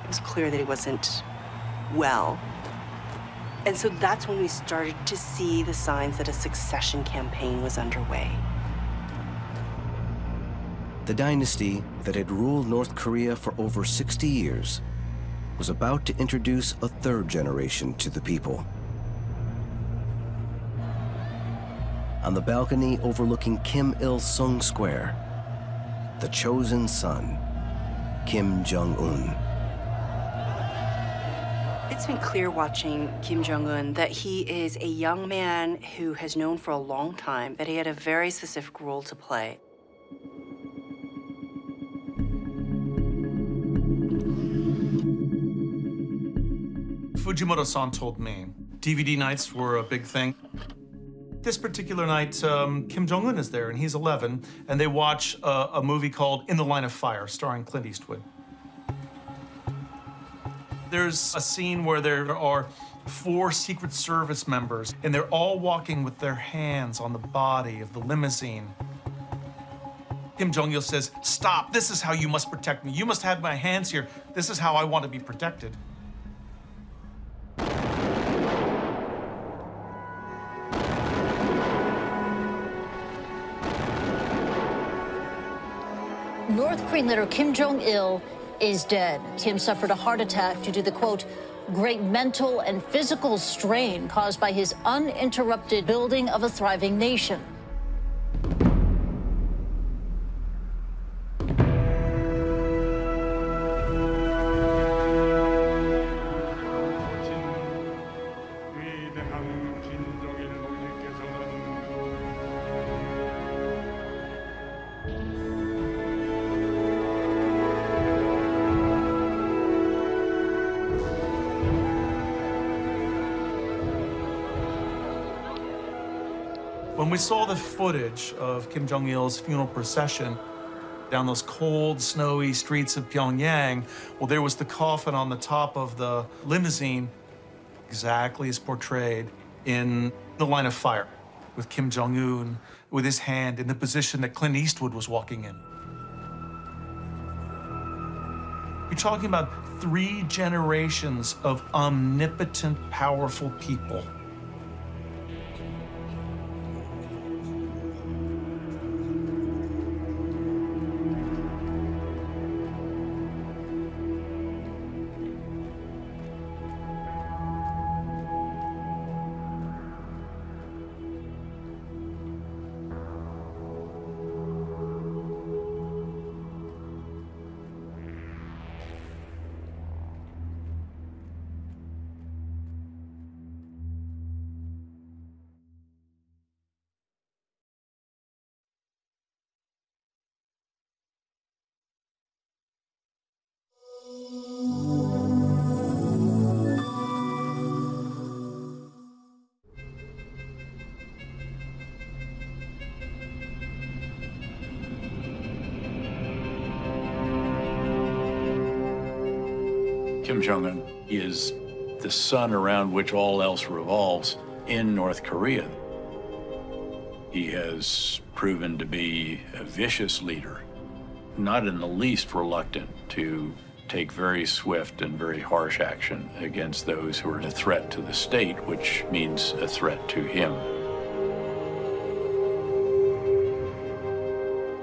It was clear that he wasn't well. And so that's when we started to see the signs that a succession campaign was underway. The dynasty that had ruled North Korea for over 60 years was about to introduce a third generation to the people. On the balcony overlooking Kim Il-sung Square, the chosen son, Kim Jong-un. It's been clear watching Kim Jong-un that he is a young man who has known for a long time that he had a very specific role to play. Fujimoto-san told me DVD nights were a big thing. This particular night, Kim Jong-un is there, and he's 11, and they watch a movie called In the Line of Fire, starring Clint Eastwood. There's a scene where there are 4 Secret Service members, and they're all walking with their hands on the body of the limousine. Kim Jong-il says, "Stop, this is how you must protect me. You must have my hands here. This is how I want to be protected." North Korean leader Kim Jong-il is dead. Kim suffered a heart attack due to the, quote, great mental and physical strain caused by his uninterrupted building of a thriving nation. When we saw the footage of Kim Jong-il's funeral procession down those cold, snowy streets of Pyongyang, well, there was the coffin on the top of the limousine, exactly as portrayed in The Line of Fire, with Kim Jong-un with his hand in the position that Clint Eastwood was walking in. You're talking about 3 generations of omnipotent, powerful people. Kim Jong-un is the sun around which all else revolves in North Korea. He has proven to be a vicious leader, not in the least reluctant to take very swift and very harsh action against those who are a threat to the state, which means a threat to him.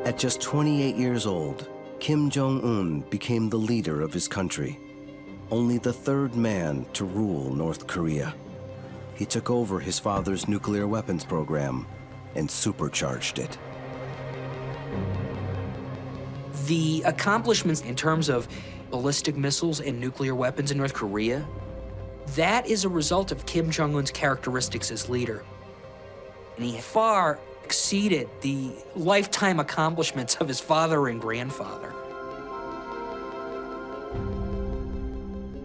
At just 28 years old, Kim Jong-un became the leader of his country, only the 3rd man to rule North Korea. He took over his father's nuclear weapons program and supercharged it. The accomplishments in terms of ballistic missiles and nuclear weapons in North Korea, that is a result of Kim Jong-un's characteristics as leader. And he far exceeded the lifetime accomplishments of his father and grandfather.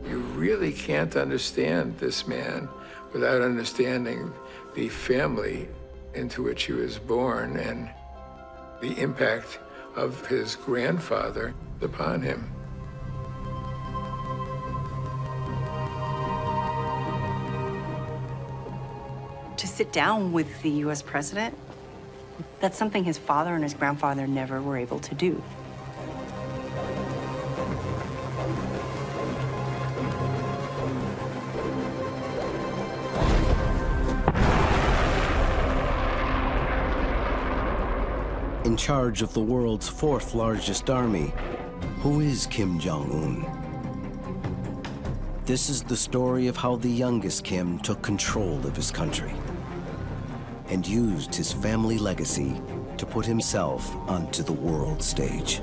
You really can't understand this man without understanding the family into which he was born and the impact of his grandfather upon him. To sit down with the U.S. president, that's something his father and his grandfather never were able to do. In charge of the world's 4th largest army, who is Kim Jong-un? This is the story of how the youngest Kim took control of his country and used his family legacy to put himself onto the world stage.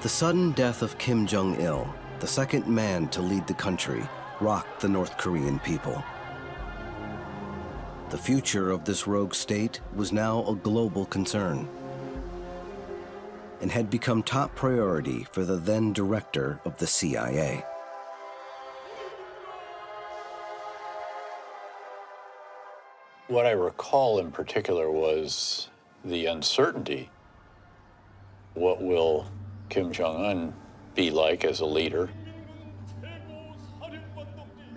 The sudden death of Kim Jong-il, the 2nd man to lead the country, rocked the North Korean people. The future of this rogue state was now a global concern and had become top priority for the then director of the CIA. What I recall in particular was the uncertainty. What will Kim Jong-un be like as a leader?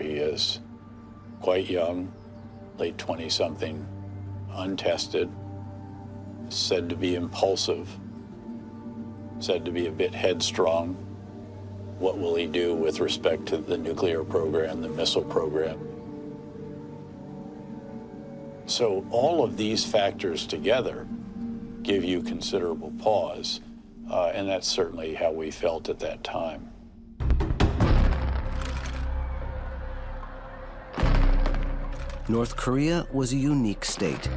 He is quite young, late 20-something, untested, said to be impulsive, said to be a bit headstrong. What will he do with respect to the nuclear program, the missile program? So all of these factors together give you considerable pause. And that's certainly how we felt at that time. North Korea was a unique state,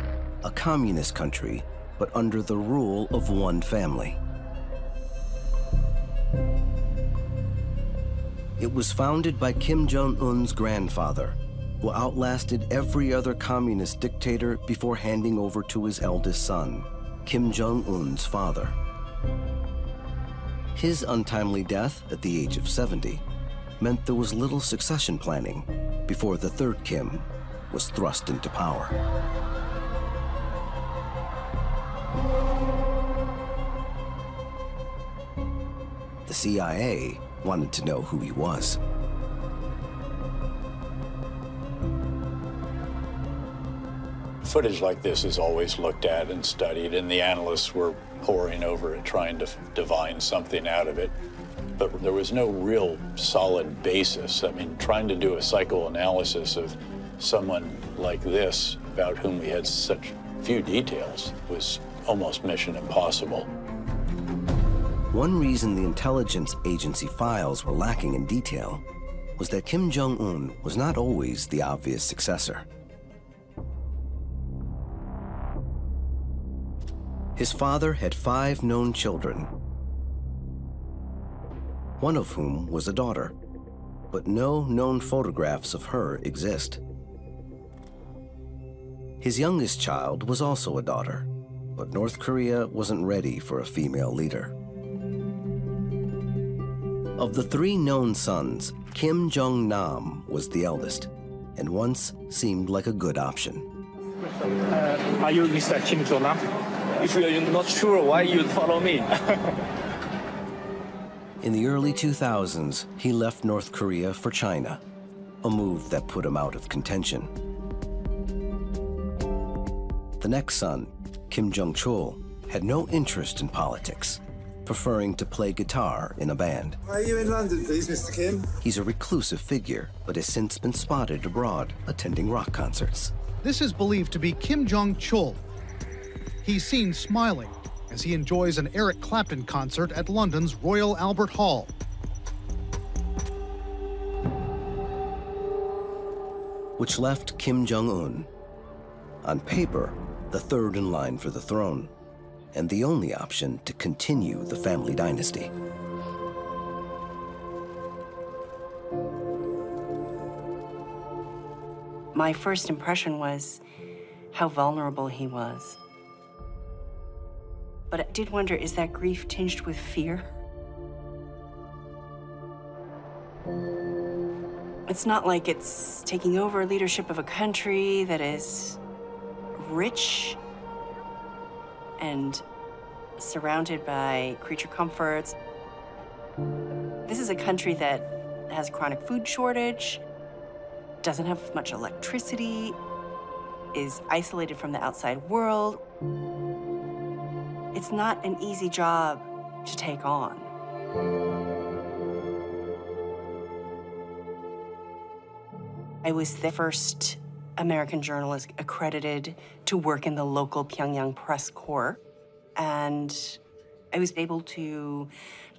a communist country but under the rule of one family. It was founded by Kim Jong-un's grandfather, who outlasted every other communist dictator before handing over to his eldest son, Kim Jong-un's father. His untimely death at the age of 70 meant there was little succession planning before the third Kim was thrust into power. The CIA wanted to know who he was. Footage like this is always looked at and studied, and the analysts were poring over it, trying to divine something out of it. But there was no real solid basis. I mean, trying to do a psychoanalysis of someone like this, about whom we had such few details, was almost mission impossible. One reason the intelligence agency files were lacking in detail was that Kim Jong-un was not always the obvious successor. His father had 5 known children, one of whom was a daughter, but no known photographs of her exist. His youngest child was also a daughter, but North Korea wasn't ready for a female leader. Of the 3 known sons, Kim Jong-nam was the eldest, and once seemed like a good option. Are you Mr. Kim Jong-nam? If you're not sure, why you follow me? In the early 2000s, he left North Korea for China, a move that put him out of contention. The next son, Kim Jong-chul, had no interest in politics, preferring to play guitar in a band. Why are you in London, please, Mr. Kim? He's a reclusive figure, but has since been spotted abroad attending rock concerts. This is believed to be Kim Jong-chul. He's seen smiling as he enjoys an Eric Clapton concert at London's Royal Albert Hall. Which left Kim Jong-un, on paper, the third in line for the throne, and the only option to continue the family dynasty. My first impression was how vulnerable he was. But I did wonder, is that grief tinged with fear? It's not like it's taking over leadership of a country that is rich and surrounded by creature comforts. This is a country that has a chronic food shortage, doesn't have much electricity, is isolated from the outside world. It's not an easy job to take on. I was the first American journalist accredited to work in the local Pyongyang press corps. And I was able to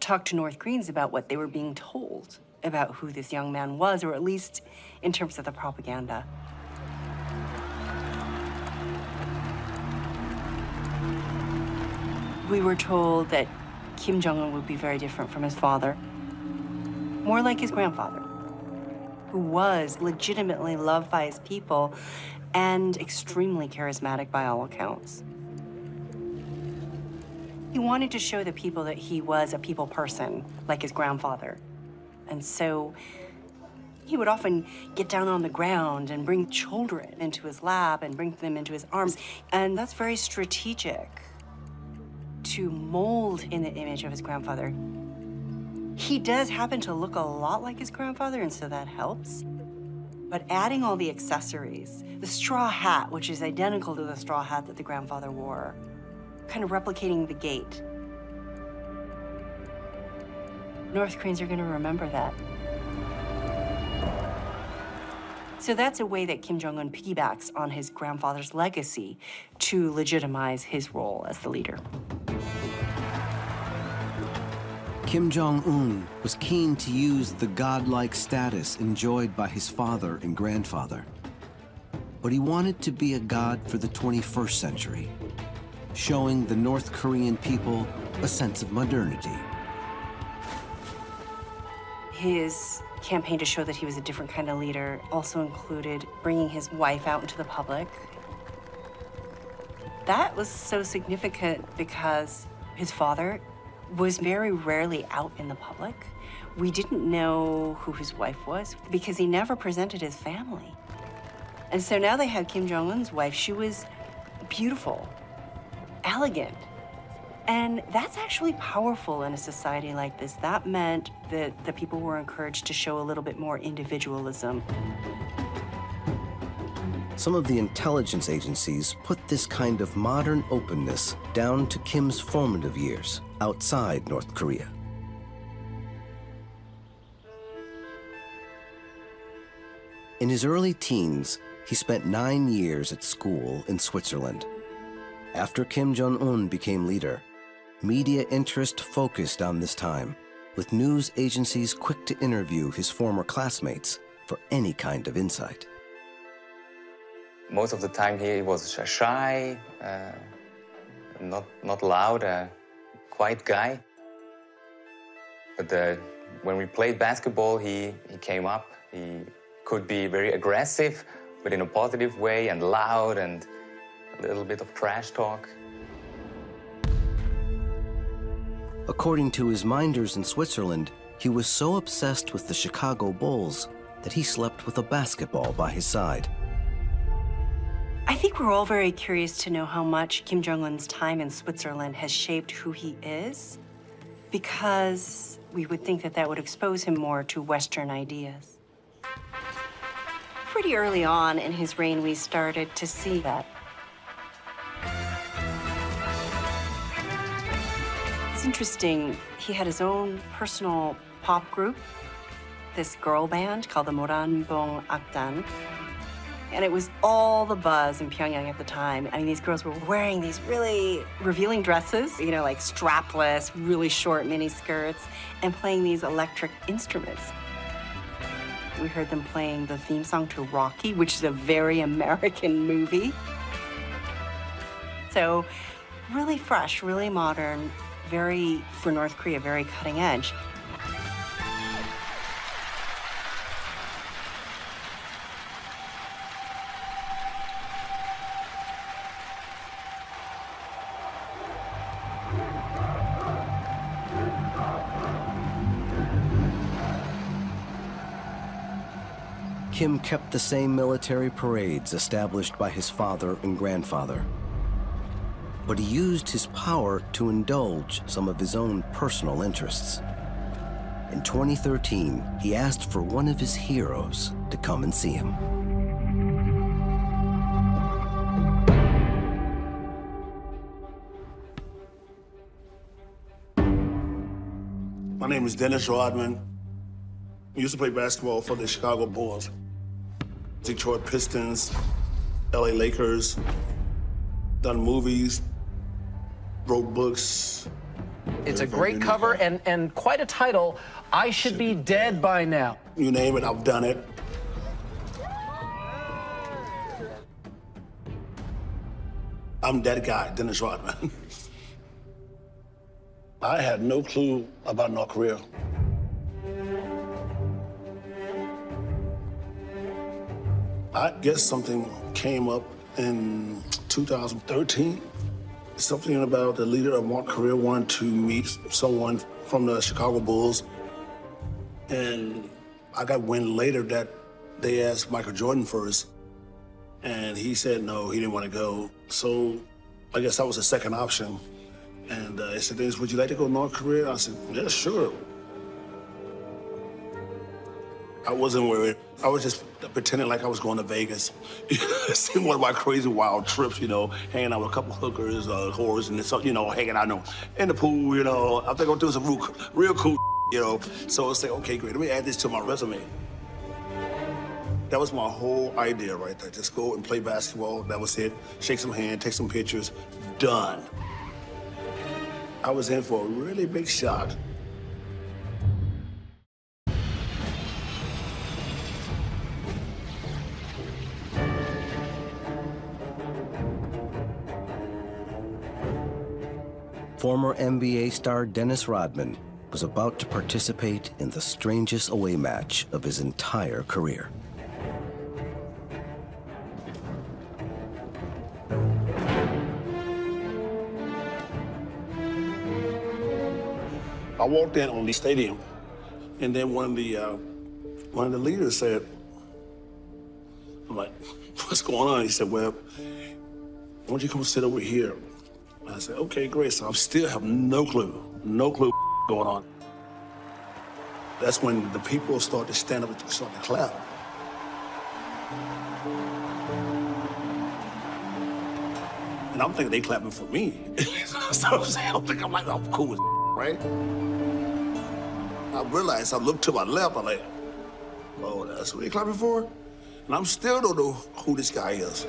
talk to North Koreans about what they were being told about who this young man was, or at least in terms of the propaganda. We were told that Kim Jong-un would be very different from his father, more like his grandfather, who was legitimately loved by his people and extremely charismatic by all accounts. He wanted to show the people that he was a people person, like his grandfather. And so he would often get down on the ground and bring children into his lap and bring them into his arms. And that's very strategic to mold in the image of his grandfather. He does happen to look a lot like his grandfather, and so that helps. But adding all the accessories, the straw hat, which is identical to the straw hat that the grandfather wore, kind of replicating the gait. North Koreans are going to remember that. So that's a way that Kim Jong-un piggybacks on his grandfather's legacy to legitimize his role as the leader. Kim Jong-un was keen to use the godlike status enjoyed by his father and grandfather. But he wanted to be a god for the 21st century, showing the North Korean people a sense of modernity. His campaign to show that he was a different kind of leader also included bringing his wife out into the public. That was so significant because his father was very rarely out in the public. We didn't know who his wife was because he never presented his family. And so now they had Kim Jong-un's wife. She was beautiful, elegant. And that's actually powerful in a society like this. That meant that the people were encouraged to show a little bit more individualism. Some of the intelligence agencies put this kind of modern openness down to Kim's formative years outside North Korea. In his early teens, he spent 9 years at school in Switzerland. After Kim Jong-un became leader, media interest focused on this time, with news agencies quick to interview his former classmates for any kind of insight. Most of the time he was shy, not loud, quiet guy. But when we played basketball, he came up. He could be very aggressive, but in a positive way, and loud, and a little bit of trash talk. According to his minders in Switzerland, he was so obsessed with the Chicago Bulls that he slept with a basketball by his side. I think we're all very curious to know how much Kim Jong-un's time in Switzerland has shaped who he is, because we would think that that would expose him more to Western ideas. Pretty early on in his reign, we started to see that. It's interesting, he had his own personal pop group, this girl band called the Moranbong Akdan. And it was all the buzz in Pyongyang at the time. I mean, these girls were wearing these really revealing dresses, you know, like strapless, really short mini skirts, and playing these electric instruments. We heard them playing the theme song to Rocky, which is a very American movie. So really fresh, really modern, very, for North Korea, very cutting edge. Kim kept the same military parades established by his father and grandfather. But he used his power to indulge some of his own personal interests. In 2013, he asked for one of his heroes to come and see him. My name is Dennis Rodman. I used to play basketball for the Chicago Bulls, Detroit Pistons, LA Lakers, done movies, wrote books. It's a great cover and quite a title, I Should Be Dead by Now. You name it, I've done it. I'm that guy, Dennis Rodman. I had no clue about North Korea. I guess something came up in 2013. Something about the leader of North Korea wanted to meet someone from the Chicago Bulls. And I got wind later that they asked Michael Jordan first. And he said no, he didn't want to go. So I guess that was the second option. And they said, Dennis, would you like to go to North Korea? I said, yeah, sure. I wasn't worried. I was just pretending like I was going to Vegas. It's one of my crazy wild trips, you know, hanging out with a couple hookers, whores, and so, you know, hanging out in the pool, you know. I think I'm doing some real cool, you know. So it's like, okay, great, let me add this to my resume. That was my whole idea right there. Just go and play basketball. That was it. Shake some hands, take some pictures. Done. I was in for a really big shock. former NBA star Dennis Rodman was about to participate in the strangest away match of his entire career. I walked in on the stadium, and then one of the leaders said, I'm like, what's going on? He said, well, why don't you come sit over here? And I said, okay, great. So I still have no clue going on. That's when the people start to stand up and start to clap. And I'm thinking they clapping for me. So I'm thinking, I'm like, I'm cool as right? I realized, I looked to my left, I'm like, oh, that's what they clapping for? And I'm still don't know who this guy is.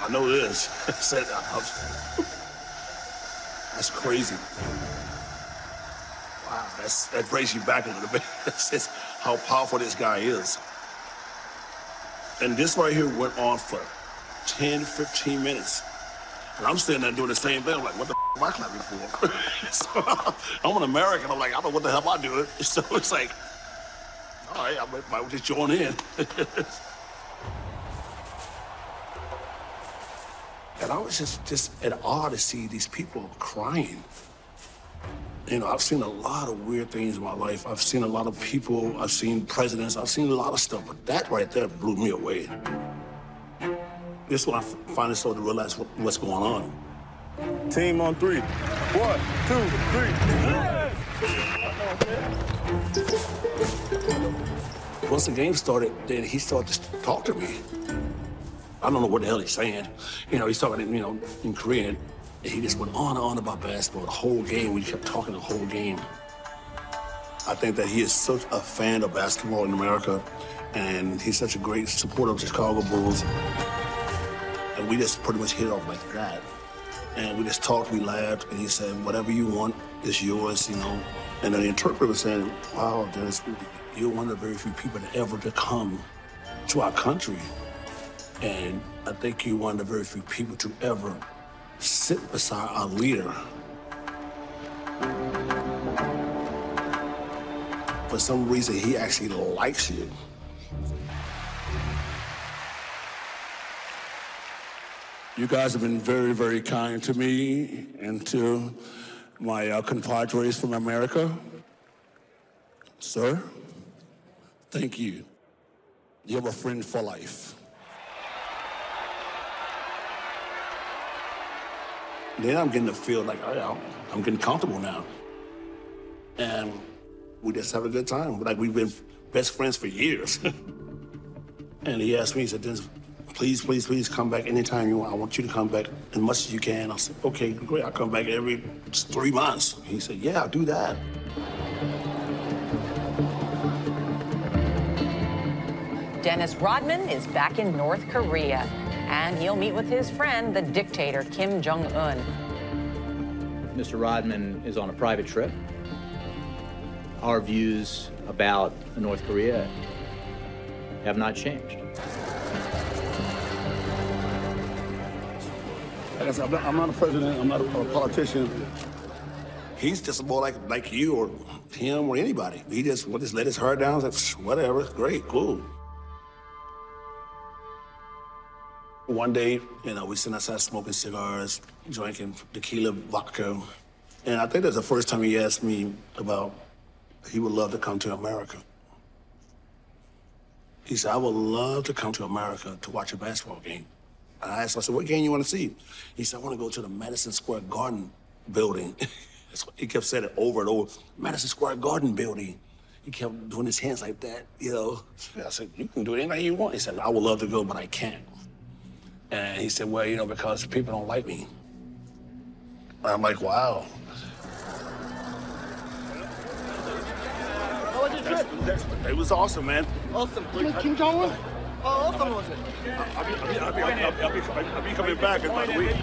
I know this. That's crazy. Wow, that brings you back a little bit. That's just how powerful this guy is. And this right here went on for 10, 15 minutes. And I'm sitting there doing the same thing. I'm like, what the am I clapping for? So, I'm an American. I'm like, I don't know what the hell I'm doing. So it's like, all right, I might just join in. And I was just at awe to see these people crying. You know, I've seen a lot of weird things in my life. I've seen a lot of people, I've seen presidents, I've seen a lot of stuff, but that right there blew me away. This is when I finally started to realize what's going on. Team on 3. 1, 2, 3. Once the game started, then he started to talk to me. I don't know what the hell he's saying. You know, he's talking, you know, in Korean. And he just went on and on about basketball the whole game. We kept talking the whole game. I think that he is such a fan of basketball in America, and he's such a great supporter of the Chicago Bulls. And we just pretty much hit it off like that. And we just talked, we laughed, and he said, whatever you want is yours, you know. And then the interpreter was saying, wow, Dennis, you're one of the very few people to ever to come to our country. And I think you're one of the very few people to ever sit beside our leader. For some reason, he actually likes you. You guys have been very, very kind to me and to my compadres from America. Sir, thank you. You're a friend for life. Then I'm getting to feel like, oh, I'm getting comfortable now. And we just have a good time. Like, we've been best friends for years. And he asked me, he said, Dennis, please, please, please come back anytime you want. I want you to come back as much as you can. I said, okay, great. I'll come back every 3 months. He said, yeah, I'll do that. Dennis Rodman is back in North Korea, and he'll meet with his friend, the dictator Kim Jong-un. Mr. Rodman is on a private trip. Our views about North Korea have not changed. Like I said, I'm not a president, I'm not a politician. He's just more like you or him or anybody. He just let his hair down, like, whatever, great, cool. One day, you know, we sitting outside smoking cigars, drinking tequila, vodka. And I think that's the first time he asked me about he would love to come to America. He said, I would love to come to America to watch a basketball game. And I asked him, I said, what game you want to see? He said, I want to go to the Madison Square Garden building. He kept saying it over and over, Madison Square Garden building. He kept doing his hands like that, you know. I said, you can do anything you want. He said, I would love to go, but I can't. And he said, well, you know, because people don't like me. And I'm like, wow. It was awesome, man. Awesome. Kim Jong-un? How awesome was it? I'll be coming back in about a week.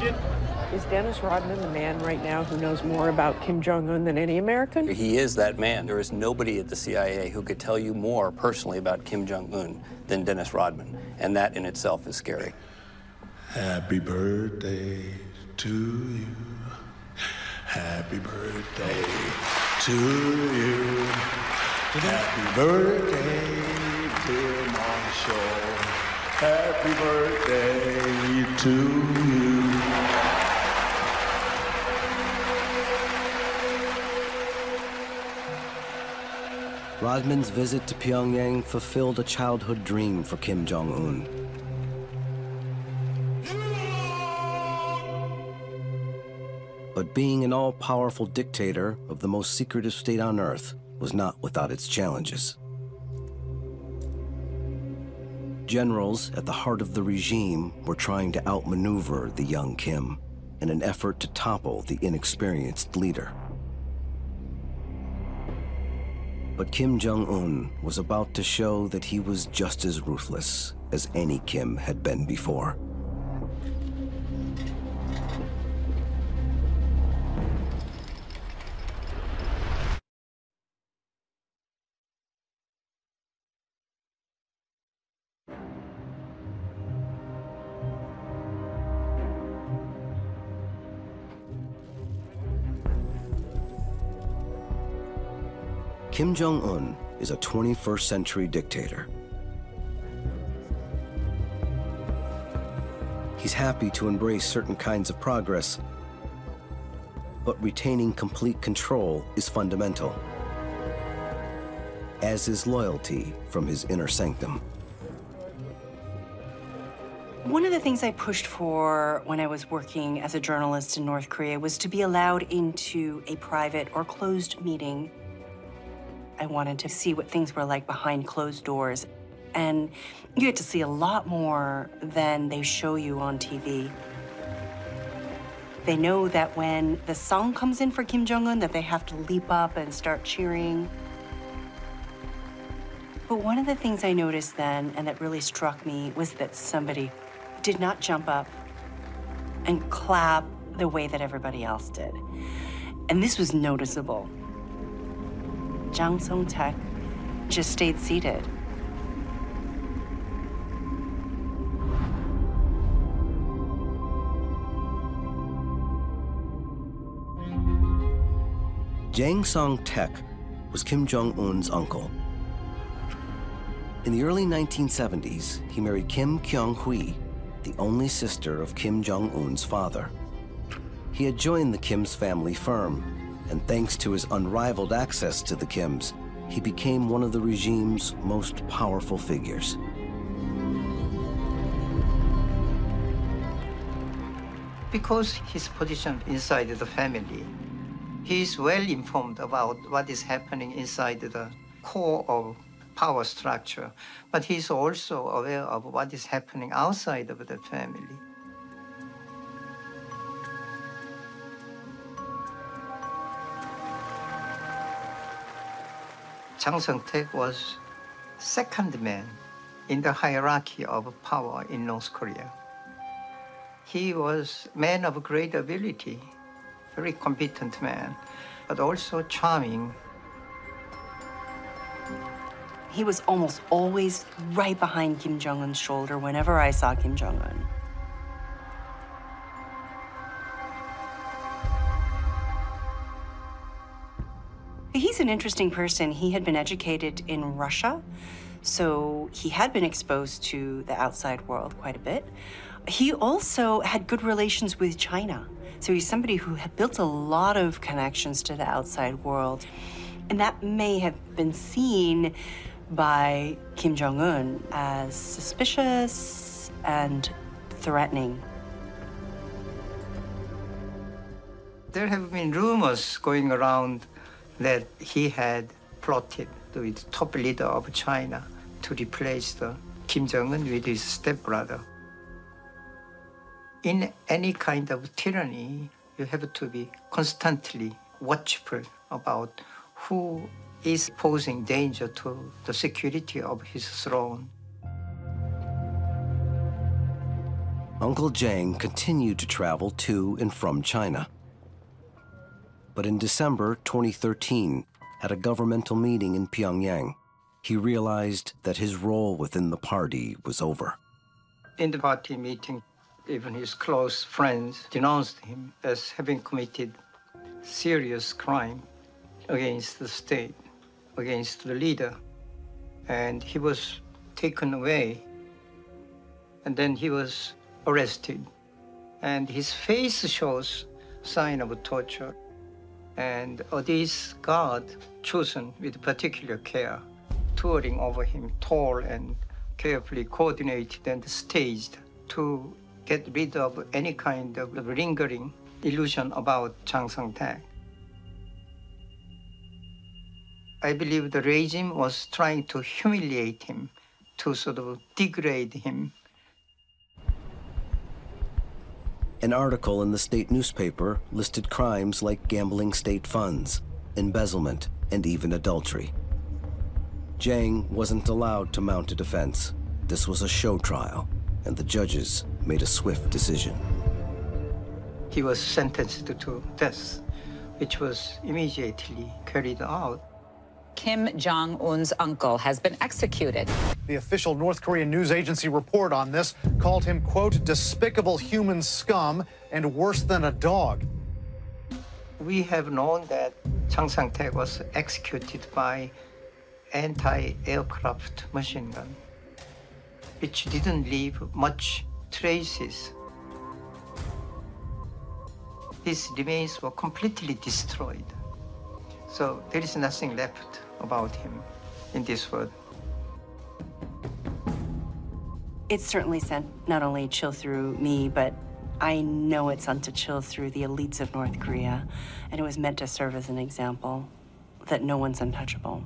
Is Dennis Rodman the man right now who knows more about Kim Jong-un than any American? He is that man. There is nobody at the CIA who could tell you more personally about Kim Jong-un than Dennis Rodman, and that in itself is scary. Happy birthday to you. Happy birthday to you. Happy birthday, dear Marshall. Happy birthday to you. Rodman's visit to Pyongyang fulfilled a childhood dream for Kim Jong-un. But being an all-powerful dictator of the most secretive state on Earth was not without its challenges. Generals at the heart of the regime were trying to outmaneuver the young Kim in an effort to topple the inexperienced leader. But Kim Jong-un was about to show that he was just as ruthless as any Kim had been before. Kim Jong-un is a 21st century dictator. He's happy to embrace certain kinds of progress, but retaining complete control is fundamental, as is loyalty from his inner sanctum. One of the things I pushed for when I was working as a journalist in North Korea was to be allowed into a private or closed meeting. I wanted to see what things were like behind closed doors. And you get to see a lot more than they show you on TV. They know that when the song comes in for Kim Jong-un, that they have to leap up and start cheering. But one of the things I noticed then, and that really struck me, was that somebody did not jump up and clap the way that everybody else did. And this was noticeable. Jang Song-taek just stayed seated. Jang Song-taek was Kim Jong-un's uncle. In the early 1970s, he married Kim Kyung-hui, the only sister of Kim Jong-un's father. He had joined the Kim's family firm, and thanks to his unrivaled access to the Kims, he became one of the regime's most powerful figures. Because his position inside the family, he is well informed about what is happening inside the core of power structure, but he's also aware of what is happening outside of the family. Jang Song-taek was second man in the hierarchy of power in North Korea. He was a man of great ability, very competent man, but also charming. He was almost always right behind Kim Jong-un's shoulder whenever I saw Kim Jong-un. He's an interesting person. He had been educated in Russia, so he had been exposed to the outside world quite a bit. He also had good relations with China. So he's somebody who had built a lot of connections to the outside world. And that may have been seen by Kim Jong-un as suspicious and threatening. There have been rumors going around that he had plotted with top leader of China to replace the Kim Jong-un with his stepbrother. In any kind of tyranny, you have to be constantly watchful about who is posing danger to the security of his throne. Uncle Jiang continued to travel to and from China. But in December 2013, at a governmental meeting in Pyongyang, he realized that his role within the party was over. In the party meeting, even his close friends denounced him as having committed serious crime against the state, against the leader. And he was taken away. And then he was arrested. And his face shows sign of torture. And this guard, chosen with particular care, towering over him, tall and carefully coordinated and staged to get rid of any kind of lingering illusion about Chang Sang-taek. I believe the regime was trying to humiliate him, to sort of degrade him. An article in the state newspaper listed crimes like gambling state funds, embezzlement, and even adultery. Jiang wasn't allowed to mount a defense. This was a show trial, and the judges made a swift decision. He was sentenced to death, which was immediately carried out. Kim Jong-un's uncle has been executed. The official North Korean news agency report on this called him, quote, despicable human scum and worse than a dog. We have known that Chang Sang-taek was executed by anti-aircraft machine gun, which didn't leave much traces. His remains were completely destroyed. So there is nothing left about him in this world. It certainly sent not only a chill through me, but I know it sent a chill through the elites of North Korea, and it was meant to serve as an example that no one's untouchable.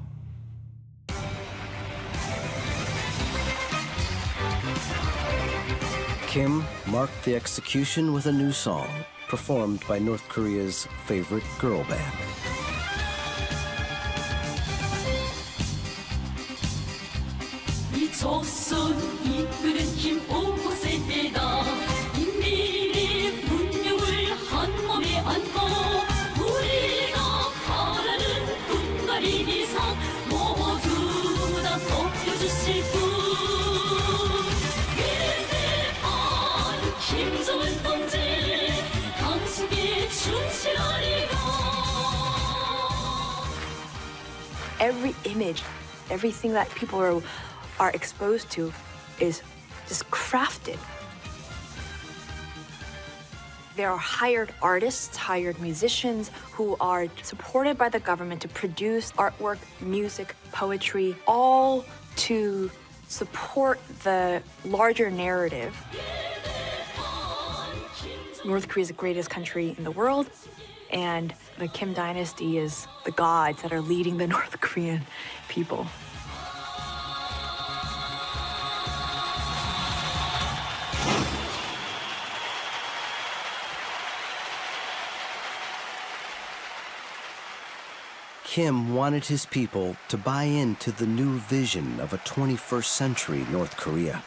Kim marked the execution with a new song, performed by North Korea's favorite girl band. 조선 이끄는 힘 5세대다 인민의 분명을 한 몸에 안고 우리가 바라는 분갈이 이상 모두 다 덮여주실 분 위대한 김정은 동지 당신께 충실하리라. Every image, everything that people are exposed to is just crafted. There are hired artists, hired musicians who are supported by the government to produce artwork, music, poetry, all to support the larger narrative. North Korea is the greatest country in the world, and the Kim dynasty is the gods that are leading the North Korean people. Kim wanted his people to buy into the new vision of a 21st century North Korea.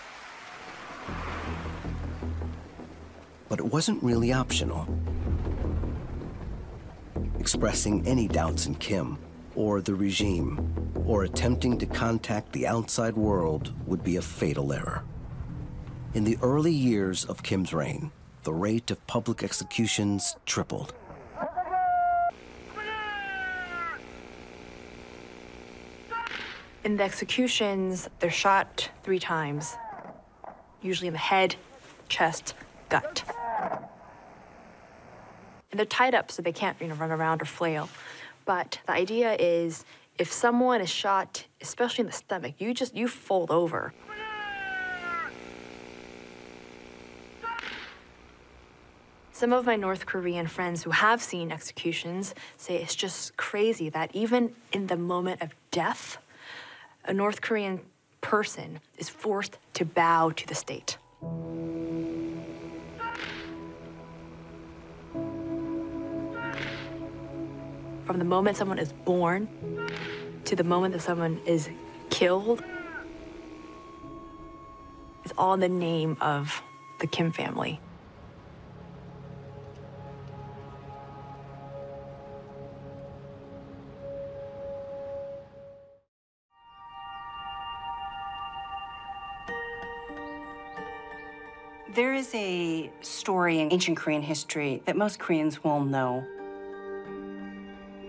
But it wasn't really optional. Expressing any doubts in Kim or the regime, or attempting to contact the outside world would be a fatal error. In the early years of Kim's reign, the rate of public executions tripled. In the executions, they're shot 3 times, usually in the head, chest, gut. And they're tied up so they can't, run around or flail. But the idea is if someone is shot, especially in the stomach, you fold over. Some of my North Korean friends who have seen executions say it's just crazy that even in the moment of death, a North Korean person is forced to bow to the state. From the moment someone is born to the moment that someone is killed is all in the name of the Kim family. There is a story in ancient Korean history that most Koreans will know.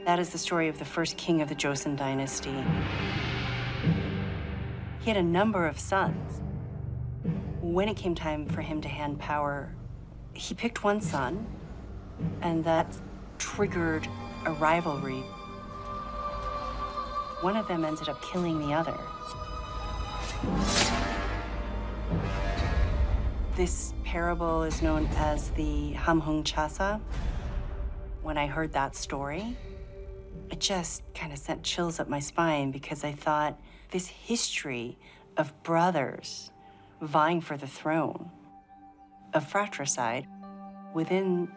That is the story of the first king of the Joseon dynasty. He had a number of sons. When it came time for him to hand power, he picked one son, and that triggered a rivalry. One of them ended up killing the other. This parable is known as the Hamhung Chasa. When I heard that story, it just kind of sent chills up my spine because I thought this history of brothers vying for the throne, of fratricide within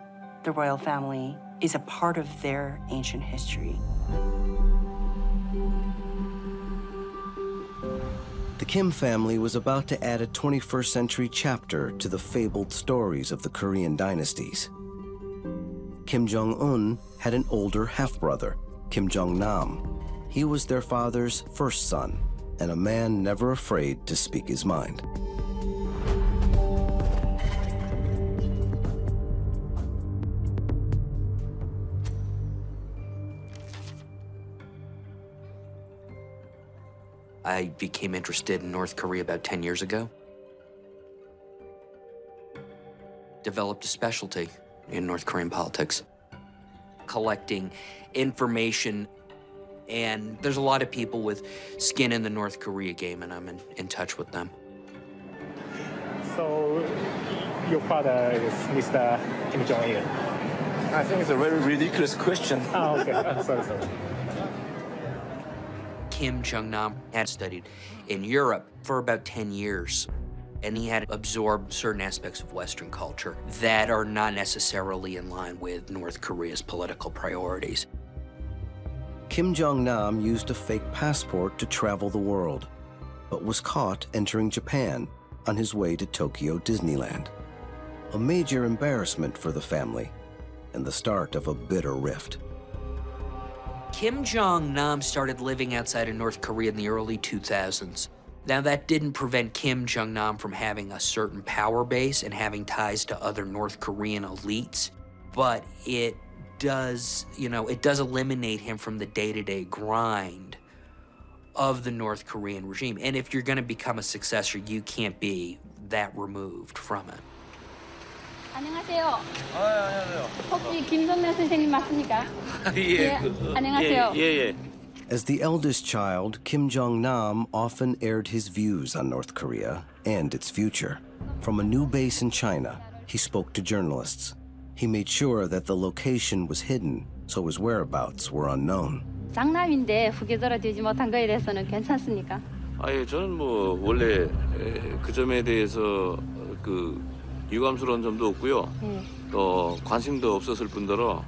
the royal family is a part of their ancient history. The Kim family was about to add a 21st century chapter to the fabled stories of the Korean dynasties. Kim Jong-un had an older half-brother, Kim Jong-nam. He was their father's first son, and a man never afraid to speak his mind. I became interested in North Korea about 10 years ago. Developed a specialty in North Korean politics, collecting information, and there's a lot of people with skin in the North Korea game, and I'm in touch with them. So, your father is Mr. Kim Jong-il? I think it's a very ridiculous question. Oh, okay. I'm sorry. Kim Jong-nam had studied in Europe for about 10 years, and he had absorbed certain aspects of Western culture that are not necessarily in line with North Korea's political priorities. Kim Jong-nam used a fake passport to travel the world, but was caught entering Japan on his way to Tokyo Disneyland. A major embarrassment for the family and the start of a bitter rift. Kim Jong-nam started living outside of North Korea in the early 2000s. Now, that didn't prevent Kim Jong-nam from having a certain power base and having ties to other North Korean elites, but it does, it does eliminate him from the day-to-day grind of the North Korean regime. And if you're going to become a successor, you can't be that removed from it. 안녕하세요. 안녕하세요. 혹시 김선래 선생님 맞습니까? 예. 안녕하세요. 예. As the eldest child, Kim Jong-nam often aired his views on North Korea and its future. From a new base in China, he spoke to journalists. He made sure that the location was hidden, so his whereabouts were unknown. 장남인데 후계자로 되지 못한 거에 대해서는 괜찮습니까? 예, 저는 원래 그 점에 대해서 유감스러운 점도 없고요. 또 관심도 없었을 뿐더러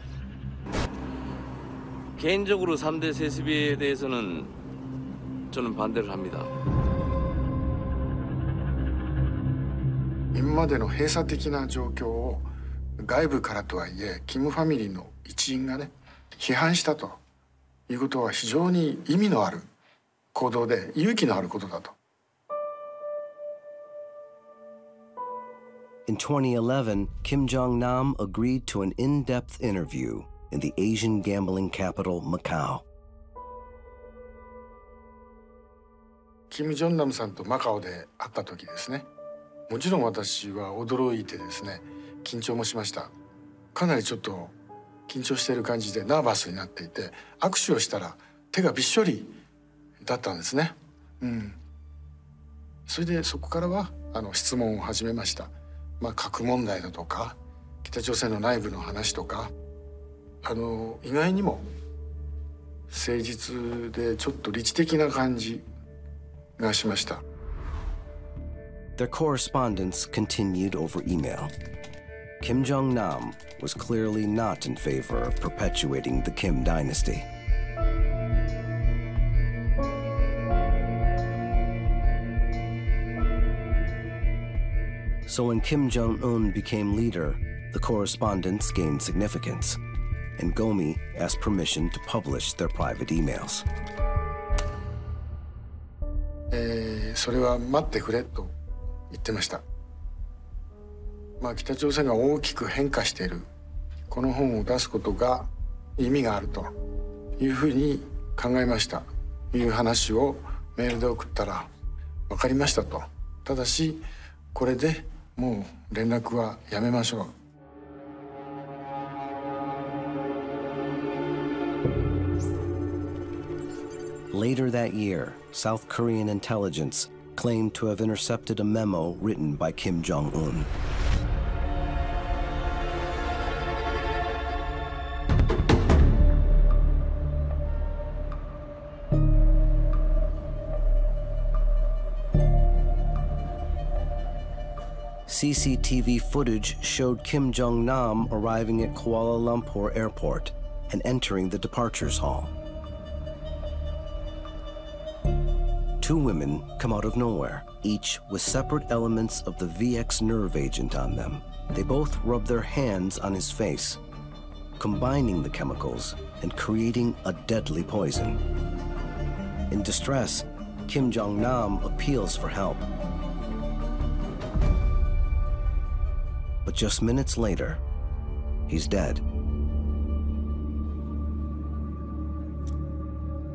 개인적으로 3대 세습에 대해서는 저는 반대를 합니다. 今までの閉鎖的な状況を外部からとはいえキムファミリーの一員がね批判したということは非常に意味のある行動で勇気のあることだと。In 2011, Kim Jong-nam agreed to an in-depth interview in the Asian gambling capital, Macau. キム・ジョンナムさんとマカオで会った時ですね、もちろん私は驚いてですね、緊張もしました。かなりちょっと緊張している感じでナーバスになっていて、握手をしたら手がびっしょりだったんですね。それでそこからは質問を始めました。核問題だとか北朝鮮の内部の話とか意外にも誠実でちょっと理知的な感じがしました。Their correspondence continued over email. Kim Jong-nam was clearly not in favor of perpetuating the Kim dynasty. So when Kim Jong-un became leader, the correspondence gained significance, and Gomi asked permission to publish their private emails. それは待ってくれと言ってました。北朝鮮が大きく変化している。この本を出すことが意味があるというふうに考えました。いう話をメールで送ったら分かりましたと。ただしこれでもう連絡はやめましょう。Later that year, South Korean intelligence claimed to have intercepted a memo written by Kim Jong-un. CCTV footage showed Kim Jong-nam arriving at Kuala Lumpur Airport and entering the departures hall. Two women come out of nowhere, each with separate elements of the VX nerve agent on them. They both rub their hands on his face, combining the chemicals and creating a deadly poison. In distress, Kim Jong-nam appeals for help. But just minutes later, he's dead.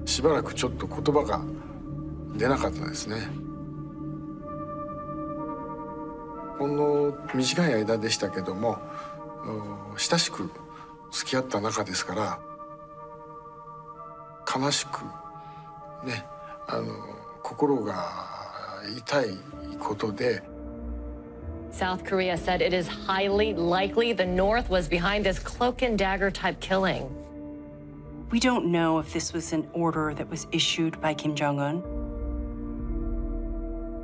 しばらくちょっと言葉が出なかったですね。ほんの短い間でしたけども、親しく付き合った仲ですから、悲しくね、心が痛いことで。South Korea said it is highly likely the North was behind this cloak and dagger type killing. We don't know if this was an order that was issued by Kim Jong-un,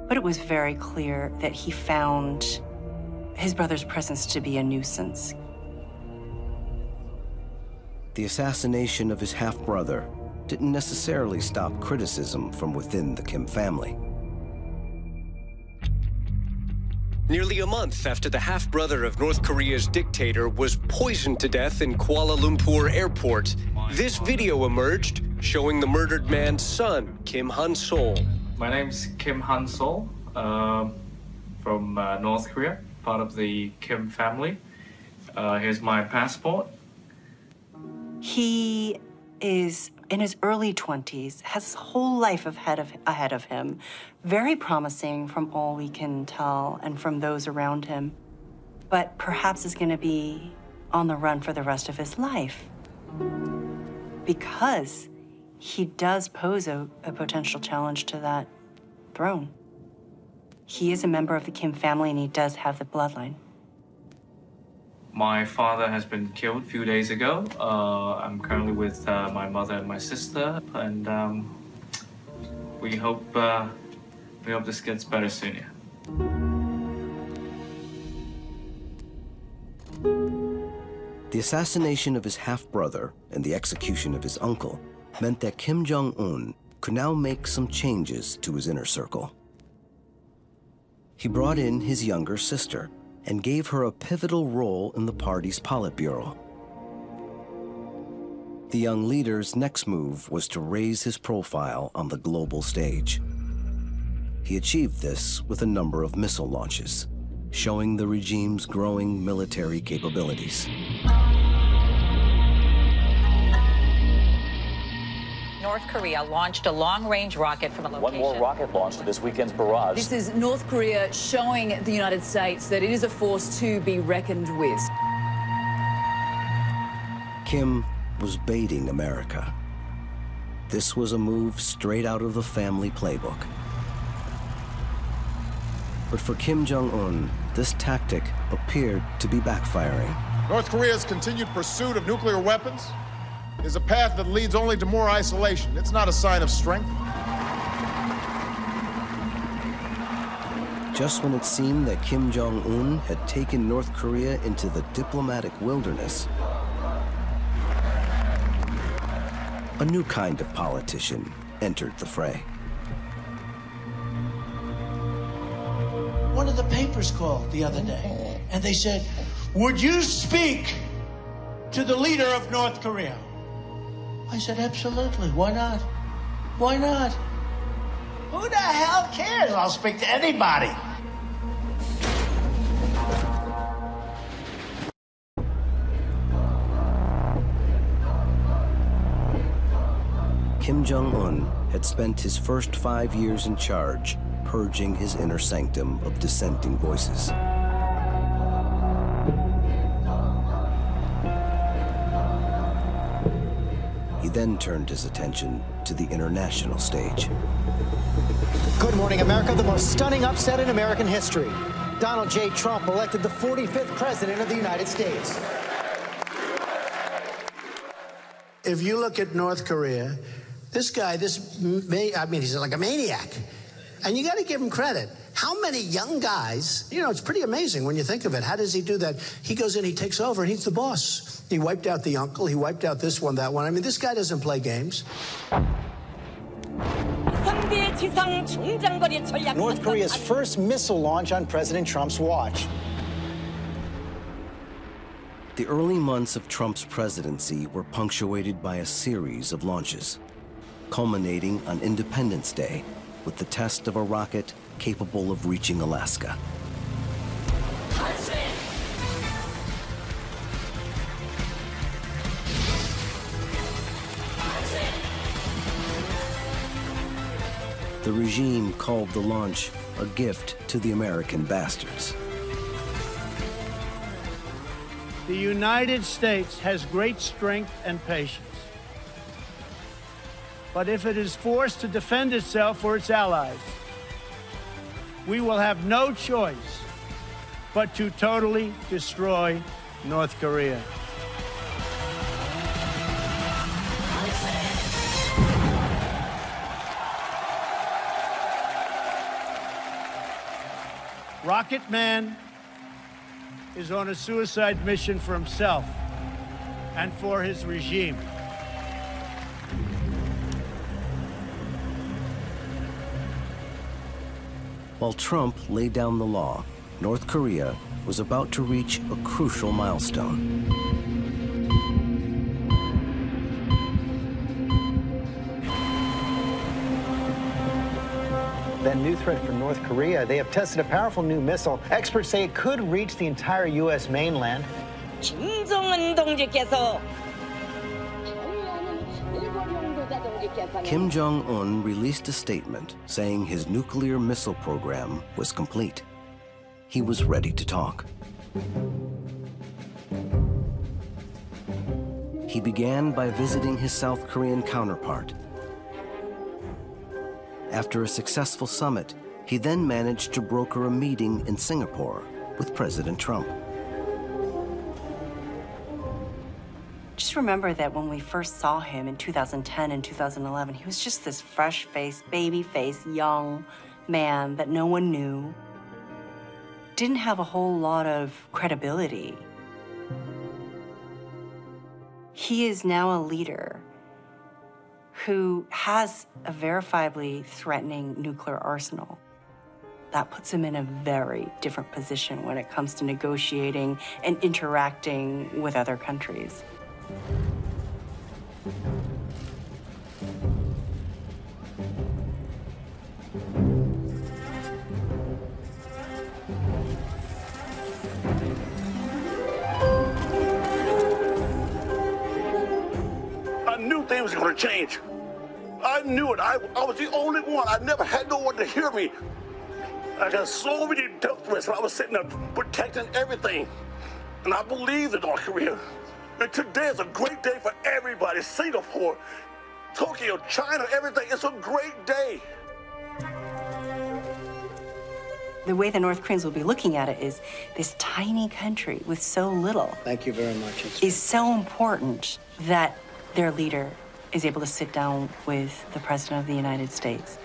but it was very clear that he found his brother's presence to be a nuisance. The assassination of his half-brother didn't necessarily stop criticism from within the Kim family. Nearly a month after the half-brother of North Korea's dictator was poisoned to death in Kuala Lumpur Airport, this video emerged showing the murdered man's son, Kim Han-sol. My name's Kim Han-sol, from North Korea, part of the Kim family. Here's my passport. He is in his early 20s, has his whole life ahead of him, very promising from all we can tell and from those around him, but perhaps is going to be on the run for the rest of his life because he does pose a potential challenge to that throne. He is a member of the Kim family and he does have the bloodline. My father has been killed a few days ago. I'm currently with my mother and my sister, and we hope this gets better soon. Yeah. The assassination of his half-brother and the execution of his uncle meant that Kim Jong-un could now make some changes to his inner circle. He brought in his younger sister and gave her a pivotal role in the party's Politburo. The young leader's next move was to raise his profile on the global stage. He achieved this with a number of missile launches, showing the regime's growing military capabilities. North Korea launched a long-range rocket from a location. One more rocket launched at this weekend's barrage. This is North Korea showing the United States that it is a force to be reckoned with. Kim was baiting America. This was a move straight out of the family playbook. But for Kim Jong-un, this tactic appeared to be backfiring. North Korea's continued pursuit of nuclear weapons is a path that leads only to more isolation. It's not a sign of strength. Just when it seemed that Kim Jong-un had taken North Korea into the diplomatic wilderness, a new kind of politician entered the fray. One of the papers called the other day, and they said, would you speak to the leader of North Korea? I said, absolutely. Why not? Why not? Who the hell cares? I'll speak to anybody. Kim Jong-un had spent his first 5 years in charge purging his inner sanctum of dissenting voices. He then turned his attention to the international stage. Good morning, America. The most stunning upset in American history. Donald J. Trump elected the 45th president of the United States. If you look at North Korea, this guy, he's like a maniac. And you got to give him credit. How many young guys, it's pretty amazing when you think of it. How does he do that? He goes in, he takes over, and he's the boss. He wiped out the uncle, he wiped out this one, that one. I mean, this guy doesn't play games. North Korea's first missile launch on President Trump's watch. The early months of Trump's presidency were punctuated by a series of launches, culminating on Independence Day with the test of a rocket capable of reaching Alaska. The regime called the launch a gift to the American bastards. The United States has great strength and patience. But if it is forced to defend itself or its allies, we will have no choice but to totally destroy North Korea. Rocket Man is on a suicide mission for himself and for his regime. While Trump laid down the law, North Korea was about to reach a crucial milestone. That new threat from North Korea, they have tested a powerful new missile. Experts say it could reach the entire U.S. mainland. Kim Jong-un released a statement saying his nuclear missile program was complete. He was ready to talk. He began by visiting his South Korean counterpart. After a successful summit, he then managed to broker a meeting in Singapore with President Trump. Just remember that when we first saw him in 2010 and 2011, he was just this fresh-faced, baby-faced, young man that no one knew. Didn't have a whole lot of credibility. He is now a leader who has a verifiably threatening nuclear arsenal. That puts him in a very different position when it comes to negotiating and interacting with other countries. I knew things were going to change. I knew it. I was the only one. I never had no one to hear me. I had so many death threats when I was sitting there protecting everything. And I believed in North Korea. And today is a great day for everybody. Singapore, Tokyo, China, everything. It's a great day. The way the North Koreans will be looking at it is this tiny country with so little. Thank you very much. Is so important that their leader is able to sit down with the President of the United States.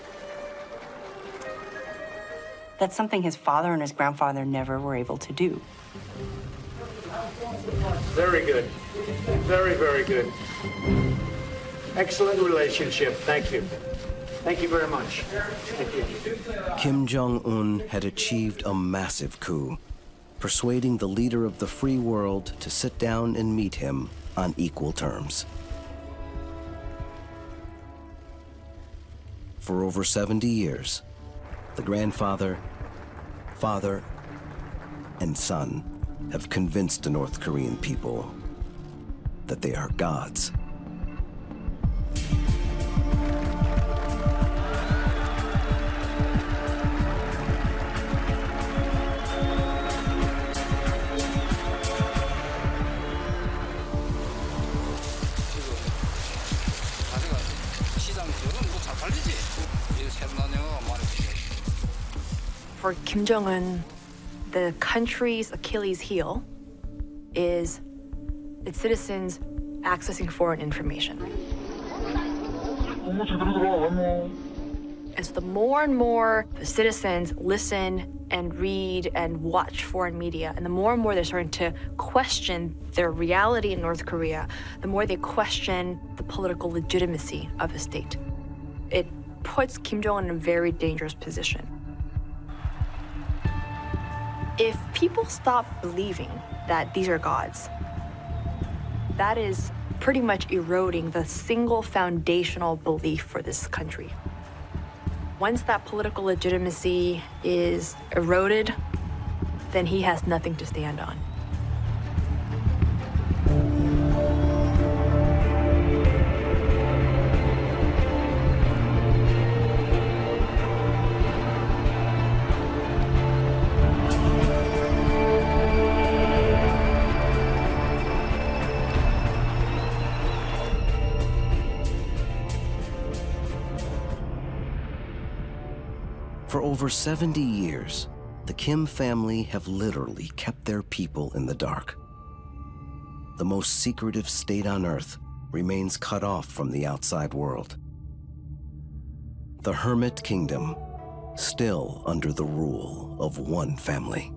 That's something his father and his grandfather never were able to do. Very good. Very, very good. Excellent relationship. Thank you. Thank you very much. Thank you. Kim Jong-un had achieved a massive coup, persuading the leader of the free world to sit down and meet him on equal terms. For over 70 years, the grandfather, father, and son have convinced the North Korean people that they are gods. For Kim Jong-un, the country's Achilles heel is its citizens accessing foreign information. And so the more and more the citizens listen and read and watch foreign media, and the more and more they're starting to question their reality in North Korea, the more they question the political legitimacy of the state. It puts Kim Jong-un in a very dangerous position. If people stop believing that these are gods, that is pretty much eroding the single foundational belief for this country. Once that political legitimacy is eroded, then he has nothing to stand on. For over 70 years, the Kim family have literally kept their people in the dark. The most secretive state on earth remains cut off from the outside world. The Hermit Kingdom, still under the rule of one family.